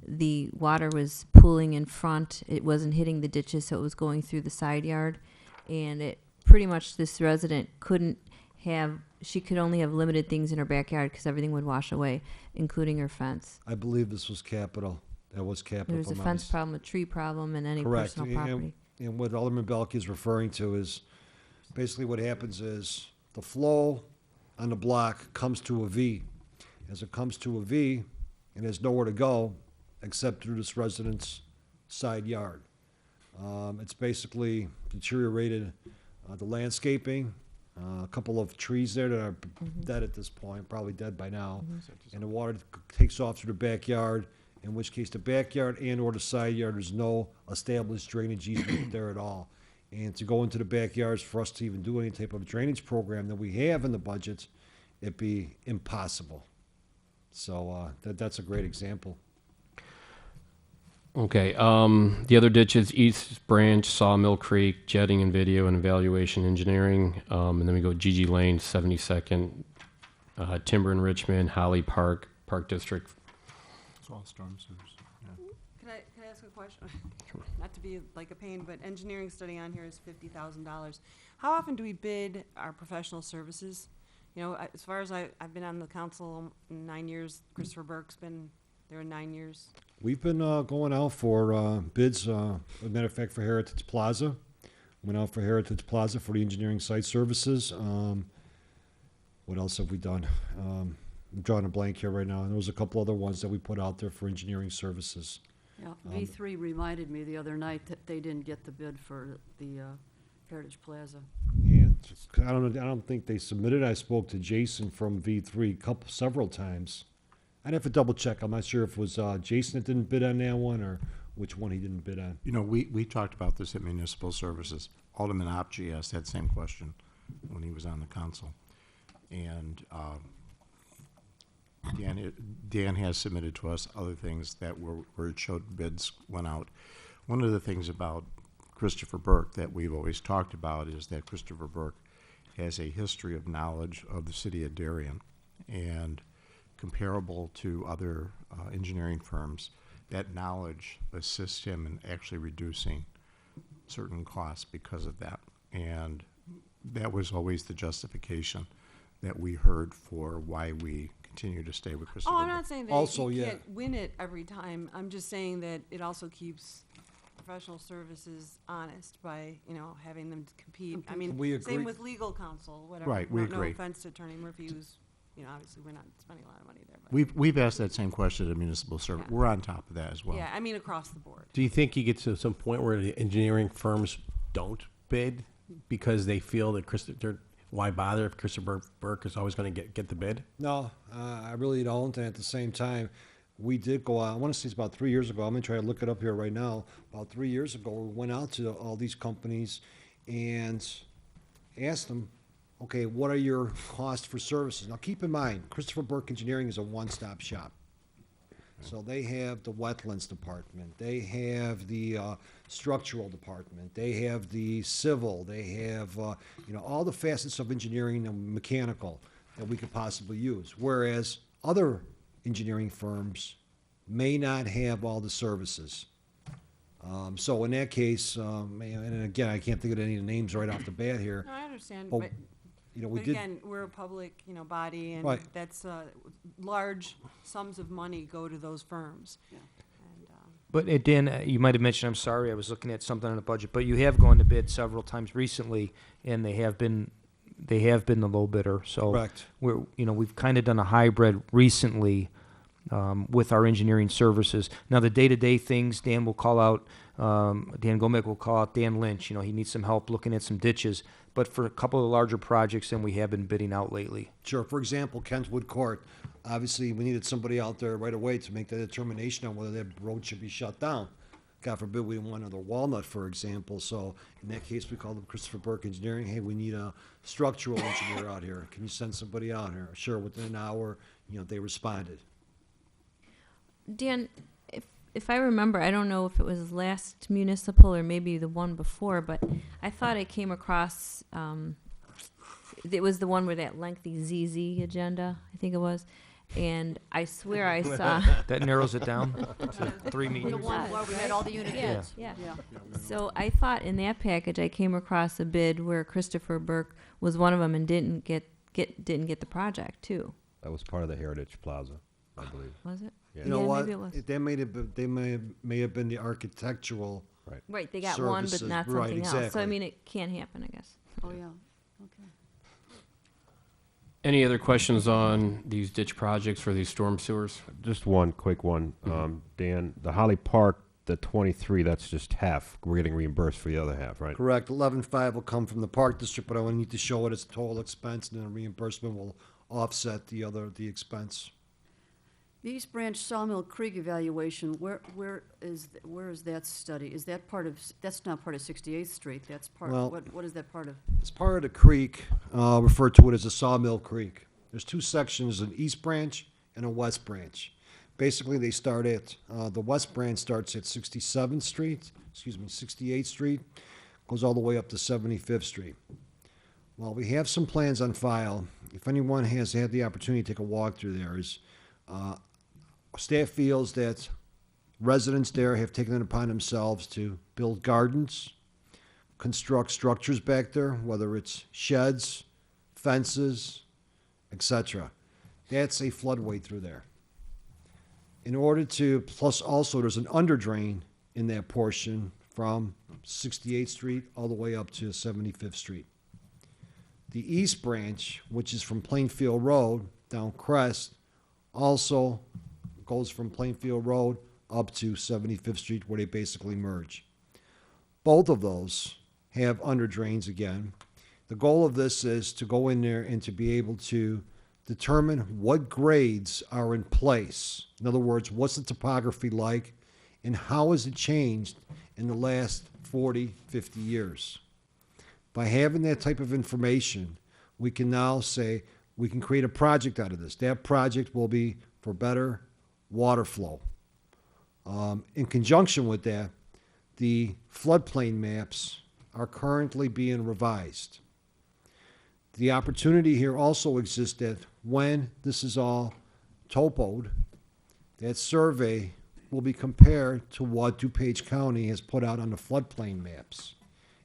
[SPEAKER 1] the water was pooling in front? It wasn't hitting the ditches, so it was going through the side yard. And it pretty much, this resident she could only have limited things in her backyard because everything would wash away, including her fence.
[SPEAKER 13] I believe this was Capitol. That was Capitol.
[SPEAKER 1] There was a
[SPEAKER 13] if I'm
[SPEAKER 1] fence
[SPEAKER 13] honest.
[SPEAKER 1] problem, a tree problem, and any
[SPEAKER 13] Correct.
[SPEAKER 1] personal property.
[SPEAKER 13] And what Alderman Belke is referring to is, basically what happens is the flow on the block comes to a V. As it comes to a V, it has nowhere to go except through this resident's side yard. It's basically deteriorated the landscaping, a couple of trees there that are dead at this point, probably dead by now. And the water takes off through the backyard, in which case the backyard and or the side yard, there's no established drainage easement there at all. And to go into the backyards for us to even do any type of drainage program that we have in the budget, it'd be impossible. So that's a great example.
[SPEAKER 2] okay. The other ditches, East Branch, Sawmill Creek, Jetting and Video and Evaluation Engineering. And then we go GG Lane, 72nd, Timber and Richmond, Holly Park, Park District.
[SPEAKER 7] It's all storm sewers.
[SPEAKER 12] Can I ask a question? Not to be like a pain, but engineering study on here is $50,000. How often do we bid our professional services? As far as I've been on the council 9 years, Christopher Burke's been there 9 years.
[SPEAKER 13] We've been going out for bids, as a matter of fact, for Heritage Plaza. Went out for Heritage Plaza for the engineering site services. What else have we done? I'm drawing a blank here right now. And there was a couple other ones that we put out there for engineering services.
[SPEAKER 10] Yeah, V3 reminded me the other night that they didn't get the bid for the Heritage Plaza.
[SPEAKER 13] And I don't think they submitted. I spoke to Jason from V3 several times. I'd have to double check. I'm not sure if it was Jason that didn't bid on that one or which one he didn't bid on.
[SPEAKER 7] You know, we talked about this at Municipal Services. Alderman Opchi asked that same question when he was on the council. And Dan has submitted to us other things that were where it showed bids went out. One of the things about Christopher Burke that we've always talked about is that Christopher Burke has a history of knowledge of the city of Darien, and comparable to other engineering firms, that knowledge assists him in actually reducing certain costs because of that. And that was always the justification that we heard for why we continue to stay with Christopher
[SPEAKER 12] Oh, I'm
[SPEAKER 7] Burke.
[SPEAKER 12] not saying that
[SPEAKER 13] Also,
[SPEAKER 12] you
[SPEAKER 13] yeah.
[SPEAKER 12] can't win it every time. I'm just saying that it also keeps professional services honest by, having them compete. I mean,
[SPEAKER 13] We agree.
[SPEAKER 12] same with legal counsel, whatever.
[SPEAKER 7] Right, we
[SPEAKER 12] No
[SPEAKER 7] agree.
[SPEAKER 12] offense to Attorney Murphy, who's, obviously we're not spending a lot of money there, but.
[SPEAKER 7] We've asked that same question at Municipal Service.
[SPEAKER 12] Yeah.
[SPEAKER 7] We're on top of that as well.
[SPEAKER 12] Yeah, I mean, across the board.
[SPEAKER 11] Do you think you get to some point where the engineering firms don't bid because they feel that why bother if Christopher Burke is always going to get the bid?
[SPEAKER 13] No, I really don't. And at the same time, we did go out, I want to say it's about 3 years ago. I'm going to try to look it up here right now. About 3 years ago, we went out to all these companies and asked them, okay, what are your costs for services? Now, keep in mind, Christopher Burke Engineering is a one-stop shop. So they have the wetlands department, they have the structural department, they have the civil, they have, all the facets of engineering and mechanical that we could possibly use. Whereas other engineering firms may not have all the services. So in that case, and again, I can't think of any of the names right off the bat here.
[SPEAKER 12] No, I understand,
[SPEAKER 13] Oh,
[SPEAKER 12] but,
[SPEAKER 13] we
[SPEAKER 12] but
[SPEAKER 13] did.
[SPEAKER 12] again, we're a public, body, and
[SPEAKER 13] Right.
[SPEAKER 12] that's, large sums of money go to those firms. And,
[SPEAKER 4] But Dan, you might have mentioned, I'm sorry, I was looking at something on the budget, but you have gone to bid several times recently, and they have been the low bidder, so.
[SPEAKER 13] Correct.
[SPEAKER 4] We've kind of done a hybrid recently, with our engineering services. Now, the day-to-day things, Dan will call out, Dan Gomek will call out Dan Lynch, he needs some help looking at some ditches. But for a couple of the larger projects, then we have been bidding out lately.
[SPEAKER 13] Sure. For example, Kentwood Court. Obviously, we needed somebody out there right away to make the determination on whether that road should be shut down. God forbid we want another Walnut, for example. So in that case, we called up Christopher Burke Engineering. Hey, we need a structural engineer out here. Can you send somebody out here? Sure. Within an hour, they responded.
[SPEAKER 1] Dan, if I remember, I don't know if it was last municipal or maybe the one before, but I thought I came across, it was the one with that lengthy ZZ agenda, I think it was. And I swear I saw.
[SPEAKER 4] That narrows it down to 3 meetings.
[SPEAKER 10] The one where we had all the unit
[SPEAKER 1] Yeah,
[SPEAKER 10] bids.
[SPEAKER 1] yeah.
[SPEAKER 10] Yeah.
[SPEAKER 1] So I thought in that package I came across a bid where Christopher Burke was one of them and didn't get the project too.
[SPEAKER 5] That was part of the Heritage Plaza, I believe.
[SPEAKER 1] Was it?
[SPEAKER 5] Yeah.
[SPEAKER 13] You know what?
[SPEAKER 1] Maybe it was.
[SPEAKER 13] That may have been the architectural.
[SPEAKER 1] Right, they got one, but
[SPEAKER 13] Services,
[SPEAKER 1] not
[SPEAKER 13] right,
[SPEAKER 1] something else. So I
[SPEAKER 13] exactly.
[SPEAKER 1] mean, it can happen, I guess.
[SPEAKER 10] Oh, yeah. Okay.
[SPEAKER 2] Any other questions on these ditch projects or these storm sewers?
[SPEAKER 5] Just one quick one, Dan. The Holly Park, the 23, that's just half. We're getting reimbursed for the other half, right?
[SPEAKER 13] Correct. 11.5 will come from the Park District, but I will need to show it as total expense, and then reimbursement will offset the expense.
[SPEAKER 10] The East Branch Sawmill Creek evaluation, where is that study? Is that part of, that's not part of 68th Street, that's part,
[SPEAKER 13] Well-
[SPEAKER 10] what is that part of?
[SPEAKER 13] It's part of the creek, referred to it as a Sawmill Creek. There's two sections, an East Branch and a West Branch. Basically, they start at, the West Branch starts at 68th Street, goes all the way up to 75th Street. Well, we have some plans on file. If anyone has had the opportunity to take a walk through there, staff feels that residents there have taken it upon themselves to build gardens, construct structures back there, whether it's sheds, fences, etc. That's a floodway through there. In order to, plus also there's an underdrain in that portion from 68th Street all the way up to 75th Street. The East Branch, which is from Plainfield Road down Crest, also goes from Plainfield Road up to 75th Street where they basically merge. Both of those have under drains again. The goal of this is to go in there and to be able to determine what grades are in place. In other words, what's the topography like and how has it changed in the last 40, 50 years. By having that type of information, we can now say we can create a project out of this. That project will be for better water flow. In conjunction with that, the floodplain maps are currently being revised. The opportunity here also exists that when this is all topoed, that survey will be compared to what DuPage County has put out on the floodplain maps.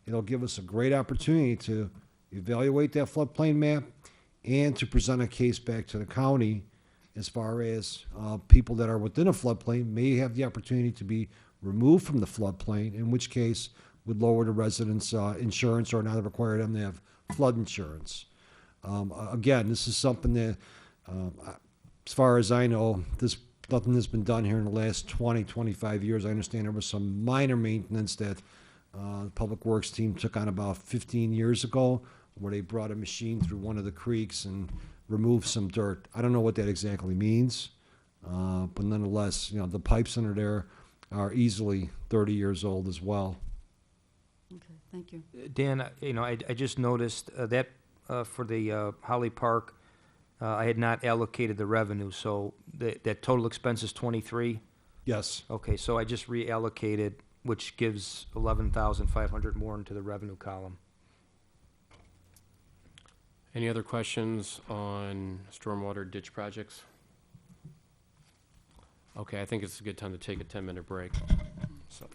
[SPEAKER 13] It'll give us a great opportunity to evaluate that floodplain map and to present a case back to the county as far as people that are within a floodplain may have the opportunity to be removed from the floodplain, in which case would lower the residents' insurance or not require them to have flood insurance. Again, this is something that, as far as I know, nothing has been done here in the last 20, 25 years. I understand there was some minor maintenance that the Public Works team took on about 15 years ago, where they brought a machine through one of the creeks and removed some dirt. I don't know what that exactly means, but nonetheless, the pipes under there are easily 30 years old as well.
[SPEAKER 10] Okay, thank you.
[SPEAKER 4] Dan, I just noticed that for the Holly Park, I had not allocated the revenue, so that total expense is 23?
[SPEAKER 13] Yes.
[SPEAKER 4] Okay, so I just reallocated, which gives 11,500 more into the revenue column.
[SPEAKER 2] Any other questions on stormwater ditch projects? Okay, I think it's a good time to take a 10-minute break. So.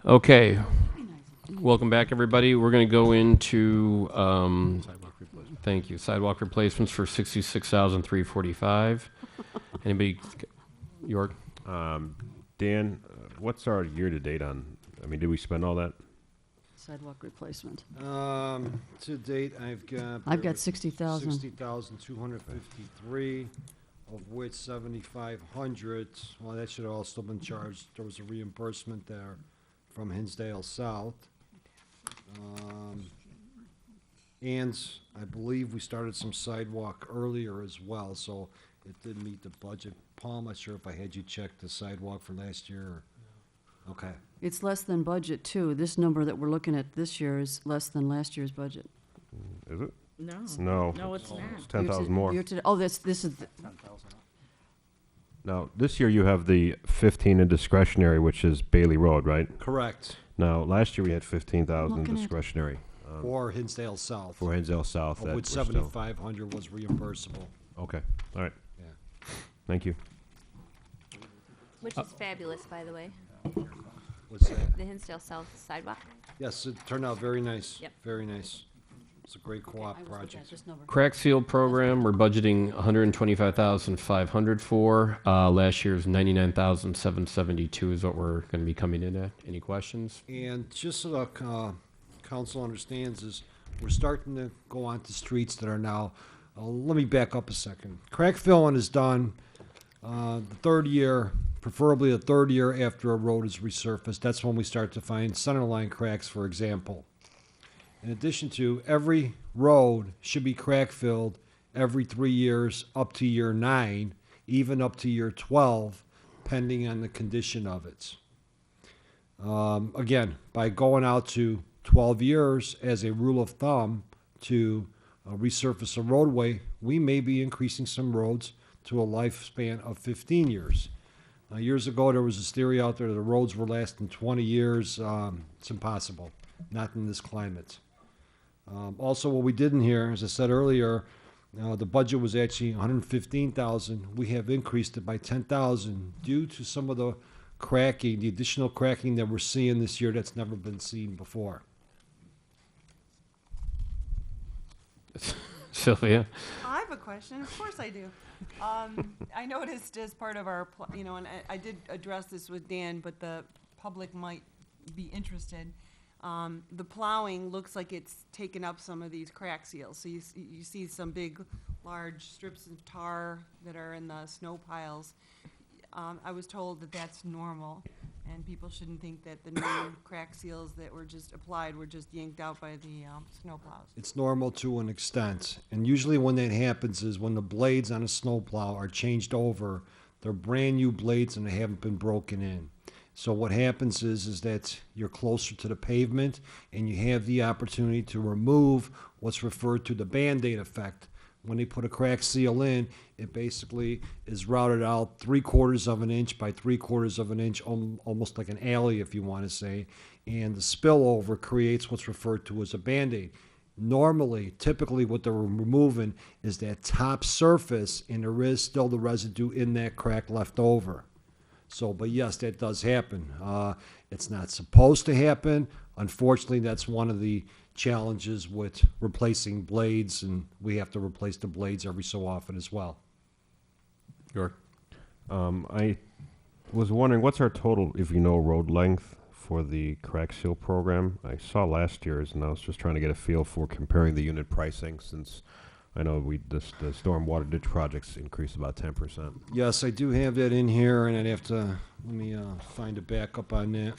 [SPEAKER 2] Okay. Welcome back, everybody. We're going to go into, thank you, sidewalk replacements for 66,345. Anybody, York?
[SPEAKER 5] Dan, what's our year-to-date on, I mean, did we spend all that?
[SPEAKER 10] Sidewalk replacement.
[SPEAKER 13] To date, I've got
[SPEAKER 10] 60,000.
[SPEAKER 13] 60,253, of which 7,500, well, that should have all still been charged. There was a reimbursement there from Hinsdale South. And I believe we started some sidewalk earlier as well, so it did meet the budget. Paul, I'm not sure if I had you check the sidewalk for last year or, okay.
[SPEAKER 10] It's less than budget, too. This number that we're looking at this year is less than last year's budget.
[SPEAKER 5] Is it?
[SPEAKER 1] No.
[SPEAKER 5] No.
[SPEAKER 1] No, it's not.
[SPEAKER 5] It's 10,000 more.
[SPEAKER 10] Oh, this is, the-
[SPEAKER 6] 10,000.
[SPEAKER 5] Now, this year you have the 15 in discretionary, which is Bailey Road, right?
[SPEAKER 13] Correct.
[SPEAKER 5] Now, last year we had 15,000
[SPEAKER 10] Looking at-
[SPEAKER 5] discretionary
[SPEAKER 13] For Hinsdale South,
[SPEAKER 5] for Hinsdale South.
[SPEAKER 13] of
[SPEAKER 5] that
[SPEAKER 13] which
[SPEAKER 5] we're still-
[SPEAKER 13] 7,500 was reimbursable.
[SPEAKER 5] Okay, all right.
[SPEAKER 13] Yeah.
[SPEAKER 5] Thank you.
[SPEAKER 1] Which is fabulous, by the way.
[SPEAKER 13] What's that?
[SPEAKER 1] The Hinsdale South sidewalk.
[SPEAKER 13] Yes, it turned out very nice.
[SPEAKER 1] Yep.
[SPEAKER 13] Very nice. It's a great
[SPEAKER 10] I
[SPEAKER 13] co-op
[SPEAKER 10] was looking at
[SPEAKER 13] project.
[SPEAKER 10] this number.
[SPEAKER 2] Crack seal program, we're budgeting 125,500 for. Last year's 99,772 is what we're going to be coming in at. Any questions?
[SPEAKER 13] And just so the council understands is, we're starting to go onto streets that are now, let me back up a second. Crack filling is done the third year, preferably the third year after a road is resurfaced. That's when we start to find centerline cracks, for example. In addition to, every road should be crack filled every 3 years up to year 9, even up to year 12, pending on the condition of it. Again, by going out to 12 years as a rule of thumb to resurface a roadway, we may be increasing some roads to a lifespan of 15 years. Years ago, there was this theory out there that the roads were lasting 20 years. It's impossible, not in this climate. Also, what we did in here, as I said earlier, the budget was actually 115,000. We have increased it by 10,000 due to some of the cracking, the additional cracking that we're seeing this year that's never been seen before.
[SPEAKER 2] Sylvia?
[SPEAKER 12] I have a question. Of course I do. I noticed as part of our, and I did address this with Dan, but the public might be interested. The plowing looks like it's taken up some of these crack seals. So you see some big, large strips of tar that are in the snow piles. I was told that that's normal, and people shouldn't think that the new crack seals that were just applied were just yanked out by the snow plows.
[SPEAKER 13] It's normal to an extent. And usually when that happens is when the blades on a snowplow are changed over, they're brand new blades and they haven't been broken in. So what happens is that you're closer to the pavement and you have the opportunity to remove what's referred to the Band-Aid effect. When they put a crack seal in, it basically is routed out 3/4 of an inch by 3/4 of an inch, almost like an alley, if you want to say. And the spillover creates what's referred to as a Band-Aid. Normally, typically what they're removing is that top surface, and there is still the residue in that crack left over. So, but yes, that does happen. It's not supposed to happen. Unfortunately, that's one of the challenges with replacing blades, and we have to replace the blades every so often as well.
[SPEAKER 2] York?
[SPEAKER 5] I was wondering, what's our total, if you know, road length for the crack seal program? I saw last year's, and I was just trying to get a feel for comparing the unit pricing, since I know the stormwater ditch projects increased about 10%.
[SPEAKER 13] Yes, I do have that in here, and I'd have to, let me find a backup on that.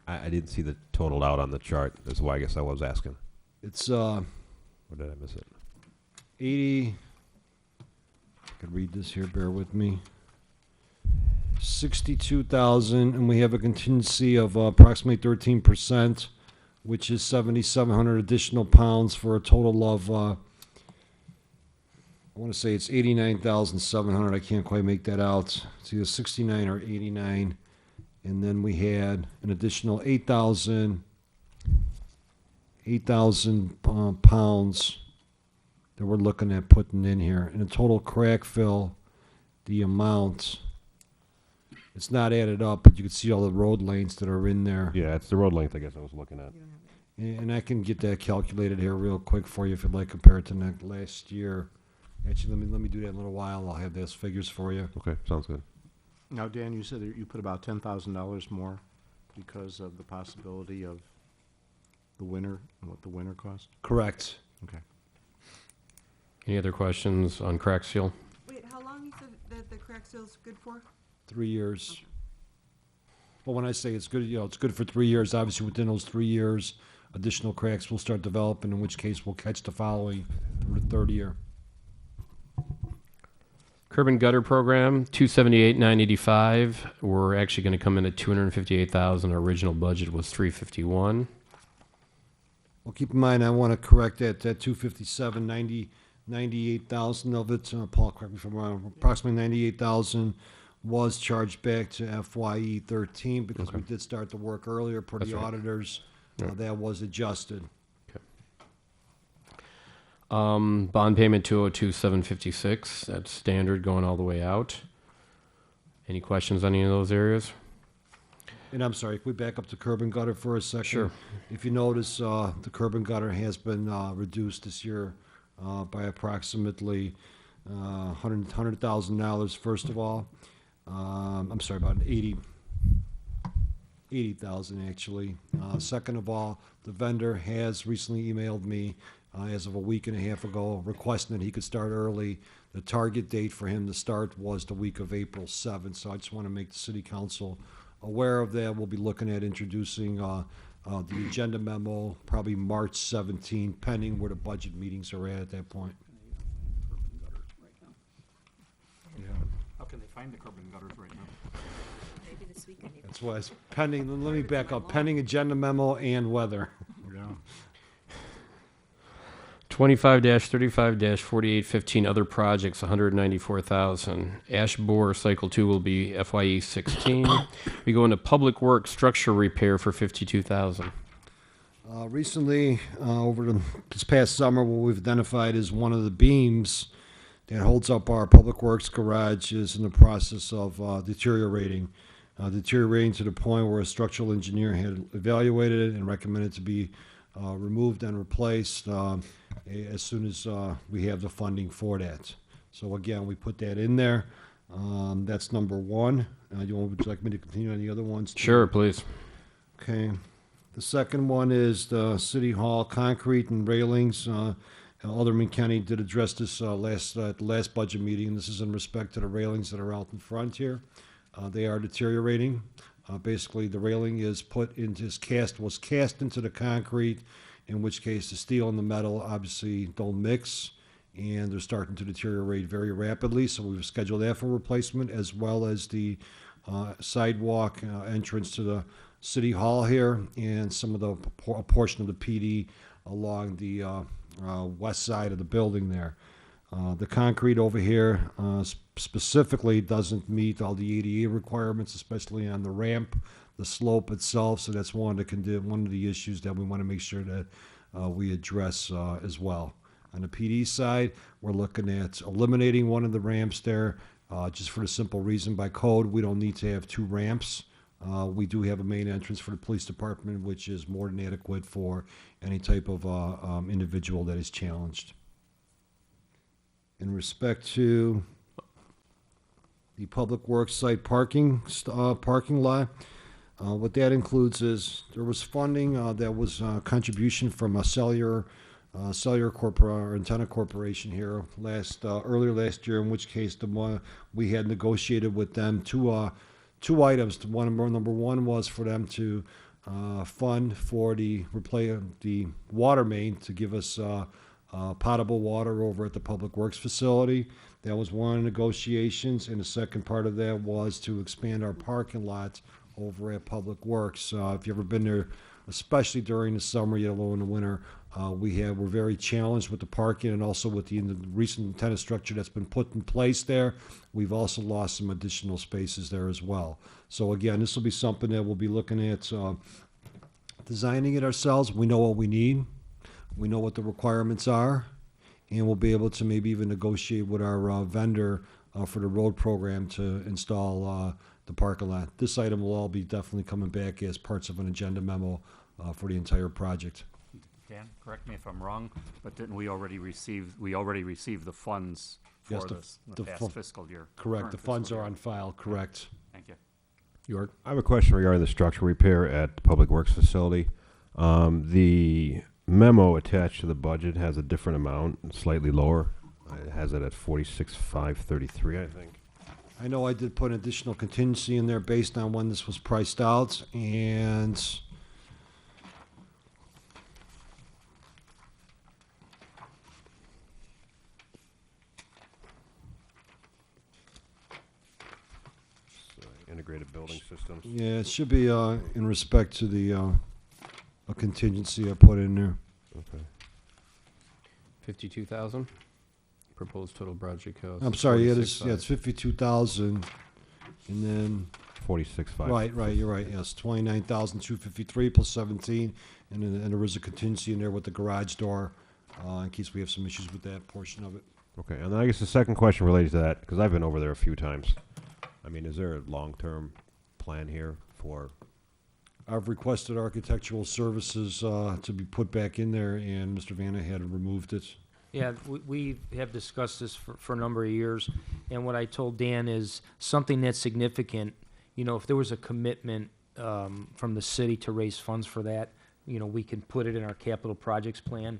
[SPEAKER 5] I didn't see the total out on the chart. That's why I guess I was asking.
[SPEAKER 13] It's
[SPEAKER 5] Or did I miss it?
[SPEAKER 13] 80, I could read this here, bear with me. 62,000, and we have a contingency of approximately 13%, which is 7,700 additional pounds for a total of, I want to say it's 89,700. I can't quite make that out. It's either 69 or 89. And then we had an additional 8,000 pounds that we're looking at putting in here. And the total crack fill, the amount It's not added up, but you can see all the road lanes that are in there.
[SPEAKER 5] Yeah, it's the road length, I guess I was looking at.
[SPEAKER 13] And I can get that calculated here real quick for you if you'd like, compared to last year. Actually, let me do that in a little while. I'll have those figures for you.
[SPEAKER 5] Okay, sounds good.
[SPEAKER 7] Now, Dan, you said that you put about $10,000 more because of the possibility of the winter, and what the winter cost?
[SPEAKER 13] Correct.
[SPEAKER 7] Okay.
[SPEAKER 2] Any other questions on crack seal?
[SPEAKER 12] Wait, how long you said that the crack seal's good for?
[SPEAKER 13] 3 years. But when I say it's good, it's good for 3 years. Obviously, within those 3 years, additional cracks will start developing, in which case we'll catch the following through the third year.
[SPEAKER 2] Curb and gutter program, 278,985. We're actually going to come in at 258,000. Our original budget was 351.
[SPEAKER 13] Well, keep in mind, I want to correct that 257, 98,000 of it, Paul, correct me if I'm wrong, approximately 98,000 was charged back to FYE 13 because we did start the work earlier per
[SPEAKER 2] That's
[SPEAKER 13] the
[SPEAKER 2] right.
[SPEAKER 13] auditors.
[SPEAKER 2] Right.
[SPEAKER 13] That was adjusted.
[SPEAKER 2] Bond payment 202,756. That's standard going all the way out. Any questions on any of those areas?
[SPEAKER 13] And I'm sorry, if we back up to curb and gutter for a second.
[SPEAKER 2] Sure.
[SPEAKER 13] If you notice, the curb and gutter has been reduced this year by approximately $100,000, first of all. I'm sorry, about 80,000 actually. Second of all, the vendor has recently emailed me as of a week and a half ago requesting that he could start early. The target date for him to start was the week of April 7th, so I just want to make the city council aware of that. We'll be looking at introducing the agenda memo probably March 17, pending where the budget meetings are at that point.
[SPEAKER 6] How can they find the curb and gutters right now?
[SPEAKER 1] Maybe this weekend.
[SPEAKER 13] That's why it's pending, let me back up, pending agenda memo and weather.
[SPEAKER 7] Yeah.
[SPEAKER 2] 25-35-4815 other projects, 194,000. Ash Borer Cycle 2 will be FYE 16. We go into Public Works Structure Repair for 52,000.
[SPEAKER 13] Recently, over this past summer, what we've identified is one of the beams that holds up our Public Works garage is in the process of deteriorating to the point where a structural engineer had evaluated it and recommended to be removed and replaced as soon as we have the funding for that. So again, we put that in there. That's number one. Would you like me to continue on the other ones? too?
[SPEAKER 2] Sure, please.
[SPEAKER 13] Okay. The second one is the City Hall concrete and railings. Alderman Kenny did address this at the last budget meeting. This is in respect to the railings that are out in front here. They are deteriorating. Basically, the railing is was cast into the concrete, in which case the steel and the metal obviously don't mix, and they're starting to deteriorate very rapidly. So we've scheduled that for replacement, as well as the sidewalk entrance to the City Hall here, and some of a portion of the PD along the west side of the building there. The concrete over here specifically doesn't meet all the ADA requirements, especially on the ramp, the slope itself. So that's one of the issues that we want to make sure that we address as well. On the PD side, we're looking at eliminating one of the ramps there, just for the simple reason by code we don't need to have two ramps. We do have a main entrance for the police department, which is more than adequate for any type of individual that is challenged. In respect to the Public Works site parking lot, what that includes is there was funding that was contribution from a cellular antenna corporation here earlier last year, in which case we had negotiated with them two items. Number one was for them to fund for the water main to give us potable water over at the Public Works facility. That was one of the negotiations, and the second part of that was to expand our parking lot over at Public Works. If you've ever been there, especially during the summer, yet alone in the winter, we're very challenged with the parking and also with the recent antenna structure that's been put in place there. We've also lost some additional spaces there as well. So again, this will be something that we'll be looking at designing it ourselves. We know what we need. We know what the requirements are, and we'll be able to maybe even negotiate with our vendor for the road program to install the parking lot. This item will all be definitely coming back as parts of an agenda memo for the entire project.
[SPEAKER 6] Dan, correct me if I'm wrong, but didn't we already receive the funds
[SPEAKER 13] Yes,
[SPEAKER 6] for
[SPEAKER 13] the-
[SPEAKER 6] this,
[SPEAKER 13] the
[SPEAKER 6] the
[SPEAKER 13] fu-
[SPEAKER 6] past fiscal year?
[SPEAKER 13] Correct,
[SPEAKER 6] current
[SPEAKER 13] the funds
[SPEAKER 6] fiscal
[SPEAKER 13] are
[SPEAKER 6] year.
[SPEAKER 13] on file, correct.
[SPEAKER 6] Thank you.
[SPEAKER 2] York?
[SPEAKER 5] I have a question regarding the structural repair at the Public Works facility. The memo attached to the budget has a different amount, slightly lower. It has it at 46,533, I think.
[SPEAKER 13] I know I did put an additional contingency in there based on when this was priced out, and
[SPEAKER 5] Integrated building systems.
[SPEAKER 13] yeah, it should be in respect to the a contingency I put in there.
[SPEAKER 5] Okay.
[SPEAKER 2] 52,000? Proposed total project cost.
[SPEAKER 13] I'm
[SPEAKER 2] is
[SPEAKER 13] sorry, yeah,
[SPEAKER 2] 46,500.
[SPEAKER 13] it's 52,000, and then
[SPEAKER 5] 46,500.
[SPEAKER 13] right, you're right. Yes, 29,253 plus 17, and there is a contingency in there with the garage door in case we have some issues with that portion of it.
[SPEAKER 5] Okay, and I guess the second question related to that, because I've been over there a few times. I mean, is there a long-term plan here for,
[SPEAKER 13] I've requested architectural services to be put back in there, and Mr. Vanna had removed it.
[SPEAKER 4] Yeah, we have discussed this for a number of years, and what I told Dan is something that's significant, you know, if there was a commitment from the city to raise funds for that, you know, we can put it in our capital projects plan.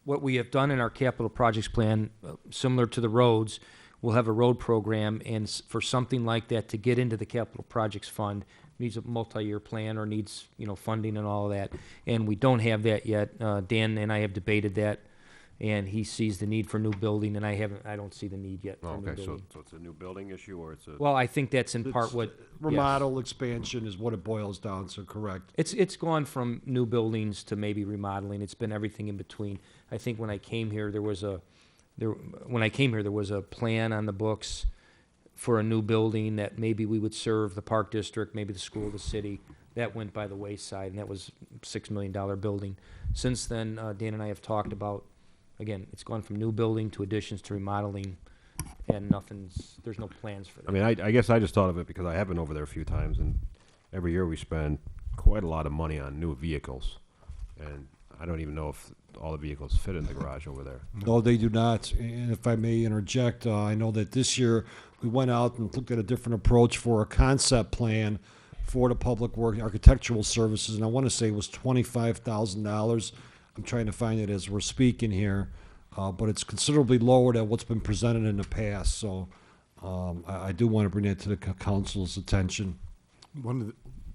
[SPEAKER 4] What we have done in our capital projects plan, similar to the roads, we'll have a road program, and for something like that to get into the capital projects fund, needs a multi-year plan or needs, you know, funding and all of that. And we don't have that yet. Dan and I have debated that, and he sees the need for new building, and I don't see the need yet for
[SPEAKER 5] oh,
[SPEAKER 4] new
[SPEAKER 5] okay, so
[SPEAKER 4] building.
[SPEAKER 5] it's a new building issue, or it's a?
[SPEAKER 4] Well, I think that's in part
[SPEAKER 13] It's
[SPEAKER 4] what.
[SPEAKER 13] remodel expansion is what it boils down to, correct?
[SPEAKER 4] It's gone from new buildings to maybe remodeling. It's been everything in between. I think when I came here, there was a plan on the books for a new building that maybe we would serve the park district, maybe the school, the city. That went by the wayside, and that was a $6 million building. Since then, Dan and I have talked about, again, it's gone from new building to additions to remodeling, and there's no plans for that.
[SPEAKER 5] I mean, I guess I just thought of it because I have been over there a few times, and every year we spend quite a lot of money on new vehicles. And I don't even know if all the vehicles fit in the garage over there.
[SPEAKER 13] No, they do not. And if I may interject, I know that this year we went out and looked at a different approach for a concept plan for the public work architectural services, and I want to say it was $25,000. I'm trying to find it as we're speaking here, but it's considerably lower than what's been presented in the past. So I do want to bring that to the council's attention.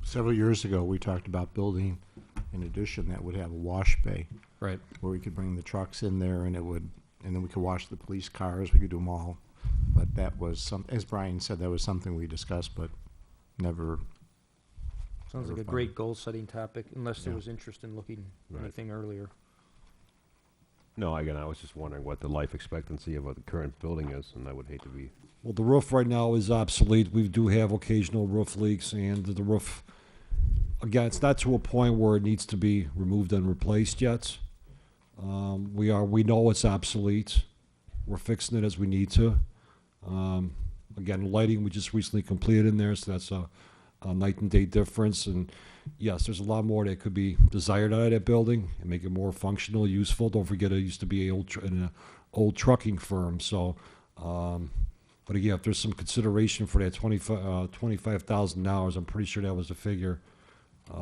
[SPEAKER 7] Several years ago, we talked about building an addition that would have a wash bay.
[SPEAKER 2] Right.
[SPEAKER 7] Where we could bring the trucks in there and then we could wash the police cars, we could do them all. But that was as Brian said, that was something we discussed, but never.
[SPEAKER 4] Sounds like a great goal-setting topic, unless there was interest in looking anything earlier.
[SPEAKER 5] No, again, I was just wondering what the life expectancy of a current building is, and I would hate to be.
[SPEAKER 13] Well, the roof right now is obsolete. We do have occasional roof leaks, and the roof, again, it's not to a point where it needs to be removed and replaced yet. We know it's obsolete. We're fixing it as we need to. Again, lighting we just recently completed in there, so that's a night and day difference. And yes, there's a lot more that could be desired out of that building and make it more functional, useful. Don't forget, it used to be an old trucking firm. So, but again, if there's some consideration for that $25,000, I'm pretty sure that was the figure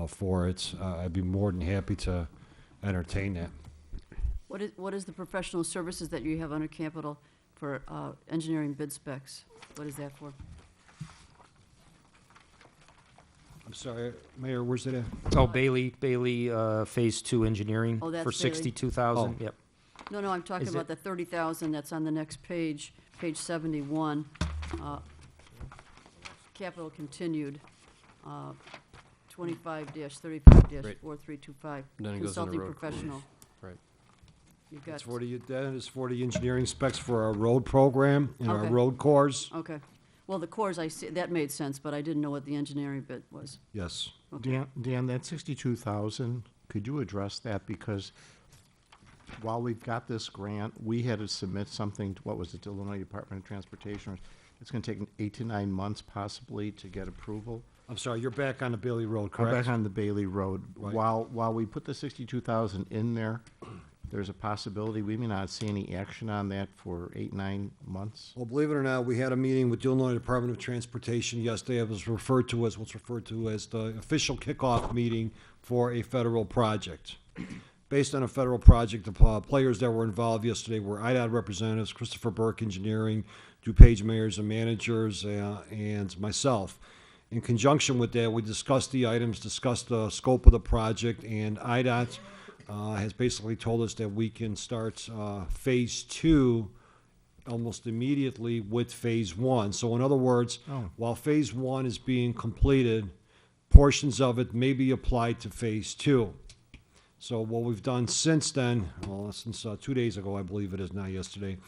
[SPEAKER 13] for it. I'd be more than happy to entertain that.
[SPEAKER 10] What is the professional services that you have under capital for engineering bid specs? What is that for?
[SPEAKER 13] I'm sorry, Mayor, where's it at?
[SPEAKER 4] Oh, Bailey, Phase 2 engineering
[SPEAKER 10] Oh, that's
[SPEAKER 4] for
[SPEAKER 10] Bailey.
[SPEAKER 4] 62,000,
[SPEAKER 13] Oh.
[SPEAKER 4] yep.
[SPEAKER 10] No, I'm talking
[SPEAKER 4] Is
[SPEAKER 10] about the 30,000 that's on the next page, page 71. Capital continued, 25-35-4325.
[SPEAKER 2] Then it goes on the
[SPEAKER 10] Consulting
[SPEAKER 2] road crews.
[SPEAKER 10] professional.
[SPEAKER 2] Right.
[SPEAKER 10] You've got,
[SPEAKER 13] That is for the engineering specs for our road program and our
[SPEAKER 10] Okay.
[SPEAKER 13] road cores.
[SPEAKER 10] okay. Well, the cores, I see, that made sense, but I didn't know what the engineering bit was.
[SPEAKER 13] Yes.
[SPEAKER 10] Okay.
[SPEAKER 7] Dan, that 62,000, could you address that? Because while we've got this grant, we had to submit something to, what was it, to Illinois Department of Transportation? It's gonna take 8 to 9 months possibly to get approval.
[SPEAKER 13] I'm sorry, you're back on the Bailey Road,
[SPEAKER 7] I'm
[SPEAKER 13] correct?
[SPEAKER 7] back on the Bailey Road.
[SPEAKER 13] Right.
[SPEAKER 7] While we put the 62,000 in there, there's a possibility we may not see any action on that for 8, 9 months.
[SPEAKER 13] Well, believe it or not, we had a meeting with the Illinois Department of Transportation yesterday. It was referred to as, what's referred to as the official kickoff meeting for a federal project. Based on a federal project, the players that were involved yesterday were IDOT representatives, Christopher Burke Engineering, DuPage mayors and managers, and myself. In conjunction with that, we discussed the items, discussed the scope of the project, and IDOT has basically told us that we can start phase 2 almost immediately with phase 1. So in other words, while phase 1 is being completed, portions of it may be applied to phase 2. So what we've done since then, well, since 2 days ago, I believe it is, not yesterday,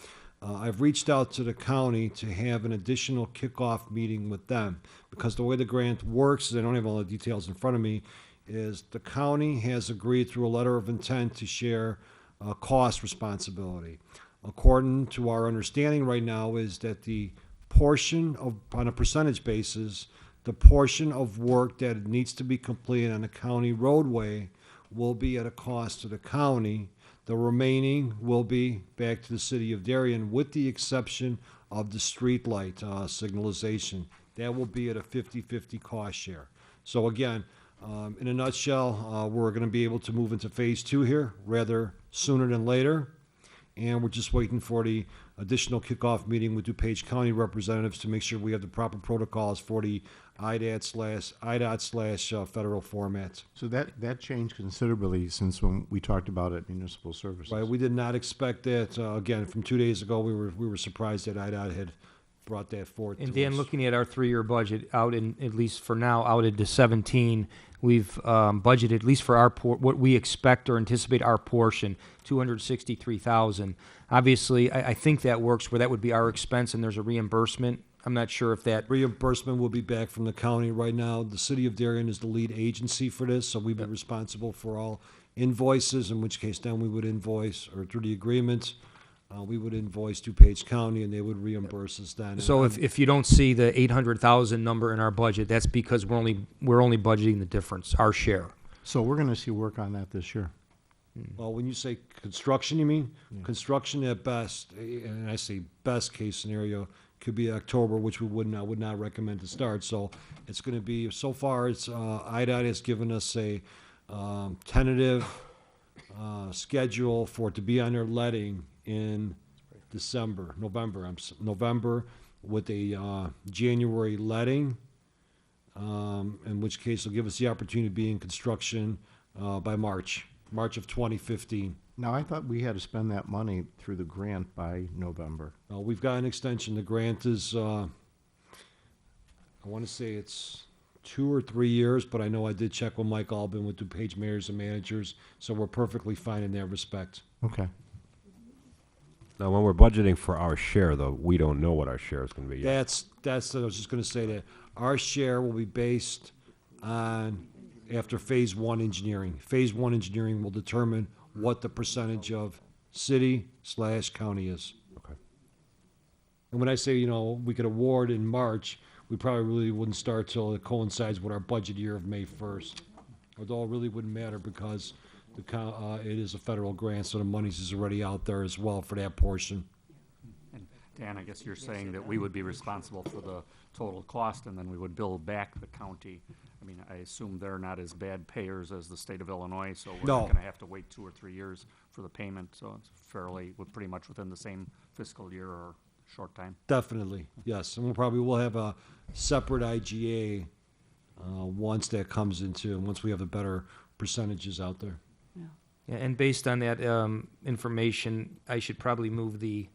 [SPEAKER 13] I've reached out to the county to have an additional kickoff meeting with them, because the way the grant works, is I don't have all the details in front of me, is the county has agreed through a letter of intent to share cost responsibility. According to our understanding right now is that the portion of, on a percentage basis, the portion of work that needs to be completed on a county roadway will be at a cost to the county. The remaining will be back to the city of Darien, with the exception of the street light signalization. That will be at a 50-50 cost share. So again, in a nutshell, we're going to be able to move into phase 2 here rather sooner than later. And we're just waiting for the additional kickoff meeting with DuPage County representatives to make sure we have the proper protocols for the IDOT/federal format.
[SPEAKER 7] So that changed considerably since when we talked about it, municipal services.
[SPEAKER 13] Right, we did not expect that. Again, from 2 days ago, we were surprised that IDOT had brought that forward to
[SPEAKER 4] And Dan,
[SPEAKER 13] us.
[SPEAKER 4] looking at our 3-year budget out in, at least for now, out into 17, we've budgeted, at least for our, what we expect or anticipate our portion, 263,000. Obviously, I think that works where that would be our expense and there's a reimbursement. I'm not sure if that,
[SPEAKER 13] Reimbursement will be back from the county right now. The city of Darien is the lead agency for this, so we've been responsible for all invoices, in which case then we would invoice, or through the agreement, we would invoice DuPage County and they would reimburse us then.
[SPEAKER 4] so
[SPEAKER 13] And
[SPEAKER 4] if you don't see the 800,000 number in our budget, that's because we're only budgeting the difference, our share.
[SPEAKER 7] So we're gonna see work on that this year.
[SPEAKER 13] Well, when you say construction, you mean? Construction at best, and I say best case scenario, could be October, which we would not recommend to start. So it's going to be, so far, it's, IDOT has given us a tentative schedule for it to be on their letting in November, with a January letting, in which case it'll give us the opportunity to be in construction by March of 2015.
[SPEAKER 7] Now, I thought we had to spend that money through the grant by November.
[SPEAKER 13] We've got an extension. The grant is, I want to say it's 2 or 3 years, but I know I did check with Mike Albin with DuPage mayors and managers, so we're perfectly fine in that respect.
[SPEAKER 7] Okay.
[SPEAKER 5] Now, when we're budgeting for our share, though, we don't know what our share is going to be yet.
[SPEAKER 13] That's, I was just going to say that our share will be based on, after phase 1 engineering. Phase 1 engineering will determine what the percentage of city/county is.
[SPEAKER 5] Okay.
[SPEAKER 13] And when I say, we could award in March, we probably really wouldn't start till it coincides with our budget year of May 1st. Although it really wouldn't matter because it is a federal grant, so the money's is already out there as well for that portion.
[SPEAKER 6] And Dan, I guess you're saying that we would be responsible for the total cost, and then we would bill back the county. I mean, I assume they're not as bad payers as the state of Illinois, so we're
[SPEAKER 13] No.
[SPEAKER 6] not gonna have to wait 2 or 3 years for the payment, so it's fairly, we're pretty much within the same fiscal year or short time.
[SPEAKER 13] Definitely, yes. And we'll have a separate IGA once that comes into, once we have the better percentages out there.
[SPEAKER 4] Yeah, and based on that information, I should probably move the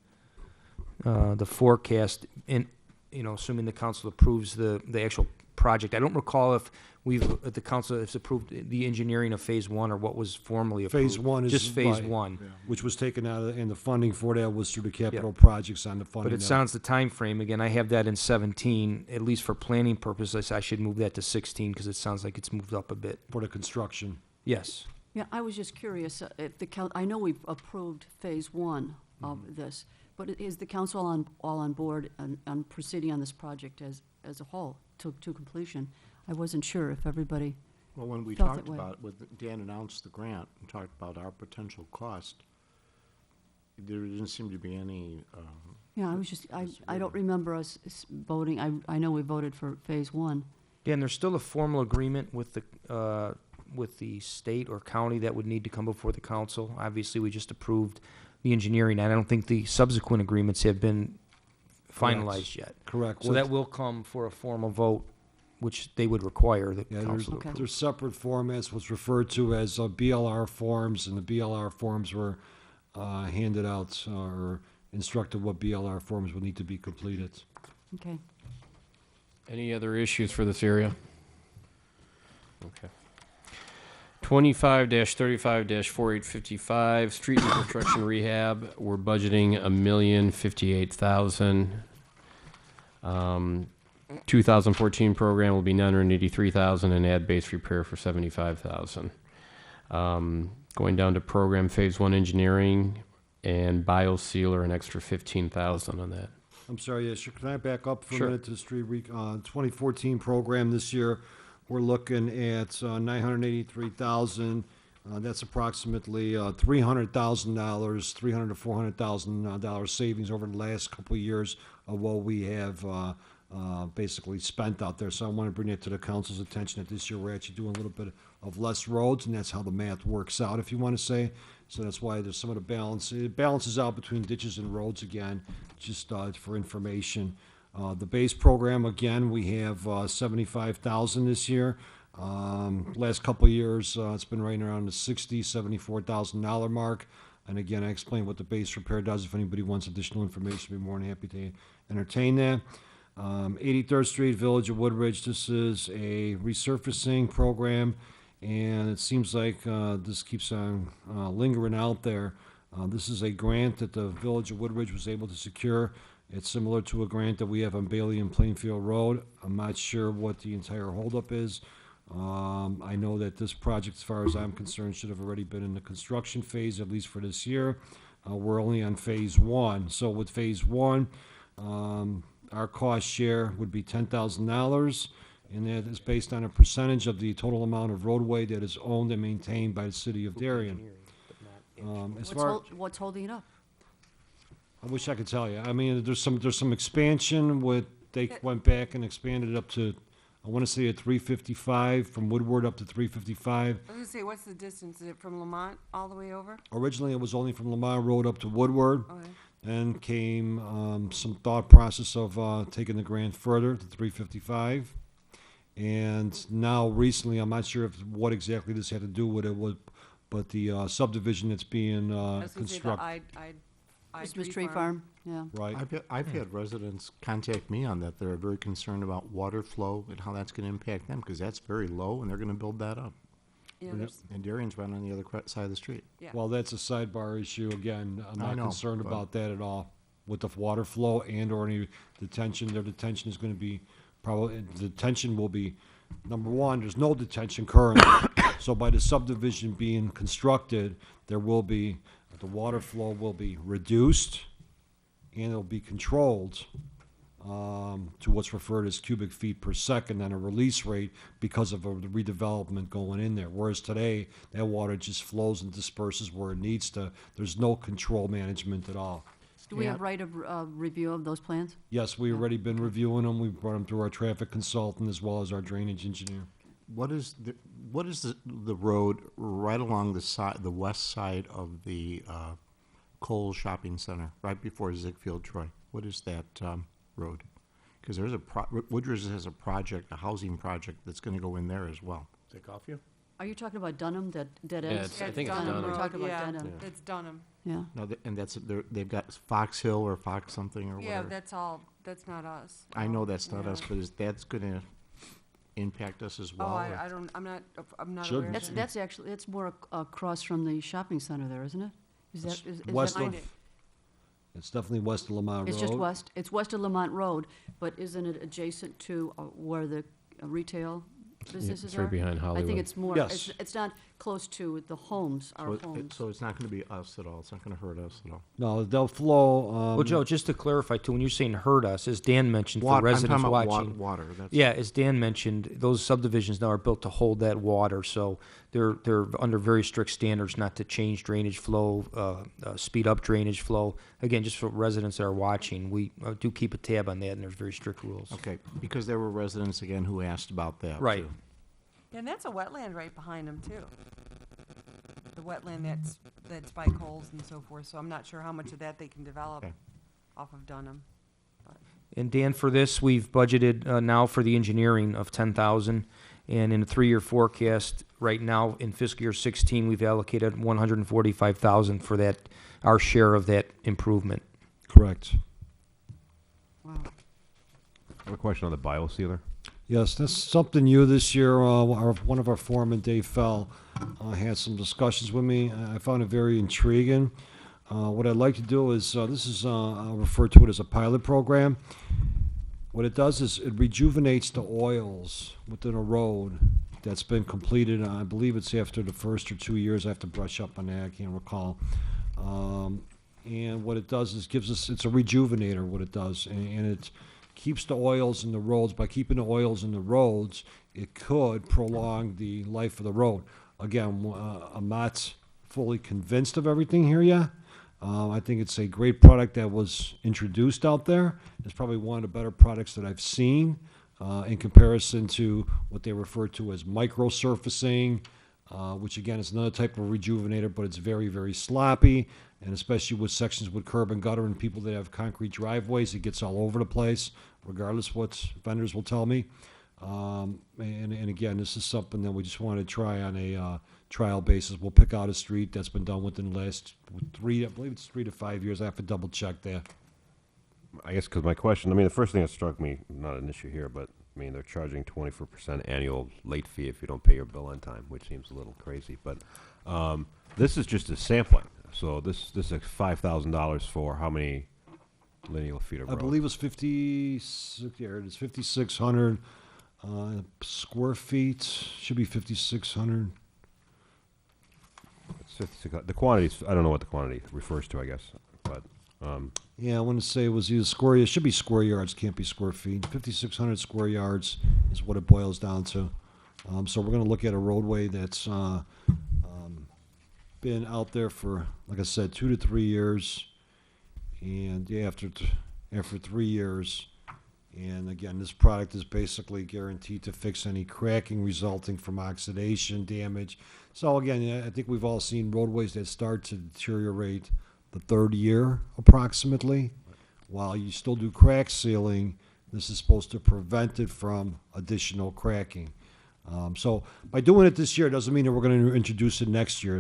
[SPEAKER 4] forecast in, assuming the council approves the actual project. I don't recall if the council has approved the engineering of phase 1 or what was formally approved.
[SPEAKER 13] Phase 1 is.
[SPEAKER 4] Just phase
[SPEAKER 13] right,
[SPEAKER 4] 1.
[SPEAKER 13] Which was taken out of, and the funding for that was through the capital projects on the funding.
[SPEAKER 4] But it sounds the time frame, again, I have that in 17, at least for planning purposes, I should move that to 16 because it sounds like it's moved up a bit.
[SPEAKER 13] For the construction.
[SPEAKER 4] Yes.
[SPEAKER 10] Yeah, I was just curious, if I know we've approved phase 1 of this, But is the council all on board on proceeding on this project as a whole to completion? I wasn't sure if everybody,
[SPEAKER 7] Well, when we
[SPEAKER 10] felt
[SPEAKER 7] talked
[SPEAKER 10] that way.
[SPEAKER 7] about, when Dan announced the grant and talked about our potential cost, there didn't seem to be any,
[SPEAKER 10] yeah, I don't remember us voting, I know we voted for phase one.
[SPEAKER 4] Dan, there's still a formal agreement with the state or county that would need to come before the council. Obviously, we just approved the engineering, and I don't think the subsequent agreements have been finalized yet.
[SPEAKER 13] Correct.
[SPEAKER 4] So that will come for a formal vote, which they would require the
[SPEAKER 13] Yeah,
[SPEAKER 4] council to
[SPEAKER 10] Okay.
[SPEAKER 4] approve.
[SPEAKER 13] there's separate formats, what's referred to as BLR forms, and the BLR forms were handed out or instructed what BLR forms will need to be completed.
[SPEAKER 10] Okay.
[SPEAKER 2] Any other issues for this area? Okay. 25-35-4855, street reconstruction rehab, we're budgeting $1,058,000. 2014 program will be 983,000 and add base repair for 75,000. Going down to program phase 1 engineering and biosealer, an extra 15,000 on that.
[SPEAKER 13] I'm sorry, yes, can I back up for a
[SPEAKER 2] Sure.
[SPEAKER 13] minute to the 2014 program this year? We're looking at 983,000. That's approximately $300,000, $300,000 to $400,000 savings over the last couple of years of what we have basically spent out there. So I want to bring it to the council's attention that this year we're actually doing a little bit of less roads, and that's how the math works out, if you want to say. So that's why there's some of the balance. It balances out between ditches and roads again, just for information. The base program, again, we have 75,000 this year. Last couple of years, it's been right around the $60,000, $74,000 mark. And again, I explained what the base repair does. If anybody wants additional information, I'd be more than happy to entertain that. 83rd Street, Village of Woodridge, this is a resurfacing program, and it seems like this keeps on lingering out there. This is a grant that the Village of Woodridge was able to secure. It's similar to a grant that we have on Bailey and Plainfield Road. I'm not sure what the entire holdup is. I know that this project, as far as I'm concerned, should have already been in the construction phase, at least for this year. We're only on phase 1. So with phase 1, our cost share would be $10,000, and that is based on a percentage of the total amount of roadway that is owned and maintained by the city of Darien.
[SPEAKER 10] What's holding it up?
[SPEAKER 13] I wish I could tell you. I mean, there's some expansion with, they went back and expanded it up to, I want to say at 355, from Woodward up to 355.
[SPEAKER 12] I was gonna say, what's the distance? Is it from Lamont all the way over?
[SPEAKER 13] Originally, it was only from Lamar Road up to Woodward.
[SPEAKER 12] Okay.
[SPEAKER 13] Then came some thought process of taking the grant further to 355. And now recently, I'm not sure what exactly this had to do with it, but the subdivision that's being
[SPEAKER 12] I was gonna say the
[SPEAKER 13] constructed.
[SPEAKER 10] Christmas tree farm, yeah.
[SPEAKER 13] Right.
[SPEAKER 7] I've had residents contact me on that. They're very concerned about water flow and how that's gonna impact them, because that's very low, and they're gonna build that up.
[SPEAKER 12] Yeah, there's,
[SPEAKER 7] And Darien's right on the other side of the street.
[SPEAKER 12] yeah.
[SPEAKER 13] Well, that's a sidebar issue. Again, I'm
[SPEAKER 7] I
[SPEAKER 13] not
[SPEAKER 7] know,
[SPEAKER 13] concerned
[SPEAKER 7] but-
[SPEAKER 13] about that at all. With the water flow and or any detention, their detention is going to be probably, detention will be, number one, there's no detention currently. So by the subdivision being constructed, there will be, the water flow will be reduced and it'll be controlled to what's referred as cubic feet per second on a release rate because of the redevelopment going in there. Whereas today, that water just flows and disperses where it needs to. There's no control management at all.
[SPEAKER 10] Do we
[SPEAKER 7] Yeah.
[SPEAKER 10] have right of review of those plans?
[SPEAKER 13] Yes, we've already been reviewing them. We've brought them through our traffic consultant as well as our drainage engineer.
[SPEAKER 7] What is the road right along the west side of the Kohl's Shopping Center, right before Ziegfeld Troy? What is that road? Because there's Woodridge has a project, a housing project that's gonna go in there as well.
[SPEAKER 11] Take off you?
[SPEAKER 10] Are you talking about Dunham, that dead
[SPEAKER 2] Yeah,
[SPEAKER 10] ends?
[SPEAKER 2] it's- I think it's
[SPEAKER 12] Dunham
[SPEAKER 2] Dunham.
[SPEAKER 10] We're talking
[SPEAKER 12] Road,
[SPEAKER 10] about
[SPEAKER 12] yeah,
[SPEAKER 10] Dunham,
[SPEAKER 12] it's Dunham.
[SPEAKER 10] yeah.
[SPEAKER 7] No, and they've got Fox Hill or Fox something or
[SPEAKER 12] Yeah,
[SPEAKER 7] whatever.
[SPEAKER 12] that's not us.
[SPEAKER 7] I know that's not
[SPEAKER 12] Yeah.
[SPEAKER 7] us, but that's gonna impact us as well?
[SPEAKER 12] Oh,
[SPEAKER 7] or-
[SPEAKER 12] I'm not
[SPEAKER 13] Shouldn't.
[SPEAKER 12] aware of
[SPEAKER 10] That's,
[SPEAKER 12] that.
[SPEAKER 10] that's actually, it's more across from the shopping center there, isn't it? Is that, is that
[SPEAKER 13] west
[SPEAKER 10] not-
[SPEAKER 13] of- It's definitely west of Lamar Road.
[SPEAKER 10] It's just west, it's west of Lamont Road, but isn't it adjacent to where the retail businesses
[SPEAKER 2] it's
[SPEAKER 10] are?
[SPEAKER 2] right behind
[SPEAKER 10] I
[SPEAKER 2] Hollywood.
[SPEAKER 10] think it's more,
[SPEAKER 13] Yes.
[SPEAKER 10] it's not close to the homes, our
[SPEAKER 7] So
[SPEAKER 10] homes.
[SPEAKER 7] so it's not gonna be us at all, it's not gonna hurt us at all.
[SPEAKER 13] No, they'll flow.
[SPEAKER 4] Well, Joe, just to clarify too, when you're saying hurt us, as Dan mentioned, for
[SPEAKER 7] I'm
[SPEAKER 4] residents
[SPEAKER 7] talking about
[SPEAKER 4] watching.
[SPEAKER 7] water, that's.
[SPEAKER 4] Yeah, as Dan mentioned, those subdivisions now are built to hold that water, so they're under very strict standards not to change drainage flow, speed up drainage flow. Again, just for residents that are watching, we do keep a tab on that, and there's very strict rules.
[SPEAKER 7] Okay, because there were residents again who asked about that.
[SPEAKER 4] Right.
[SPEAKER 7] too.
[SPEAKER 12] And that's a wetland right behind them too. The wetland that's by Coles and so forth, so I'm not sure how much of that they can develop
[SPEAKER 7] Okay.
[SPEAKER 12] off of Dunham.
[SPEAKER 4] And Dan, for this, we've budgeted now for the engineering of 10,000, and in a 3-year forecast, right now in fiscal year 16, we've allocated 145,000 for that, our share of that improvement.
[SPEAKER 13] Correct.
[SPEAKER 10] Wow.
[SPEAKER 5] I have a question on the biosealer.
[SPEAKER 13] Yes, that's something new this year. One of our foremen, Dave Fell, had some discussions with me. I found it very intriguing. What I'd like to do is, this is, I'll refer to it as a pilot program. What it does is it rejuvenates the oils within a road that's been completed. I believe it's after the first or 2 years. I have to brush up on that. I can't recall. And what it does is it's a rejuvenator, what it does. And it keeps the oils in the roads. By keeping the oils in the roads, it could prolong the life of the road. Again, I'm not fully convinced of everything here yet. I think it's a great product that was introduced out there. It's probably one of the better products that I've seen in comparison to what they refer to as microsurfacing, which again is another type of rejuvenator, but it's very, very sloppy. And especially with sections with curb and gutter and people that have concrete driveways, it gets all over the place, regardless what vendors will tell me. And again, this is something that we just want to try on a trial basis. We'll pick out a street that's been done within the last I believe it's 3 to 5 years. I have to double check that.
[SPEAKER 5] I guess because my question, I mean, the first thing that struck me, not an issue here, but I mean, they're charging 24% annual late fee if you don't pay your bill on time, which seems a little crazy. But this is just a sampling. So this is $5,000 for how many lineal feet of
[SPEAKER 13] I
[SPEAKER 5] road?
[SPEAKER 13] believe it's 5,600 square feet. Should be 5,600.
[SPEAKER 5] It's 56, the quantities, I don't know what the quantity refers to, I guess. But
[SPEAKER 13] Yeah, I want to say it was either square. It should be square yards. Can't be square feet. 5,600 square yards is what it boils down to. So we're going to look at a roadway that's been out there for, like I said, 2 to 3 years, and yeah, after 3 years. And again, this product is basically guaranteed to fix any cracking resulting from oxidation damage. So again, I think we've all seen roadways that start to deteriorate the 3rd year approximately. While you still do crack sealing, this is supposed to prevent it from additional cracking. So by doing it this year, doesn't mean that we're going to introduce it next year.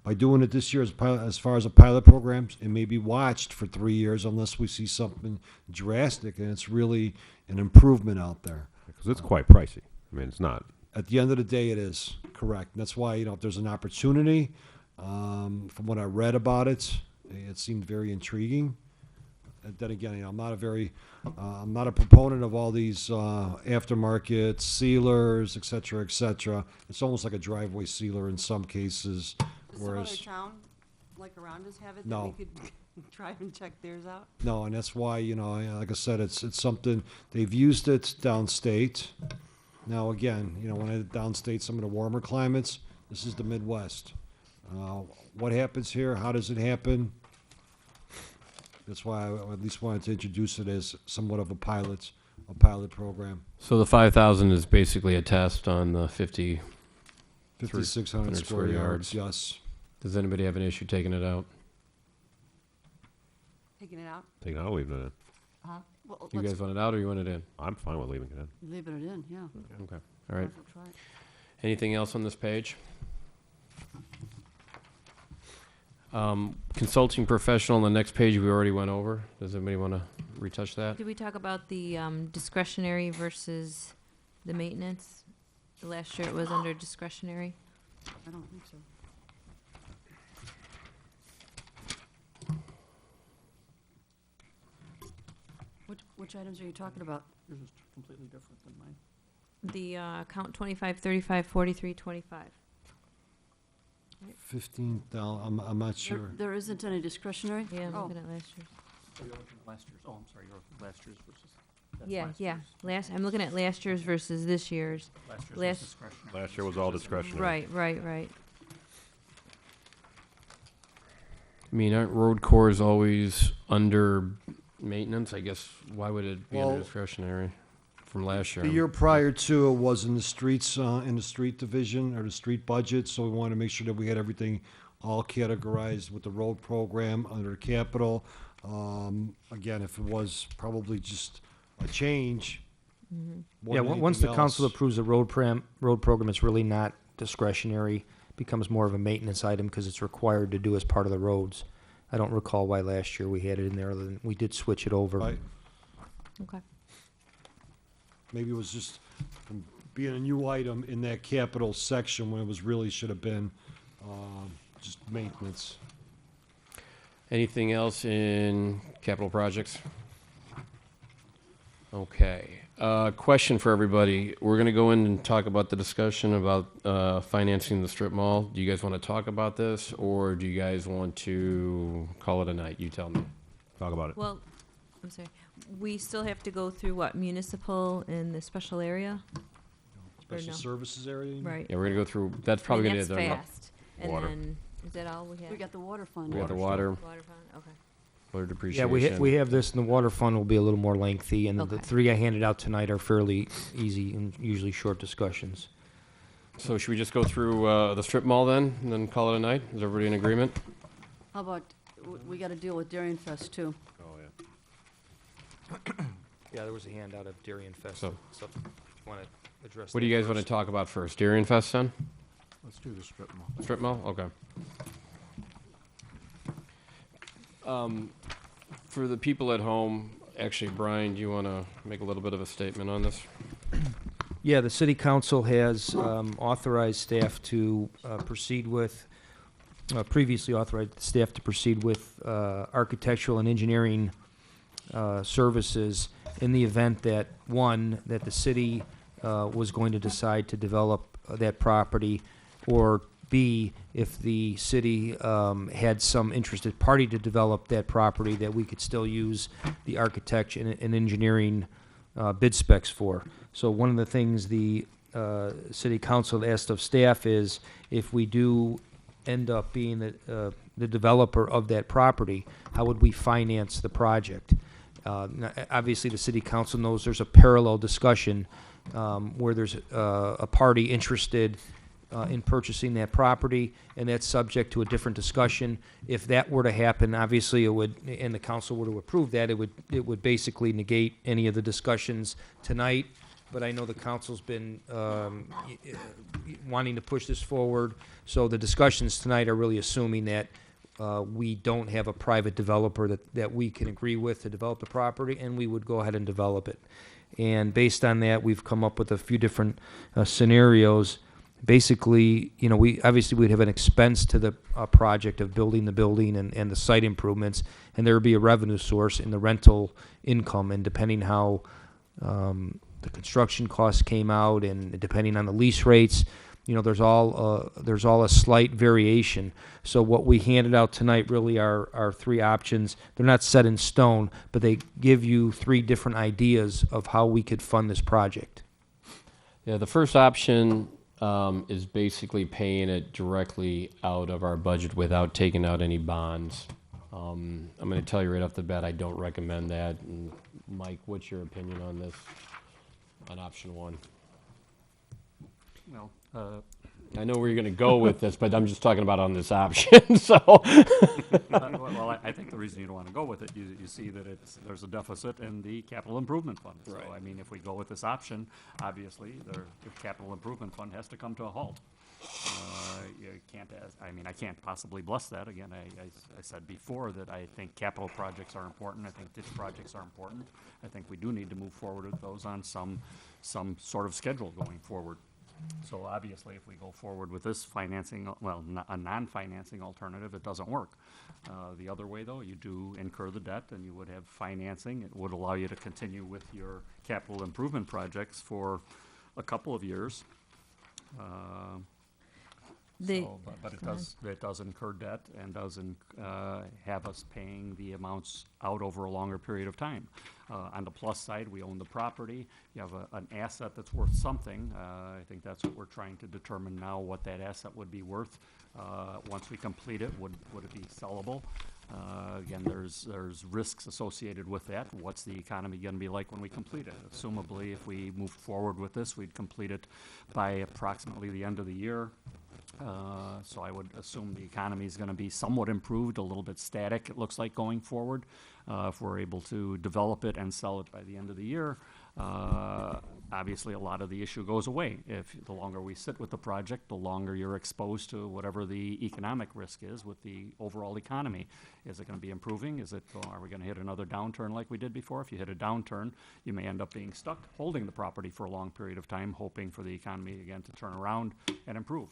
[SPEAKER 13] By doing it this year, as far as a pilot program, it may be watched for 3 years unless we see something drastic, and it's really an improvement out there.
[SPEAKER 5] because it's quite pricey. I mean, it's not.
[SPEAKER 13] At the end of the day, it is correct. And that's why, if there's an opportunity, from what I read about it, it seemed very intriguing. And then again, I'm not a proponent of all these aftermarket sealers, et cetera, et cetera. It's almost like a driveway sealer in some cases.
[SPEAKER 12] Does some other
[SPEAKER 13] Whereas,
[SPEAKER 12] town, like around us, have it that
[SPEAKER 13] No.
[SPEAKER 12] we could try and check theirs out?
[SPEAKER 13] no, and that's why, like I said, it's something, they've used it downstate. Now, again, when I downstate some of the warmer climates, this is the Midwest. What happens here? How does it happen? That's why I at least wanted to introduce it as somewhat of a pilot program.
[SPEAKER 2] So the 5,000 is basically a test on the
[SPEAKER 13] 5,600 square yards, yes.
[SPEAKER 2] Does anybody have an issue taking it out?
[SPEAKER 12] Taking it out?
[SPEAKER 5] Take it out, leaving it in.
[SPEAKER 10] Well,
[SPEAKER 2] You
[SPEAKER 10] let's
[SPEAKER 2] guys want it out or you want it in?
[SPEAKER 5] I'm fine with leaving it in.
[SPEAKER 10] leaving it in, yeah.
[SPEAKER 2] Okay, all right.
[SPEAKER 10] Perfect, right.
[SPEAKER 2] Anything else on this page? Consulting professional on the next page we already went over. Does anybody want to retouch that?
[SPEAKER 1] Did we talk about the discretionary versus the maintenance? Last year it was under discretionary.
[SPEAKER 10] I don't think so. Which items are you talking about?
[SPEAKER 6] Yours is completely different than mine.
[SPEAKER 1] The account 25, 35, 43, 25.
[SPEAKER 13] 15,000, I'm not sure.
[SPEAKER 10] There isn't any discretionary?
[SPEAKER 1] Yeah, I'm
[SPEAKER 10] Oh.
[SPEAKER 1] looking at last year's.
[SPEAKER 6] Oh, you're looking at last year's, oh, I'm sorry, you're last year's versus. that's
[SPEAKER 1] Yeah,
[SPEAKER 6] last
[SPEAKER 1] yeah.
[SPEAKER 6] year's.
[SPEAKER 1] I'm looking at last year's versus this year's.
[SPEAKER 6] Last year's was
[SPEAKER 1] last-
[SPEAKER 6] discretionary.
[SPEAKER 5] Last year was
[SPEAKER 6] This
[SPEAKER 5] all
[SPEAKER 6] year's is-
[SPEAKER 5] discretionary.
[SPEAKER 1] Right.
[SPEAKER 2] I mean, aren't road cores always under maintenance? I guess, why would it be
[SPEAKER 13] Well,
[SPEAKER 2] under discretionary from last year?
[SPEAKER 13] The year prior to it was in the streets, in the street division, or the street budget, so we wanted to make sure that we had everything all categorized with the road program under the capital. Again, if it was probably just a change. more
[SPEAKER 4] Yeah,
[SPEAKER 13] than
[SPEAKER 4] once the
[SPEAKER 13] anything
[SPEAKER 4] council
[SPEAKER 13] else.
[SPEAKER 4] approves the road program, it's really not discretionary. Becomes more of a maintenance item because it's required to do as part of the roads. I don't recall why last year we had it in there, other than we did switch it over.
[SPEAKER 13] Right.
[SPEAKER 1] Okay.
[SPEAKER 13] Maybe it was just from being a new item in that capital section when it was really should have been, just maintenance.
[SPEAKER 2] Anything else in capital projects? Okay. Question for everybody. We're going to go in and talk about the discussion about financing the strip mall. Do you guys want to talk about this, or do you guys want to call it a night? You tell me.
[SPEAKER 5] Talk about it.
[SPEAKER 1] Well, I'm sorry. We still have to go through what, municipal and the special area?
[SPEAKER 13] Special
[SPEAKER 1] no?
[SPEAKER 13] services area, you mean?
[SPEAKER 1] Right.
[SPEAKER 2] Yeah, we're going to go through, that's probably going to
[SPEAKER 1] And
[SPEAKER 2] be
[SPEAKER 1] that's fast. And
[SPEAKER 5] Water.
[SPEAKER 1] then, is that all we have?
[SPEAKER 10] We got the water fund.
[SPEAKER 2] We got the water,
[SPEAKER 1] Water fund, okay.
[SPEAKER 2] water
[SPEAKER 4] Yeah,
[SPEAKER 2] depreciation.
[SPEAKER 4] we have this, and the water fund will be a little more lengthy, and the
[SPEAKER 1] Okay.
[SPEAKER 4] three I handed out tonight are fairly easy and usually short discussions.
[SPEAKER 2] So should we just go through the strip mall then, and then call it a night? Is everybody in agreement?
[SPEAKER 10] How about, we got to deal with Darien Fest too.
[SPEAKER 5] Oh, yeah.
[SPEAKER 4] Yeah, there was a handout of Darien Fest.
[SPEAKER 2] So-
[SPEAKER 4] So, want to address
[SPEAKER 2] What do you guys want to talk about first? Darien Fest then?
[SPEAKER 7] Let's do the strip mall.
[SPEAKER 2] Strip mall? Okay. For the people at home, actually, Brian, do you want to make a little bit of a statement on this?
[SPEAKER 4] Yeah, the city council has authorized staff to proceed with, previously authorized staff to proceed with architectural and engineering services in the event that, one, that the city was going to decide to develop that property, or B, if the city had some interested party to develop that property, that we could still use the architect and engineering bid specs for. So one of the things the city council asked of staff is, if we do end up being the developer of that property, how would we finance the project? Obviously, the city council knows there's a parallel discussion where there's a party interested in purchasing that property, and that's subject to a different discussion. If that were to happen, obviously it would, and the council were to approve that, it would basically negate any of the discussions tonight. But I know the council's been wanting to push this forward, so the discussions tonight are really assuming that we don't have a private developer that we can agree with to develop the property, and we would go ahead and develop it. And based on that, we've come up with a few different scenarios. Basically, you know, we'd have an expense to the project of building the building and the site improvements, and there would be a revenue source in the rental income, and depending how the construction costs came out, and depending on the lease rates, you know, there's all a slight variation. So what we handed out tonight really are three options. They're not set in stone, but they give you three different ideas of how we could fund this project.
[SPEAKER 2] Yeah, the first option is basically paying it directly out of our budget without taking out any bonds. I'm going to tell you right off the bat, I don't recommend that. And Mike, what's your opinion on this, on option one?
[SPEAKER 6] Well,
[SPEAKER 2] I know where you're going to go with this, but I'm just talking about on this option, so.
[SPEAKER 6] well, I think the reason you don't want to go with it, you see that there's a deficit in the capital improvement fund.
[SPEAKER 2] Right.
[SPEAKER 6] So, I mean, if we go with this option, obviously, the capital improvement fund has to come to a halt. You can't, I can't possibly bless that. Again, I said before that I think capital projects are important. I think ditch projects are important. I think we do need to move forward with those on some sort of schedule going forward. So obviously, if we go forward with this financing, well, a non-financing alternative, it doesn't work. The other way, though, you do incur the debt, and you would have financing. It would allow you to continue with your capital improvement projects for a couple of years.
[SPEAKER 1] The-
[SPEAKER 6] So, but
[SPEAKER 1] go ahead.
[SPEAKER 6] it does incur debt and have us paying the amounts out over a longer period of time. On the plus side, we own the property. You have an asset that's worth something. I think that's what we're trying to determine now, what that asset would be worth. Once we complete it, would it be sellable? Again, there's risks associated with that. What's the economy going to be like when we complete it? Assumably, if we move forward with this, we'd complete it by approximately the end of the year. So I would assume the economy is going to be somewhat improved, a little bit static, it looks like, going forward. If we're able to develop it and sell it by the end of the year, obviously a lot of the issue goes away. If the longer we sit with the project, the longer you're exposed to whatever the economic risk is with the overall economy. Is it going to be improving? Are we going to hit another downturn like we did before? If you hit a downturn, you may end up being stuck holding the property for a long period of time, hoping for the economy again to turn around and improve.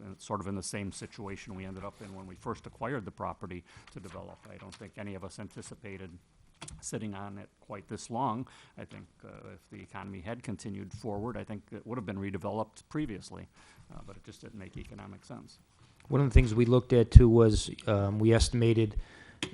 [SPEAKER 6] And it's sort of in the same situation we ended up in when we first acquired the property to develop. I don't think any of us anticipated sitting on it quite this long. I think if the economy had continued forward, I think it would have been redeveloped previously, but it just didn't make economic sense.
[SPEAKER 4] One of the things we looked at too was we estimated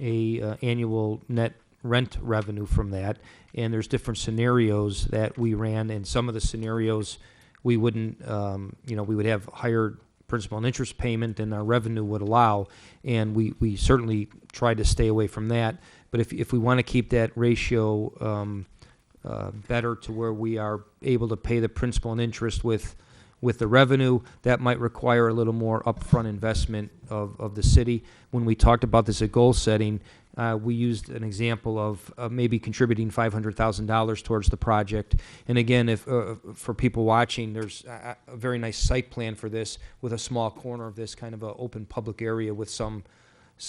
[SPEAKER 4] a annual net rent revenue from that, and there's different scenarios that we ran. And some of the scenarios we wouldn't, we would have higher principal and interest payment than our revenue would allow, and we certainly tried to stay away from that. But if we want to keep that ratio better to where we are able to pay the principal and interest with the revenue, that might require a little more upfront investment of the city. When we talked about this at goal setting, we used an example of maybe contributing $500,000 towards the project. And again, if for people watching, there's a very nice site plan for this with a small corner of this kind of an open public area with some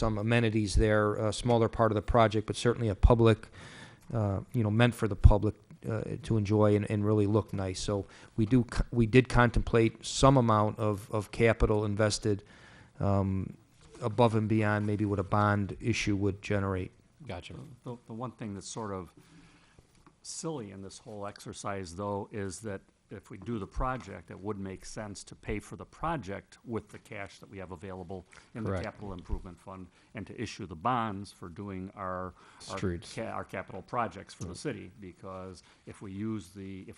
[SPEAKER 4] amenities there, a smaller part of the project, but certainly a public, meant for the public to enjoy and really look nice. So we did contemplate some amount of capital invested above and beyond maybe what a bond issue would generate.
[SPEAKER 2] Gotcha.
[SPEAKER 6] The one thing that's sort of silly in this whole exercise, though, is that if we do the project, it would make sense to pay for the project with the cash that we have available in the
[SPEAKER 2] Correct.
[SPEAKER 6] capital improvement fund, and to issue the bonds for doing our
[SPEAKER 2] Streets.
[SPEAKER 6] our capital projects for the city. Because if we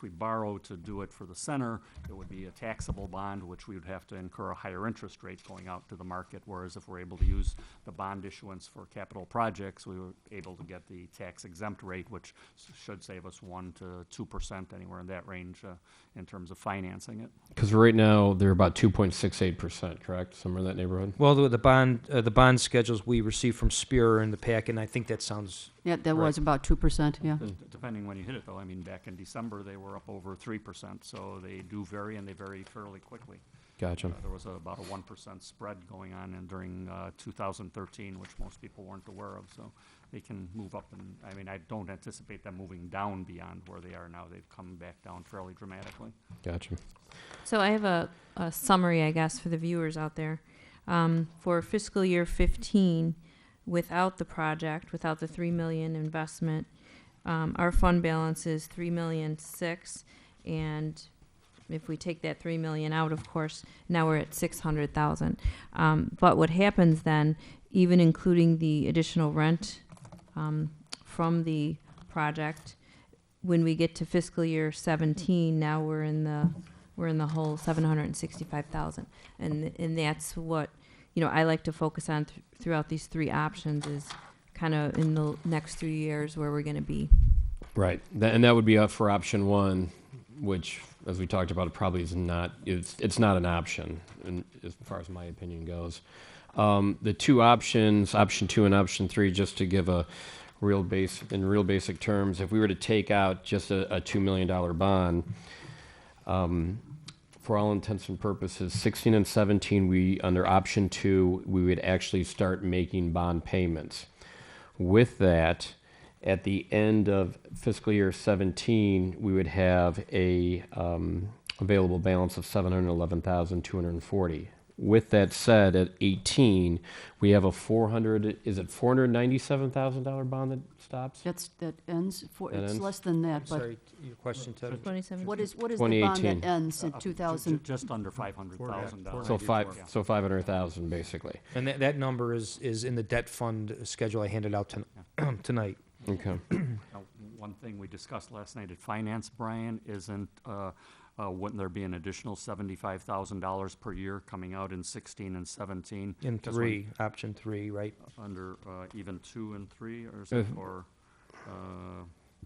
[SPEAKER 6] borrow to do it for the center, it would be a taxable bond, which we would have to incur a higher interest rate going out to the market. Whereas if we're able to use the bond issuance for capital projects, we were able to get the tax exempt rate, which should save us 1% to 2%, anywhere in that range, in terms of financing it.
[SPEAKER 2] Because right now they're about 2.68%, correct? Somewhere in that neighborhood.
[SPEAKER 4] Well, the bond schedules we received from Spear are in the pack, and I think that sounds
[SPEAKER 10] Yeah, that was about 2%, yeah.
[SPEAKER 6] Depending when you hit it, though. I mean, back in December, they were up over 3%, so they do vary, and they vary fairly quickly.
[SPEAKER 2] Gotcha.
[SPEAKER 6] There was about a 1% spread going on during 2013, which most people weren't aware of, so they can move up. And I mean, I don't anticipate them moving down beyond where they are now. They've come back down fairly dramatically.
[SPEAKER 2] Gotcha.
[SPEAKER 1] So I have a summary, I guess, for the viewers out there. For fiscal year 15, without the project, without the $3 million investment, our fund balance is $3,000,006, and if we take that $3 million out, of course, now we're at $600,000. But what happens then, even including the additional rent from the project, when we get to fiscal year 17, now we're in the whole $765,000, and that's what I like to focus on throughout these three options, is kind of in the next 3 years where we're going to be.
[SPEAKER 2] Right. And that would be up for option one, which, as we talked about, it probably is not. It's not an option, as far as my opinion goes. The two options, option 2 and option 3, just to give a real basic terms, if we were to take out just a $2 million bond, for all intents and purposes, 16 and 17, under option 2, we would actually start making bond payments. With that, at the end of fiscal year 17, we would have a available balance of $711,240. With that said, at 18, we have a $497,000 bond that stops?
[SPEAKER 10] That ends,
[SPEAKER 2] That
[SPEAKER 10] it's
[SPEAKER 2] ends?
[SPEAKER 10] less than that, but
[SPEAKER 4] Sorry, your question, Ted?
[SPEAKER 1] 27.
[SPEAKER 10] what is the bond
[SPEAKER 2] 2018.
[SPEAKER 10] that ends in 2000?
[SPEAKER 6] Just under $500,000.
[SPEAKER 2] So 500,000 basically.
[SPEAKER 4] And that number is in the debt fund schedule I handed out tonight.
[SPEAKER 2] Okay.
[SPEAKER 6] Now, one thing we discussed last night at finance, Brian, isn't, wouldn't there be an additional $75,000 per year coming out in 16 and 17?
[SPEAKER 4] In
[SPEAKER 6] Because when-
[SPEAKER 4] option 3, right?
[SPEAKER 6] Under even 2 and 3, or is it, or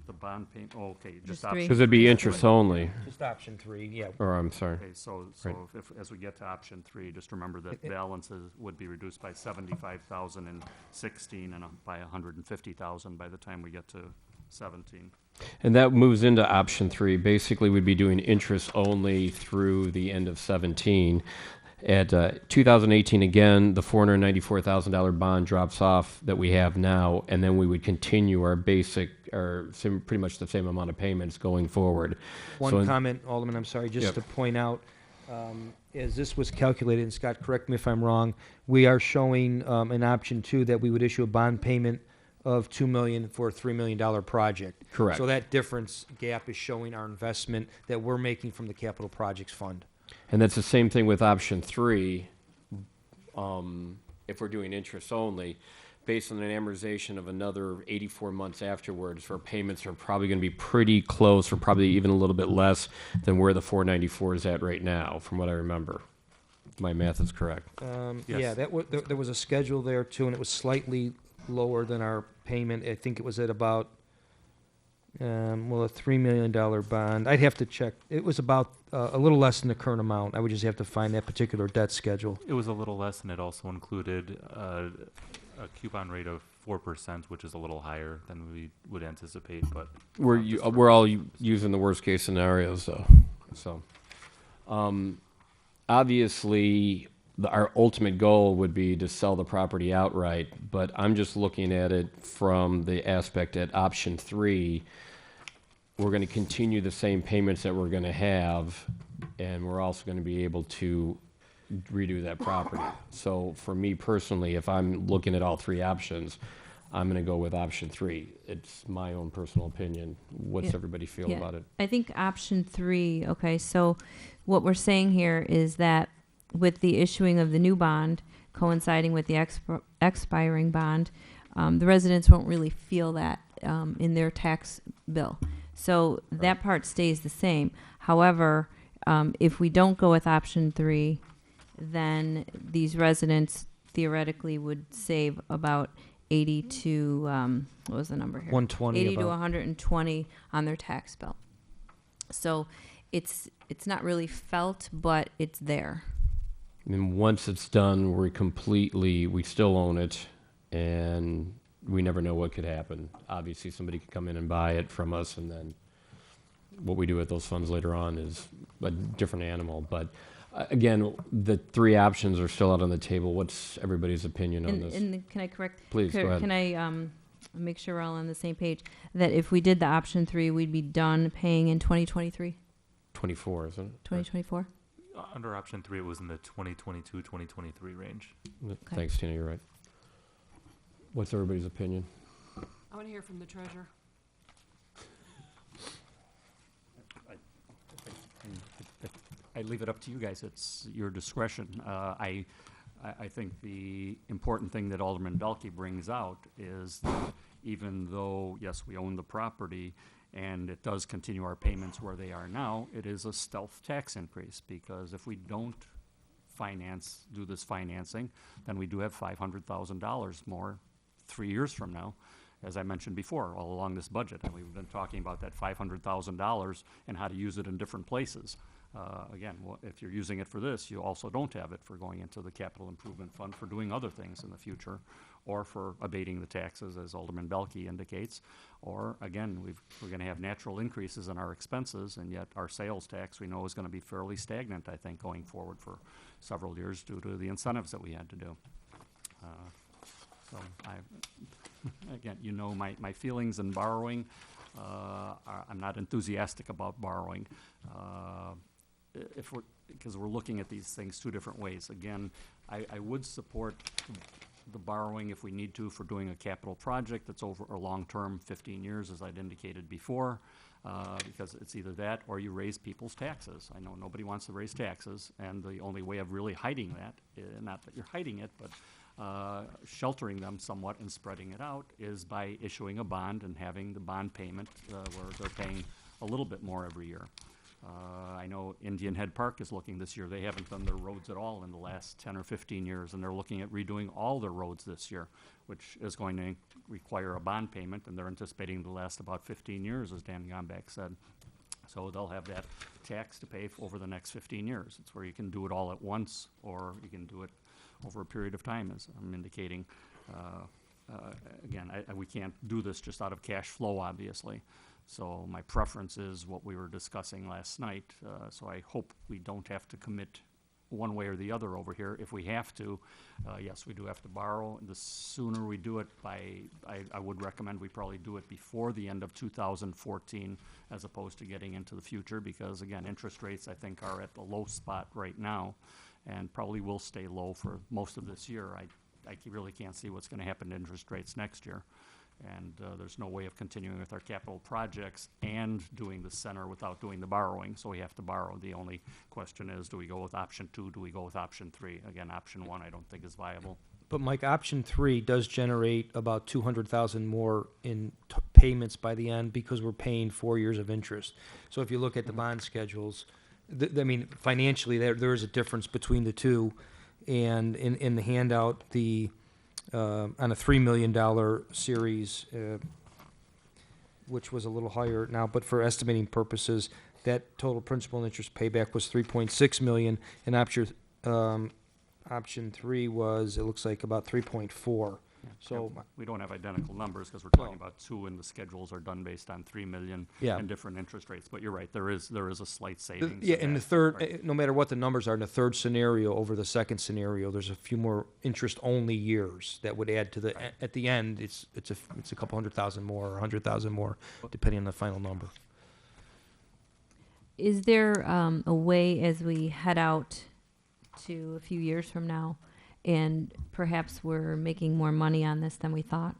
[SPEAKER 6] the bond payment, okay,
[SPEAKER 1] Just
[SPEAKER 6] just
[SPEAKER 1] three.
[SPEAKER 6] option.
[SPEAKER 2] Because it'd be interest only,
[SPEAKER 4] Just option 3, yeah.
[SPEAKER 2] or I'm sorry.
[SPEAKER 6] Okay, so
[SPEAKER 2] Right.
[SPEAKER 6] if, as we get to option 3, just remember that balances would be reduced by 75,000 in 16 and by 150,000 by the time we get to 17.
[SPEAKER 2] And that moves into option 3. Basically, we'd be doing interest only through the end of 17. At 2018, again, the $494,000 bond drops off that we have now, and then we would continue our pretty much the same amount of payments going forward. So
[SPEAKER 4] One
[SPEAKER 2] in-
[SPEAKER 4] comment, Alderman, I'm sorry, just
[SPEAKER 2] Yep.
[SPEAKER 4] to point out, as this was calculated, and Scott, correct me if I'm wrong, we are showing in option 2 that we would issue a bond payment of $2 million for a $3 million project.
[SPEAKER 2] Correct.
[SPEAKER 4] So that difference gap is showing our investment that we're making from the capital projects fund.
[SPEAKER 2] And that's the same thing with option 3. If we're doing interest only, based on an amortization of another 84 months afterwards, our payments are probably going to be pretty close, or probably even a little bit less than where the 494 is at right now, from what I remember. My math is correct.
[SPEAKER 4] Yeah,
[SPEAKER 6] Yes.
[SPEAKER 4] there was a schedule there too, and it was slightly lower than our payment. I think it was at about, a $3 million bond. I'd have to check. It was about a little less than the current amount. I would just have to find that particular debt schedule.
[SPEAKER 14] It was a little less, and it also included a coupon rate of 4%, which is a little higher than we would anticipate, but.
[SPEAKER 2] We're all using the worst case scenarios, though. So, obviously, our ultimate goal would be to sell the property outright, but I'm just looking at it from the aspect at option 3. We're going to continue the same payments that we're going to have, and we're also going to be able to redo that property. So for me personally, if I'm looking at all 3 options, I'm going to go with option 3. It's my own personal opinion. What's
[SPEAKER 1] Yeah.
[SPEAKER 2] everybody feel
[SPEAKER 1] Yeah.
[SPEAKER 2] about it?
[SPEAKER 1] I think option 3, okay, so what we're saying here is that with the issuing of the new bond coinciding with the expiring bond, the residents won't really feel that in their tax bill. So that part stays the same. However, if we don't go with option 3, then these residents theoretically would save about 80 to, what was the number here?
[SPEAKER 4] 120
[SPEAKER 1] 80 to
[SPEAKER 4] about.
[SPEAKER 1] 120 on their tax bill. So it's not really felt, but it's there.
[SPEAKER 2] And once it's done, we still own it, and we never know what could happen. Obviously, somebody could come in and buy it from us, and then what we do with those funds later on is a different animal. But again, the 3 options are still out on the table. What's everybody's opinion on this?
[SPEAKER 1] And can I correct?
[SPEAKER 2] Please, go ahead.
[SPEAKER 1] Can I make sure we're all on the same page? That if we did the option 3, we'd be done paying in 2023,
[SPEAKER 2] 24, isn't it?
[SPEAKER 1] 2024?
[SPEAKER 14] Under option 3, it was in the 2022, 2023 range.
[SPEAKER 2] Thanks, Tina, you're right. What's everybody's opinion?
[SPEAKER 12] I want to hear from the treasurer.
[SPEAKER 6] I leave it up to you guys. It's your discretion. I think the important thing that Alderman Belke brings out is that even though, yes, we own the property and it does continue our payments where they are now, it is a stealth tax increase, because if we don't do this financing, then we do have $500,000 more 3 years from now, as I mentioned before, all along this budget. And we've been talking about that $500,000 and how to use it in different places. Again, if you're using it for this, you also don't have it for going into the capital improvement fund for doing other things in the future, or for abating the taxes, as Alderman Belke indicates. Or, again, we're going to have natural increases in our expenses, and yet our sales tax, we know, is going to be fairly stagnant, I think, going forward for several years due to the incentives that we had to do. So, again, you know my feelings in borrowing. I'm not enthusiastic about borrowing. because we're looking at these things two different ways. Again, I would support the borrowing if we need to for doing a capital project that's over a long-term, 15 years, as I'd indicated before, because it's either that or you raise people's taxes. I know nobody wants to raise taxes, and the only way of really hiding that, not that you're hiding it, but sheltering them somewhat and spreading it out, is by issuing a bond and having the bond payment where they're paying a little bit more every year. I know Indian Head Park is looking this year. They haven't done their roads at all in the last 10 or 15 years, and they're looking at redoing all their roads this year, which is going to require a bond payment, and they're anticipating to last about 15 years, as Dan Gomback said. So they'll have that tax to pay over the next 15 years. It's where you can do it all at once, or you can do it over a period of time, as I'm indicating. Again, we can't do this just out of cash flow, obviously. So my preference is what we were discussing last night. So I hope we don't have to commit one way or the other over here. If we have to, yes, we do have to borrow. The sooner we do it I would recommend we probably do it before the end of 2014 as opposed to getting into the future, because again, interest rates I think are at the low spot right now and probably will stay low for most of this year. I really can't see what's going to happen to interest rates next year. And there's no way of continuing with our capital projects and doing the center without doing the borrowing, so we have to borrow. The only question is, do we go with option 2, do we go with option 3? Again, option 1 I don't think is viable.
[SPEAKER 4] But Mike, option 3 does generate about 200,000 more in payments by the end because we're paying 4 years of interest. So if you look at the bond schedules, I mean, financially there is a difference between the two. And in the handout, on a $3 million series, which was a little higher now, but for estimating purposes, that total principal and interest payback was $3.6 million, and option 3 was, it looks like, about 3.4. So
[SPEAKER 6] we don't have identical numbers because we're talking about 2, and the schedules are done based on 3 million and different interest rates. But you're right, there is a slight savings.
[SPEAKER 4] Yeah, and the third, no matter what the numbers are, in the third scenario over the second scenario, there's a few more interest-only years that would add to the. At the end, it's a couple 100,000 more or 100,000 more, depending on the final number.
[SPEAKER 1] Is there a way, as we head out to a few years from now, and perhaps we're making more money on this than we thought?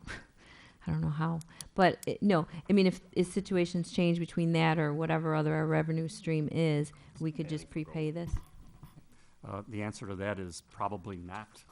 [SPEAKER 1] I don't know how, but no, I mean, if situations change between that or whatever other our revenue stream is, we could just prepay this?
[SPEAKER 6] The answer to that is probably not.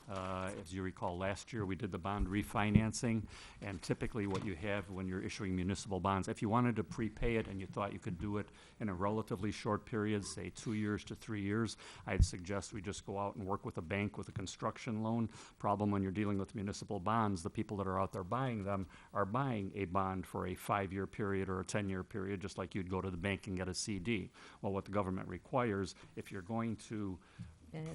[SPEAKER 6] As you recall, last year we did the bond refinancing, and typically what you have when you're issuing municipal bonds, if you wanted to prepay it and you thought you could do it in a relatively short period, say 2 years to 3 years, I'd suggest we just go out and work with a bank with a construction loan. Problem when you're dealing with municipal bonds, the people that are out there buying them are buying a bond for a 5-year period or a 10-year period, just like you'd go to the bank and get a CD. Well, what the government requires, if you're going to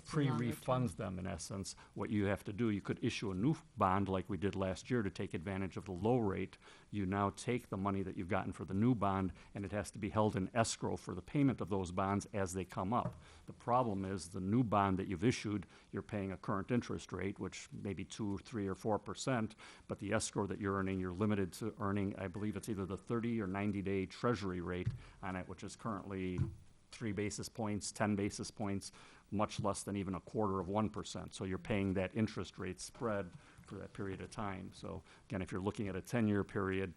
[SPEAKER 6] pre-refunds them, in essence, what you have to do, you could issue a new bond like we did last year to take advantage of the low rate. You now take the money that you've gotten for the new bond, and it has to be held in escrow for the payment of those bonds as they come up. The problem is the new bond that you've issued, you're paying a current interest rate, which may be 2 or 3 or 4%, but the escrow that you're earning, you're limited to earning, I believe it's either the 30 or 90-day treasury rate on it, which is currently 3 basis points, 10 basis points, much less than even 1/4%. So you're paying that interest rate spread for that period of time. So again, if you're looking at a 10-year period,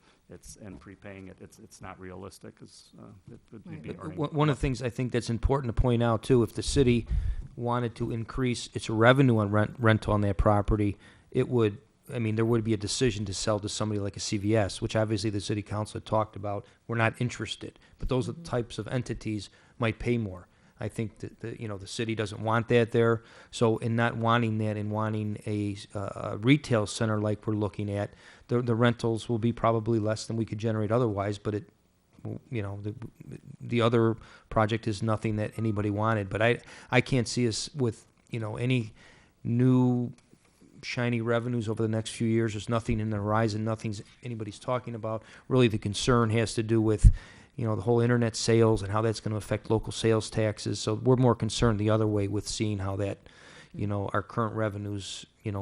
[SPEAKER 6] and prepaying it, it's not realistic, because it would be earning.
[SPEAKER 4] One of the things I think that's important to point out too, if the city wanted to increase its revenue on rental on that property, it would. I mean, there would be a decision to sell to somebody like a CVS, which obviously the city council had talked about. We're not interested, but those are the types of entities might pay more. I think that the city doesn't want that there. So in not wanting that and wanting a retail center like we're looking at, the rentals will be probably less than we could generate otherwise. But the other project is nothing that anybody wanted. But I can't see us with any new shiny revenues over the next few years. There's nothing in the horizon. Nothing's anybody's talking about. Really, the concern has to do with the whole internet sales and how that's going to affect local sales taxes. So we're more concerned the other way with seeing how that, our current revenues, in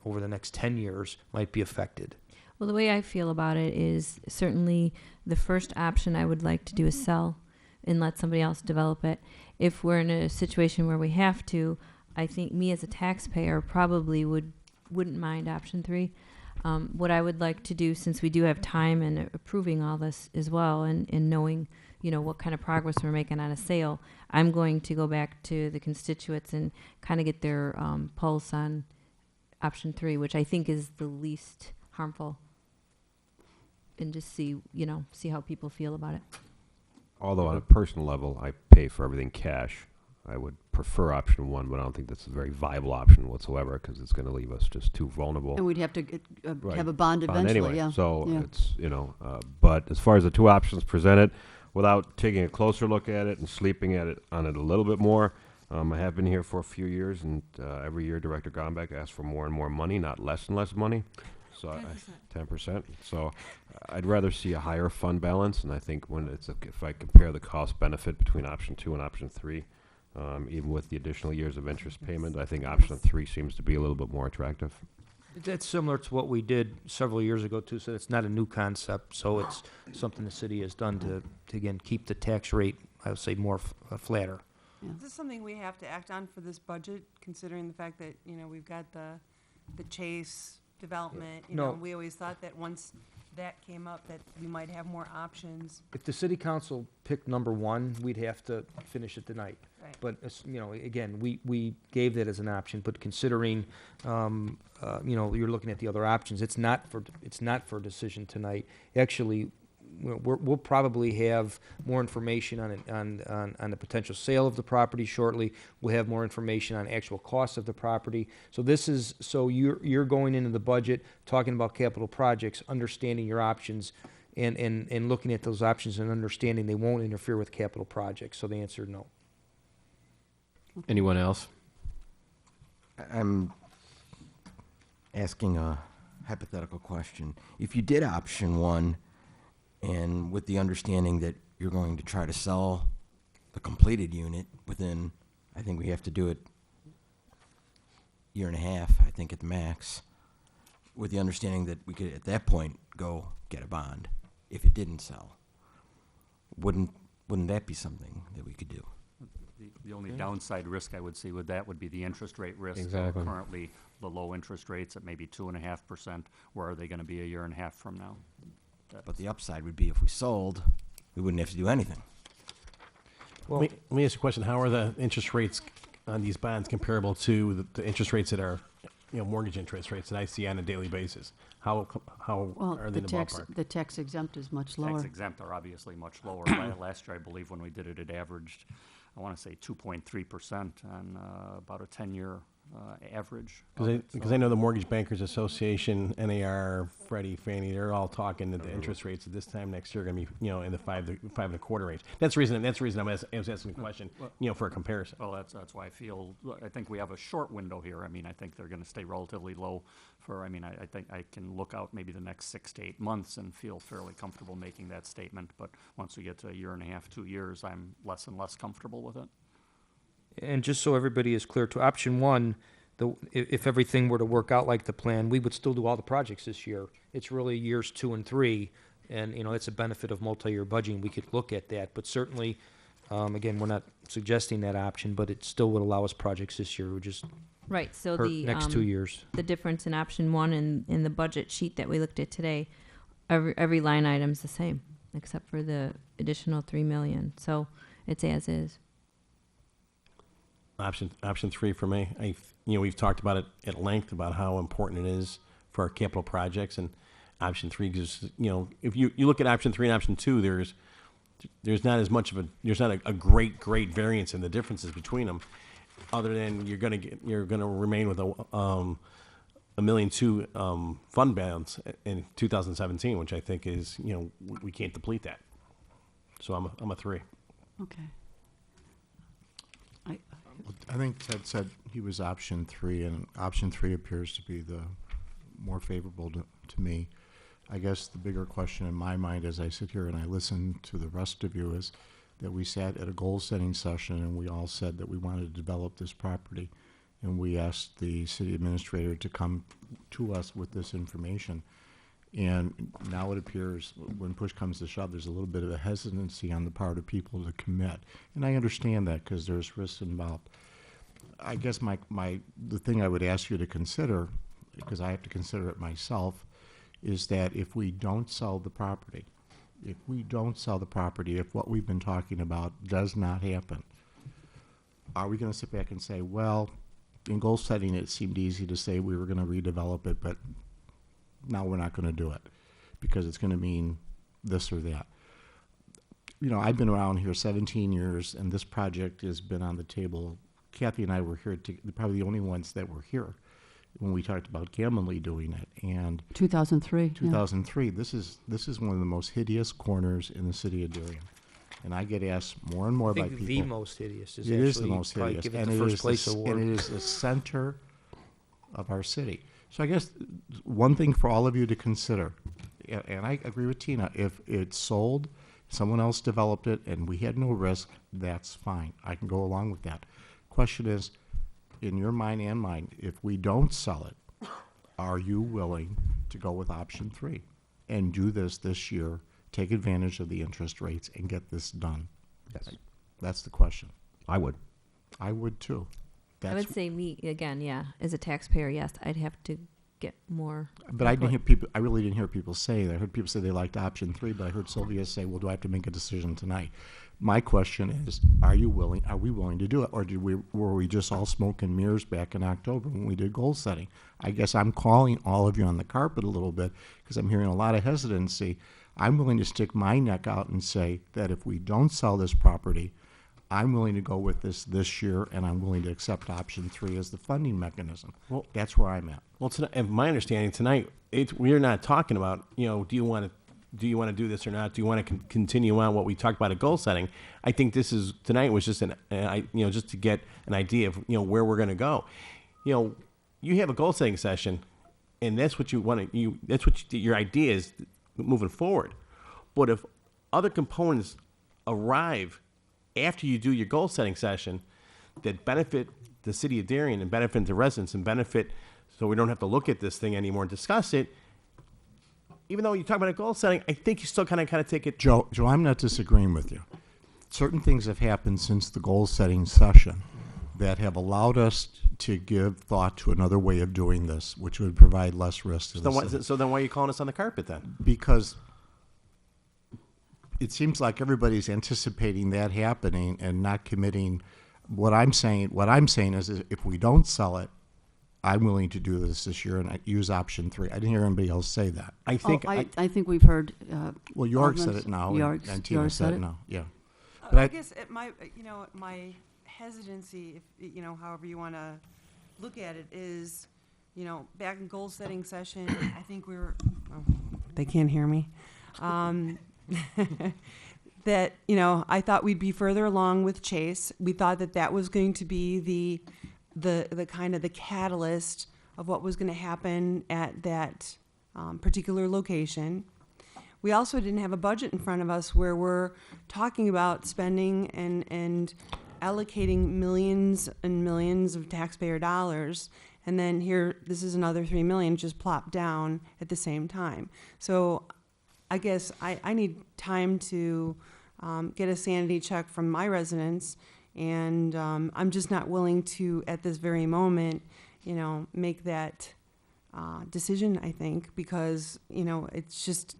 [SPEAKER 4] over the next 10 years might be affected.
[SPEAKER 1] Well, the way I feel about it is certainly the first option I would like to do is sell and let somebody else develop it. if we're in a situation where we have to, I think me as a taxpayer probably wouldn't mind option 3. What I would like to do, since we do have time in approving all this as well, and knowing, what kind of progress we're making on a sale, I'm going to go back to the constituents and kind of get their pulse on option 3, which I think is the least harmful, and just see how people feel about it.
[SPEAKER 5] Although on a personal level, I pay for everything cash. I would prefer option 1, but I don't think that's a very viable option whatsoever because it's going to leave us just too vulnerable.
[SPEAKER 10] And we'd have to
[SPEAKER 5] Right.
[SPEAKER 10] have a bond eventually,
[SPEAKER 5] Anyway,
[SPEAKER 10] yeah.
[SPEAKER 5] so
[SPEAKER 10] Yeah.
[SPEAKER 5] it's, but as far as the 2 options presented, without taking a closer look at it and sleeping on it a little bit more, I have been here for a few years, and every year Director Gombeck asks for more and more money, not less and less money. So 10%. So I'd rather see a higher fund balance, and I think if I compare the cost benefit between option 2 and option 3, even with the additional years of interest payment, I think option 3 seems to be a little bit more attractive.
[SPEAKER 4] That's similar to what we did several years ago too, so it's not a new concept, so it's something the city has done to again, keep the tax rate, I would say, more flatter.
[SPEAKER 12] Is this something we have to act on for this budget, considering the fact that, we've got the Chase development,
[SPEAKER 4] No.
[SPEAKER 12] we always thought that once that came up, that we might have more options.
[SPEAKER 4] If the city council picked number 1, we'd have to finish it tonight.
[SPEAKER 12] Right.
[SPEAKER 4] But, again, we gave that as an option, but considering, you're looking at the other options, it's not for decision tonight. Actually, we'll probably have more information on the potential sale of the property shortly. We'll have more information on actual costs of the property. So you're going into the budget, talking about capital projects, understanding your options, and looking at those options and understanding they won't interfere with capital projects. So the answer, no.
[SPEAKER 2] Anyone else?
[SPEAKER 8] I'm asking a hypothetical question. If you did option 1, and with the understanding that you're going to try to sell the completed unit within, I think we have to do it year and a half, I think at the max, with the understanding that we could at that point go get a bond if it didn't sell. Wouldn't that be something that we could do?
[SPEAKER 6] The only downside risk I would see with that would be the interest rate risk.
[SPEAKER 2] Exactly.
[SPEAKER 6] Currently, the low interest rates at maybe 2.5%. Where are they going to be a year and a half from now?
[SPEAKER 8] But the upside would be if we sold, we wouldn't have to do anything.
[SPEAKER 4] Well,
[SPEAKER 11] Let me ask you a question. How are the interest rates on these bonds comparable to the interest rates that are, mortgage interest rates that I see on a daily basis? How
[SPEAKER 10] Well,
[SPEAKER 8] Uh,
[SPEAKER 11] are they in the ballpark?
[SPEAKER 10] the tax exempt is much lower.
[SPEAKER 6] Tax exempt are obviously much lower. Last year, I believe, when we did it, it averaged, I want to say 2.3% on about a 10-year average.
[SPEAKER 11] Because I know the Mortgage Bankers Association, NAR, Freddie, Fannie, they're all talking that the interest rates at this time next year are going to be, in the 5.25 range. That's the reason I was asking the question, for a comparison.
[SPEAKER 6] Well, that's why I think we have a short window here. I mean, I think they're going to stay relatively low I think I can look out maybe the next 6 to 8 months and feel fairly comfortable making that statement. But once we get to a year and a half, 2 years, I'm less and less comfortable with it.
[SPEAKER 4] and just so everybody is clear, to option 1, if everything were to work out like the plan, we would still do all the projects this year. It's really years 2 and 3, and it's a benefit of multi-year budgeting. We could look at that, but certainly, again, we're not suggesting that option, but it still would allow us projects this year. We just
[SPEAKER 1] Right, so
[SPEAKER 4] hurt
[SPEAKER 1] the
[SPEAKER 4] next 2 years.
[SPEAKER 1] the difference in option 1 and in the budget sheet that we looked at today, every line item's the same, except for the additional 3 million. So it's as is.
[SPEAKER 11] Option 3 for me. We've talked about it at length about how important it is for our capital projects, and option 3 gives, if you look at option 3 and option 2, there's not as much of there's not a great variance in the differences between them, other than you're gonna remain with a $1.2 million fund balance in 2017, which I think is, we can't deplete that. So I'm a 3.
[SPEAKER 10] Okay.
[SPEAKER 7] I think Ted said he was option 3, and option 3 appears to be the more favorable to me. I guess the bigger question in my mind as I sit here and I listen to the rest of you is that we sat at a goal-setting session and we all said that we wanted to develop this property, and we asked the city administrator to come to us with this information. And now it appears, when push comes to shove, there's a little bit of a hesitancy on the part of people to commit. And I understand that because there's risks involved. I guess the thing I would ask you to consider, because I have to consider it myself, is that if we don't sell the property, if what we've been talking about does not happen, are we going to sit back and say, well, in goal setting, it seemed easy to say we were going to redevelop it, but now we're not going to do it because it's going to mean this or that. You know, I've been around here 17 years, and this project has been on the table. Kathy and I were here, probably the only ones that were here when we talked about Gameley doing it. And
[SPEAKER 10] 2003.
[SPEAKER 7] 2003. This is one of the most hideous corners in the city of Darien. And I get asked more and more
[SPEAKER 4] I
[SPEAKER 7] by
[SPEAKER 4] think
[SPEAKER 7] people.
[SPEAKER 4] the most hideous is
[SPEAKER 7] It
[SPEAKER 4] actually
[SPEAKER 7] is the most
[SPEAKER 4] probably
[SPEAKER 7] hideous,
[SPEAKER 4] give it
[SPEAKER 7] and
[SPEAKER 4] the
[SPEAKER 7] it
[SPEAKER 4] first
[SPEAKER 7] is
[SPEAKER 4] place award.
[SPEAKER 7] and it is the center of our city. So I guess one thing for all of you to consider, and I agree with Tina, if it's sold, someone else developed it, and we had no risk, that's fine. I can go along with that. Question is, in your mind and mine, if we don't sell it, are you willing to go with option 3 and do this year, take advantage of the interest rates, and get this done?
[SPEAKER 5] Yes.
[SPEAKER 7] That's the question.
[SPEAKER 5] I would.
[SPEAKER 7] I would too.
[SPEAKER 1] I would say me, again, yeah, as a taxpayer, yes, I'd have to get more.
[SPEAKER 7] But I didn't hear people. I really didn't hear people say that. I heard people say they liked option 3, but I heard Sylvia say, "Well, do I have to make a decision tonight?" My question is, are you willing? Are we willing to do it, or were we just all smoke and mirrors back in October when we did goal setting? I guess I'm calling all of you on the carpet a little bit because I'm hearing a lot of hesitancy. I'm willing to stick my neck out and say that if we don't sell this property, I'm willing to go with this year, and I'm willing to accept option 3 as the funding mechanism.
[SPEAKER 11] Well,
[SPEAKER 7] that's where I'm at.
[SPEAKER 11] Well, and my understanding tonight, we're not talking about, do you want to do this or not? Do you want to continue on what we talked about at goal setting? I think tonight was just just to get an idea of where we're going to go. You have a goal setting session, and that's what you want to. Your idea is moving forward. But if other components arrive after you do your goal setting session that benefit the city of Darien and benefit the residents and benefit, so we don't have to look at this thing anymore and discuss it. Even though you talk about a goal setting, I think you still kind of take it.
[SPEAKER 7] Joe, I'm not disagreeing with you. Certain things have happened since the goal setting session that have allowed us to give thought to another way of doing this, which would provide less risk to the city.
[SPEAKER 11] So then why are you calling us on the carpet then?
[SPEAKER 7] Because it seems like everybody's anticipating that happening and not committing. What I'm saying is if we don't sell it, I'm willing to do this year and I use option 3. I didn't hear anybody else say that.
[SPEAKER 10] I think we've heard.
[SPEAKER 7] Well, York said it now, and Tina said it now. Yeah.
[SPEAKER 12] But I guess my hesitancy, if however you want to look at it, is back in goal setting session, I think we were. Oh, they can't hear me. That I thought we'd be further along with Chase. We thought that was going to be the kind of the catalyst of what was going to happen at that particular location. We also didn't have a budget in front of us where we're talking about spending and allocating millions and millions of taxpayer dollars, and then this is another $3 million just plopped down at the same time. So I guess I need time to get a sanity check from my residents, and I'm just not willing to, at this very moment, make that decision, I think, because, it's just,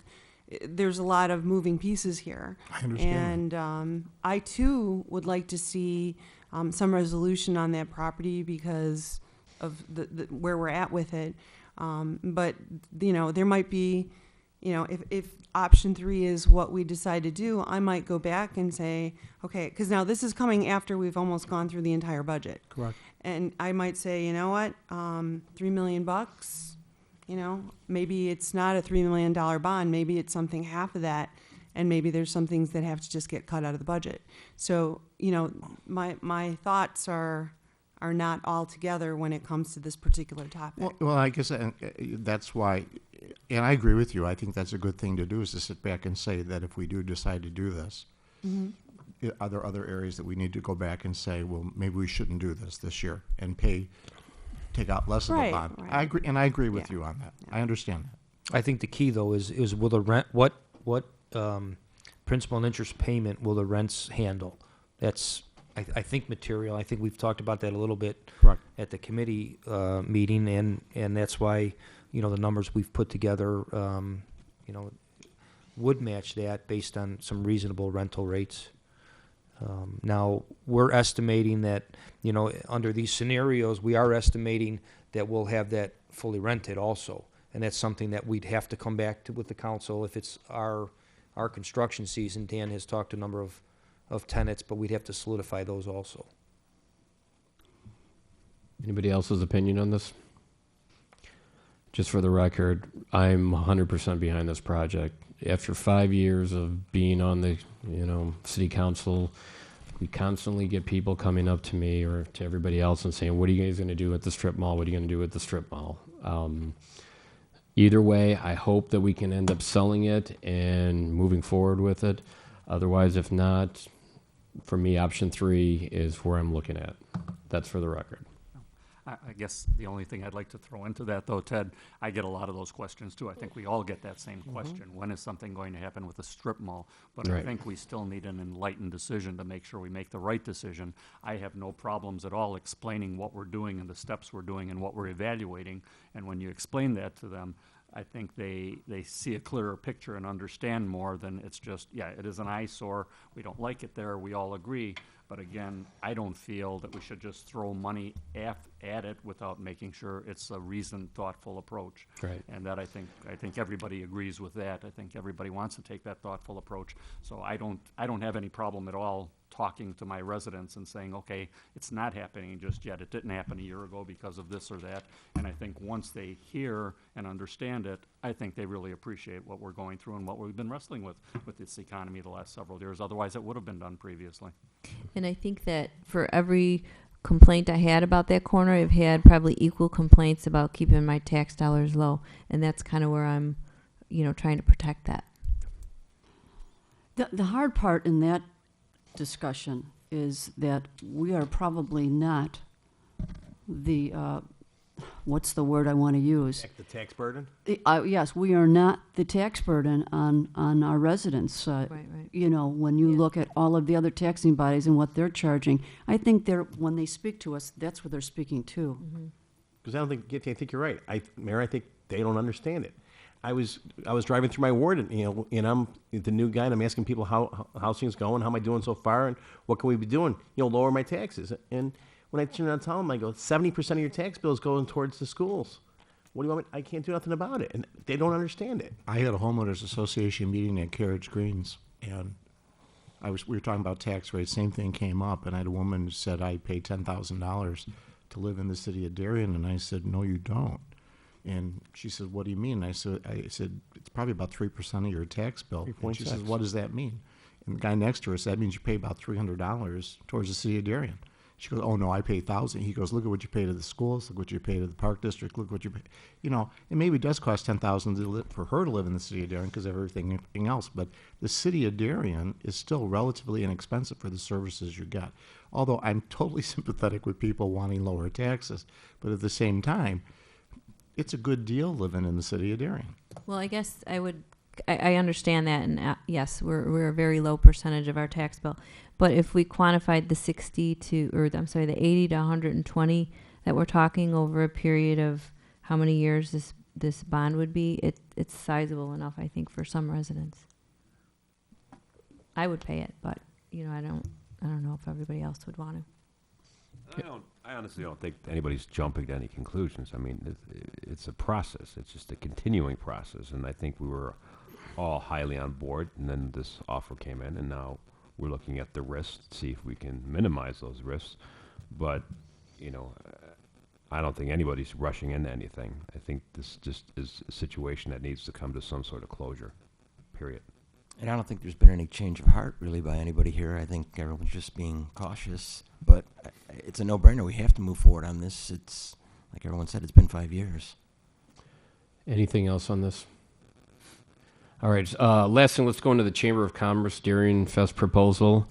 [SPEAKER 12] there's a lot of moving pieces here.
[SPEAKER 7] I understand.
[SPEAKER 12] And I, too, would like to see some resolution on that property because of the where we're at with it. But, there might be, if option 3 is what we decide to do, I might go back and say, okay, because now this is coming after we've almost gone through the entire budget.
[SPEAKER 7] Correct.
[SPEAKER 12] And I might say, you know what, $3 million, maybe it's not a $3 million bond, maybe it's something half of that, and maybe there's some things that have to just get cut out of the budget. So, my thoughts are not all together when it comes to this particular topic.
[SPEAKER 7] Well, I guess that's why, and I agree with you. I think that's a good thing to do, is to sit back and say that if we do decide to do this, are there other areas that we need to go back and say, well, maybe we shouldn't do this year and take out less of a bond.
[SPEAKER 12] Right.
[SPEAKER 7] I agree, and I agree with you on that.
[SPEAKER 12] Yeah.
[SPEAKER 7] I understand that.
[SPEAKER 4] I think the key though is will the rent, what principal and interest payment will the rents handle? That's, I think material. I think we've talked about that a little bit
[SPEAKER 11] Correct.
[SPEAKER 4] at the committee meeting, and that's why, the numbers we've put together, would match that based on some reasonable rental rates. Now, we're estimating that, under these scenarios, we are estimating that we'll have that fully rented also. And that's something that we'd have to come back to with the council if it's our construction season. Dan has talked to a number of tenants, but we'd have to solidify those also.
[SPEAKER 2] Anybody else's opinion on this? Just for the record, I'm 100% behind this project. After 5 years of being on the, city council, we constantly get people coming up to me or to everybody else and saying, what are you guys going to do at the strip mall? What are you going to do at the strip mall? Either way, I hope that we can end up selling it and moving forward with it. Otherwise, if not, for me, option 3 is where I'm looking at. That's for the record.
[SPEAKER 6] I guess the only thing I'd like to throw into that, though, Ted, I get a lot of those questions, too. I think we all get that same question. When is something going to happen with the strip mall? But I
[SPEAKER 2] Right.
[SPEAKER 6] think we still need an enlightened decision to make sure we make the right decision. I have no problems at all explaining what we're doing and the steps we're doing and what we're evaluating. And when you explain that to them, I think they see a clearer picture and understand more than it's just, yeah, it is an eyesore. We don't like it there. We all agree. But again, I don't feel that we should just throw money at it without making sure it's a reasoned, thoughtful approach.
[SPEAKER 2] Right.
[SPEAKER 6] And that I think everybody agrees with that. I think everybody wants to take that thoughtful approach. So I don't have any problem at all talking to my residents and saying, okay, it's not happening just yet. It didn't happen a year ago because of this or that. And I think once they hear and understand it, I think they really appreciate what we're going through and what we've been wrestling with this economy the last several years. Otherwise, it would have been done previously.
[SPEAKER 1] And I think that for every complaint I had about that corner, I've had probably equal complaints about keeping my tax dollars low. And that's kind of where I'm, trying to protect that.
[SPEAKER 10] The hard part in that discussion is that we are probably not the, what's the word I want to use?
[SPEAKER 11] The tax burden?
[SPEAKER 10] Yes, we are not the tax burden on our residents.
[SPEAKER 1] Right.
[SPEAKER 10] When you look at all of the other taxing bodies and what they're charging, I think when they speak to us, that's what they're speaking to.
[SPEAKER 11] Because I think you're right. Mayor, I think they don't understand it. I was driving through my ward, and I'm the new guy, and I'm asking people how things going, how am I doing so far, and what can we be doing, lower my taxes. And when I turn around and tell them, I go, 70% of your tax bill is going towards the schools. What do you want me? I can't do nothing about it, and they don't understand it.
[SPEAKER 7] I had a homeowners association meeting at Carriage Greens, and we were talking about tax rates. Same thing came up, and I had a woman who said, I pay $10,000 to live in the city of Darien, and I said, no, you don't. And she said, what do you mean? I said, it's probably about 3% of your tax bill. And she says, what does that mean? And the guy next to her said, that means you pay about $300 towards the city of Darien. She goes, oh, no, I pay $1,000. He goes, look at what you pay to the schools. Look what you pay to the park district. Look what you pay. It maybe does cost $10,000 for her to live in the city of Darien because of everything else. But the city of Darien is still relatively inexpensive for the services you get. Although I'm totally sympathetic with people wanting lower taxes. But at the same time, it's a good deal living in the city of Darien.
[SPEAKER 1] Well, I guess I understand that, and yes, we're a very low percentage of our tax bill. But if we quantified the 80 to 120 that we're talking over a period of how many years this bond would be, it's sizable enough, I think, for some residents. I would pay it, but I don't know if everybody else would want to.
[SPEAKER 5] I honestly don't think anybody's jumping to any conclusions. I mean, it's a process. It's just a continuing process, and I think we were all highly on board, and then this offer came in, and now we're looking at the risks to see if we can minimize those risks. But, I don't think anybody's rushing into anything. I think this just is a situation that needs to come to some sort of closure, period.
[SPEAKER 8] And I don't think there's been any change of heart really by anybody here. I think everyone's just being cautious. But it's a no-brainer. We have to move forward on this. It's, like everyone said, it's been 5 years.
[SPEAKER 2] Anything else on this? All right. Last thing, let's go into the Chamber of Commerce Darien Fest proposal.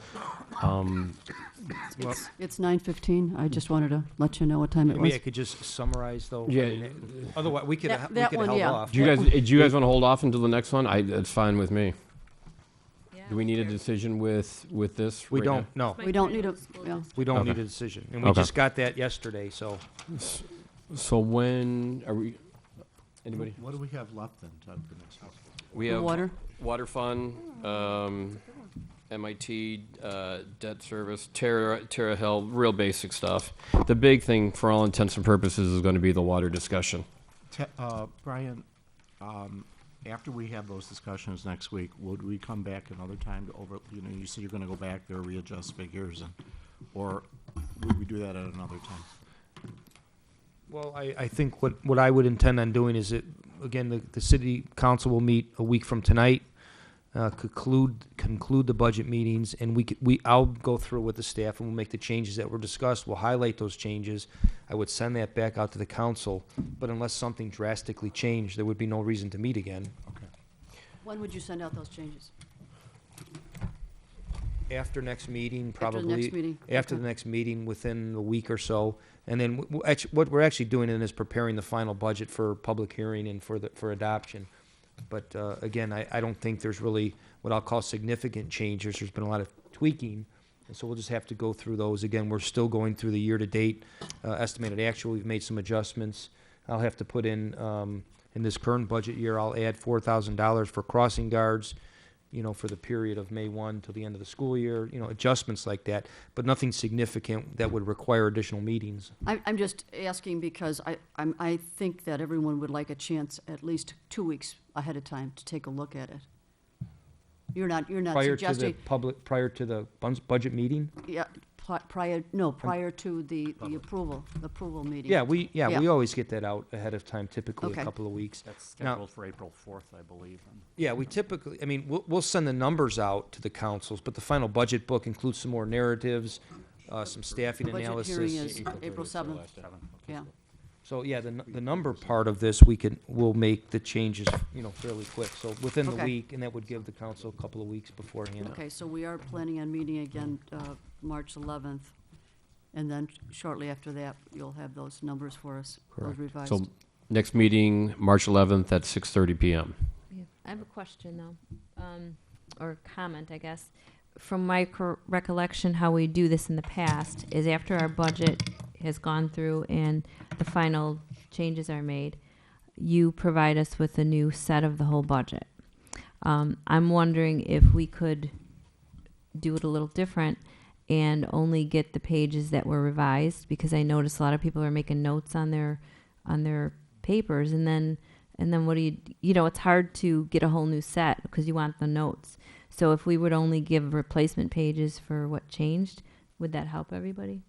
[SPEAKER 10] It's 9:15. I just wanted to let you know what time it
[SPEAKER 4] Maybe
[SPEAKER 10] was.
[SPEAKER 4] I could just summarize though.
[SPEAKER 2] Yeah.
[SPEAKER 4] I mean, otherwise, we could,
[SPEAKER 10] That-
[SPEAKER 4] we
[SPEAKER 10] that
[SPEAKER 4] could
[SPEAKER 10] one,
[SPEAKER 4] held
[SPEAKER 10] yeah.
[SPEAKER 4] off.
[SPEAKER 2] Do you guys want to hold off until the next one? That's fine with me. Do we need a decision with this?
[SPEAKER 4] We
[SPEAKER 2] right
[SPEAKER 4] don't, no,
[SPEAKER 10] We don't need a, yeah.
[SPEAKER 4] we don't
[SPEAKER 2] Okay.
[SPEAKER 4] need a decision. And we
[SPEAKER 2] Okay.
[SPEAKER 4] just got that yesterday, so.
[SPEAKER 2] now? So when are we? Anybody?
[SPEAKER 7] What do we have left then, Ted, for next week?
[SPEAKER 2] We
[SPEAKER 10] The
[SPEAKER 2] have
[SPEAKER 10] water?
[SPEAKER 2] water fund, MIT, debt service, Terra Hill, real basic stuff. The big thing, for all intents and purposes, is going to be the water discussion.
[SPEAKER 7] Brian, after we have those discussions next week, would we come back another time to you said you're gonna go back there, readjust figures, or would we do that at another time?
[SPEAKER 4] Well, I think what I would intend on doing is again, the city council will meet a week from tonight, conclude the budget meetings, and I'll go through with the staff and we'll make the changes that were discussed. We'll highlight those changes. I would send that back out to the council, but unless something drastically changed, there would be no reason to meet again.
[SPEAKER 7] Okay.
[SPEAKER 10] When would you send out those changes?
[SPEAKER 4] After next meeting,
[SPEAKER 10] After the
[SPEAKER 4] probably.
[SPEAKER 10] next meeting?
[SPEAKER 4] After
[SPEAKER 10] Okay.
[SPEAKER 4] the next meeting, within a week or so. And then what we're actually doing then is preparing the final budget for public hearing and for adoption. But again, I don't think there's really what I'll call significant changes. There's been a lot of tweaking, and so we'll just have to go through those. Again, we're still going through the year-to-date estimated actual. We've made some adjustments. I'll have to put in this current budget year, I'll add $4,000 for crossing guards, for the period of May 1 till the end of the school year, adjustments like that, but nothing significant that would require additional meetings.
[SPEAKER 10] I'm just asking because I think that everyone would like a chance at least 2 weeks ahead of time to take a look at it. You're not suggesting,
[SPEAKER 4] Prior to the budget meeting?
[SPEAKER 10] yeah, prior to the approval meeting.
[SPEAKER 4] Yeah, we
[SPEAKER 10] Yeah.
[SPEAKER 4] always get that out ahead of time, typically
[SPEAKER 10] Okay.
[SPEAKER 4] a couple of weeks.
[SPEAKER 6] That's
[SPEAKER 4] Now-
[SPEAKER 6] scheduled for April 4th, I believe. And
[SPEAKER 4] Yeah, we typically, we'll send the numbers out to the councils, but the final budget book includes some more narratives, some staffing
[SPEAKER 10] Budget
[SPEAKER 4] analysis.
[SPEAKER 10] hearing is April 7th. Yeah.
[SPEAKER 4] So, yeah, the number part of this, we'll make the changes, fairly quick. So within the
[SPEAKER 10] Okay.
[SPEAKER 4] week, and that would give the council a couple of weeks beforehand.
[SPEAKER 10] Okay, so we are planning on meeting again March 11th, and then shortly after that, you'll have those numbers for us, those
[SPEAKER 4] Correct.
[SPEAKER 10] revised.
[SPEAKER 2] So next meeting, March 11th at 6:30 p.m.
[SPEAKER 1] Yeah. I have a question though, or comment, I guess. From my recollection, how we do this in the past is after our budget has gone through and the final changes are made, you provide us with a new set of the whole budget. I'm wondering if we could do it a little different and only get the pages that were revised, because I noticed a lot of people are making notes on their papers, and then what do it's hard to get a whole new set because you want the notes. So if we would only give replacement pages for what changed, would that help everybody?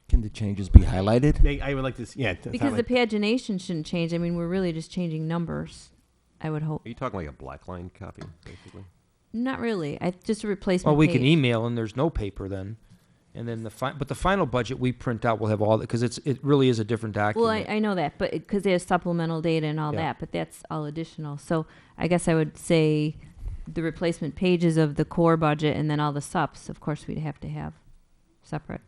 [SPEAKER 8] Can the changes be highlighted?
[SPEAKER 11] I would like to,
[SPEAKER 1] Because the pagination shouldn't change. I mean, we're really just changing numbers, I would hope.
[SPEAKER 5] Are you talking like a black line copy, basically?
[SPEAKER 1] Not really. Just a replacement
[SPEAKER 4] Well, we
[SPEAKER 1] page.
[SPEAKER 4] can email, and there's no paper then. And then but the final budget we print out will have all that, because it really is a different
[SPEAKER 1] Well,
[SPEAKER 4] document.
[SPEAKER 1] I know that, but because there's supplemental data and all
[SPEAKER 4] Yeah.
[SPEAKER 1] that, but that's all additional. So I guess I would say the replacement pages of the core budget and then all the sups, of course, we'd have to have separate.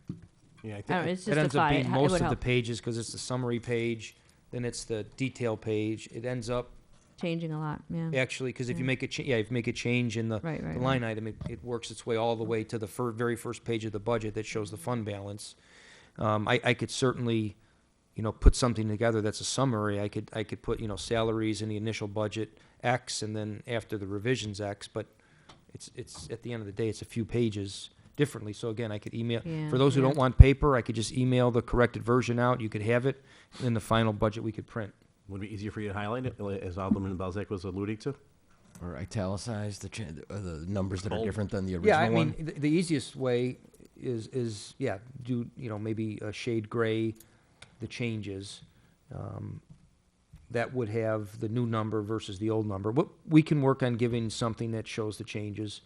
[SPEAKER 11] Yeah, I
[SPEAKER 1] I
[SPEAKER 11] think,
[SPEAKER 1] don't know, it's
[SPEAKER 4] It
[SPEAKER 1] just a
[SPEAKER 4] ends up
[SPEAKER 1] thought.
[SPEAKER 4] being
[SPEAKER 1] It
[SPEAKER 4] most
[SPEAKER 1] would
[SPEAKER 4] of the
[SPEAKER 1] help.
[SPEAKER 4] pages, because it's the summary page, then it's the detail page. It ends up
[SPEAKER 1] Changing a lot, yeah.
[SPEAKER 4] actually, because if you
[SPEAKER 1] Yeah.
[SPEAKER 4] make if you make a change in the
[SPEAKER 1] Right, right,
[SPEAKER 4] the
[SPEAKER 1] right.
[SPEAKER 4] line item, it works its way all the way to the very first page of the budget that shows the fund balance. I could certainly, put something together that's a summary. I could put, salaries in the initial budget X, and then after the revisions X, but it's at the end of the day, it's a few pages differently. So again, I could email,
[SPEAKER 1] Yeah,
[SPEAKER 4] for those who
[SPEAKER 1] yeah.
[SPEAKER 4] don't want paper, I could just email the corrected version out. You could have it, and then the final budget we could print.
[SPEAKER 11] would it be easier for you to highlight it, as Alderman Balzac was alluding to?
[SPEAKER 8] Or italicize the numbers that are
[SPEAKER 11] Bold.
[SPEAKER 8] different than the original
[SPEAKER 4] Yeah, I
[SPEAKER 8] one?
[SPEAKER 4] mean, the easiest way is do, maybe a shade gray, the changes. That would have the new number versus the old number. We can work on giving something that shows the changes,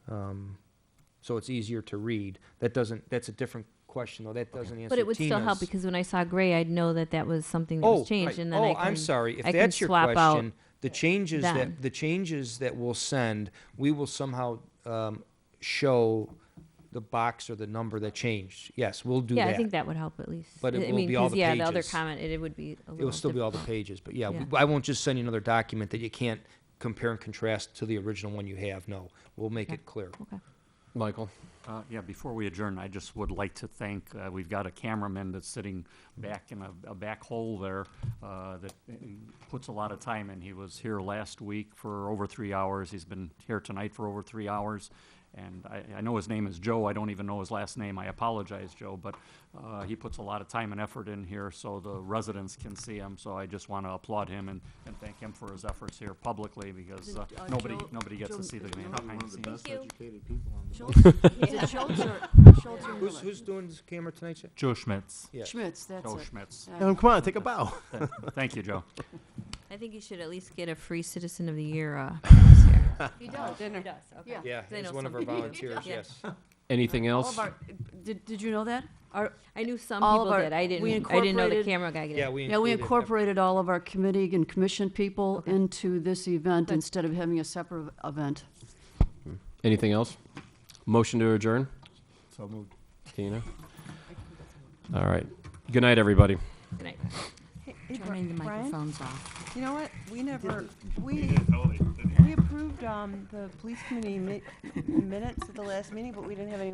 [SPEAKER 4] so it's easier to read. That's a different question, though. That doesn't answer
[SPEAKER 1] But it would still help
[SPEAKER 4] Tina's.
[SPEAKER 1] because when I saw gray, I'd know that was something that
[SPEAKER 4] Oh,
[SPEAKER 1] was changed,
[SPEAKER 4] right.
[SPEAKER 1] and then I can.
[SPEAKER 4] I'm sorry. If
[SPEAKER 1] I can
[SPEAKER 4] that's your
[SPEAKER 1] swap out
[SPEAKER 4] question, the changes
[SPEAKER 1] then.
[SPEAKER 4] that we'll send, we will somehow show the box or the number that changed. Yes, we'll do
[SPEAKER 1] Yeah,
[SPEAKER 4] that.
[SPEAKER 1] I think that would help at least.
[SPEAKER 4] But it
[SPEAKER 1] I
[SPEAKER 4] will
[SPEAKER 1] mean,
[SPEAKER 4] be all
[SPEAKER 1] 'cause,
[SPEAKER 4] the
[SPEAKER 1] yeah, the other
[SPEAKER 4] pages.
[SPEAKER 1] comment, it would be a
[SPEAKER 4] It will
[SPEAKER 1] little
[SPEAKER 4] still be all the
[SPEAKER 1] different.
[SPEAKER 4] pages, but yeah,
[SPEAKER 1] Yeah.
[SPEAKER 4] I won't just send you another document that you can't compare and contrast to the original one you have. No, we'll make it clear.
[SPEAKER 1] Okay.
[SPEAKER 2] Michael?
[SPEAKER 6] Yeah, before we adjourn, I just would like to thank, we've got a cameraman that's sitting back in a back hole there that puts a lot of time in. He was here last week for over 3 hours. He's been here tonight for over 3 hours. And I know his name is Joe. I don't even know his last name. I apologize, Joe. But he puts a lot of time and effort in here so the residents can see him. So I just want to applaud him and thank him for his efforts here publicly because
[SPEAKER 10] Is it,
[SPEAKER 6] nobody gets
[SPEAKER 10] Joe-
[SPEAKER 6] to see the man behind the scenes.
[SPEAKER 1] Thank you.
[SPEAKER 10] Schultz, is it Schultz or Miller?
[SPEAKER 4] Who's doing this camera tonight, sir?
[SPEAKER 14] Joe Schmitz.
[SPEAKER 4] Yeah.
[SPEAKER 10] Schmitz, that's
[SPEAKER 6] Joe
[SPEAKER 10] it.
[SPEAKER 6] Schmitz.
[SPEAKER 11] Come on, take a bow.
[SPEAKER 6] Thank you, Joe.
[SPEAKER 1] I think you should at least get a free Citizen of the Year this year.
[SPEAKER 10] He does.
[SPEAKER 1] He does, okay.
[SPEAKER 10] Yeah.
[SPEAKER 4] Yeah,
[SPEAKER 1] 'Cause I
[SPEAKER 4] he's
[SPEAKER 1] know
[SPEAKER 4] one of
[SPEAKER 1] some
[SPEAKER 4] our
[SPEAKER 1] people-
[SPEAKER 4] volunteers,
[SPEAKER 1] Yeah.
[SPEAKER 4] yes.
[SPEAKER 2] Anything
[SPEAKER 10] All
[SPEAKER 2] else?
[SPEAKER 10] of our, did you know that? Our,
[SPEAKER 1] I knew some
[SPEAKER 10] All of
[SPEAKER 1] people
[SPEAKER 10] our-
[SPEAKER 1] did. I
[SPEAKER 10] we
[SPEAKER 1] didn't know the
[SPEAKER 10] incorporated-
[SPEAKER 1] camera guy did.
[SPEAKER 4] Yeah, we
[SPEAKER 10] yeah, we
[SPEAKER 4] included-
[SPEAKER 10] incorporated all of our committee and commission people into this event instead of having a separate event.
[SPEAKER 2] Anything else? Motion to adjourn?
[SPEAKER 4] So moved.
[SPEAKER 2] Tina? All right. Good night, everybody.
[SPEAKER 1] Good night.
[SPEAKER 12] Hey,
[SPEAKER 1] Turning the
[SPEAKER 12] Brian?
[SPEAKER 1] microphones off.
[SPEAKER 12] You know what? We never, we approved, the police committee minutes at the last meeting, but we didn't have any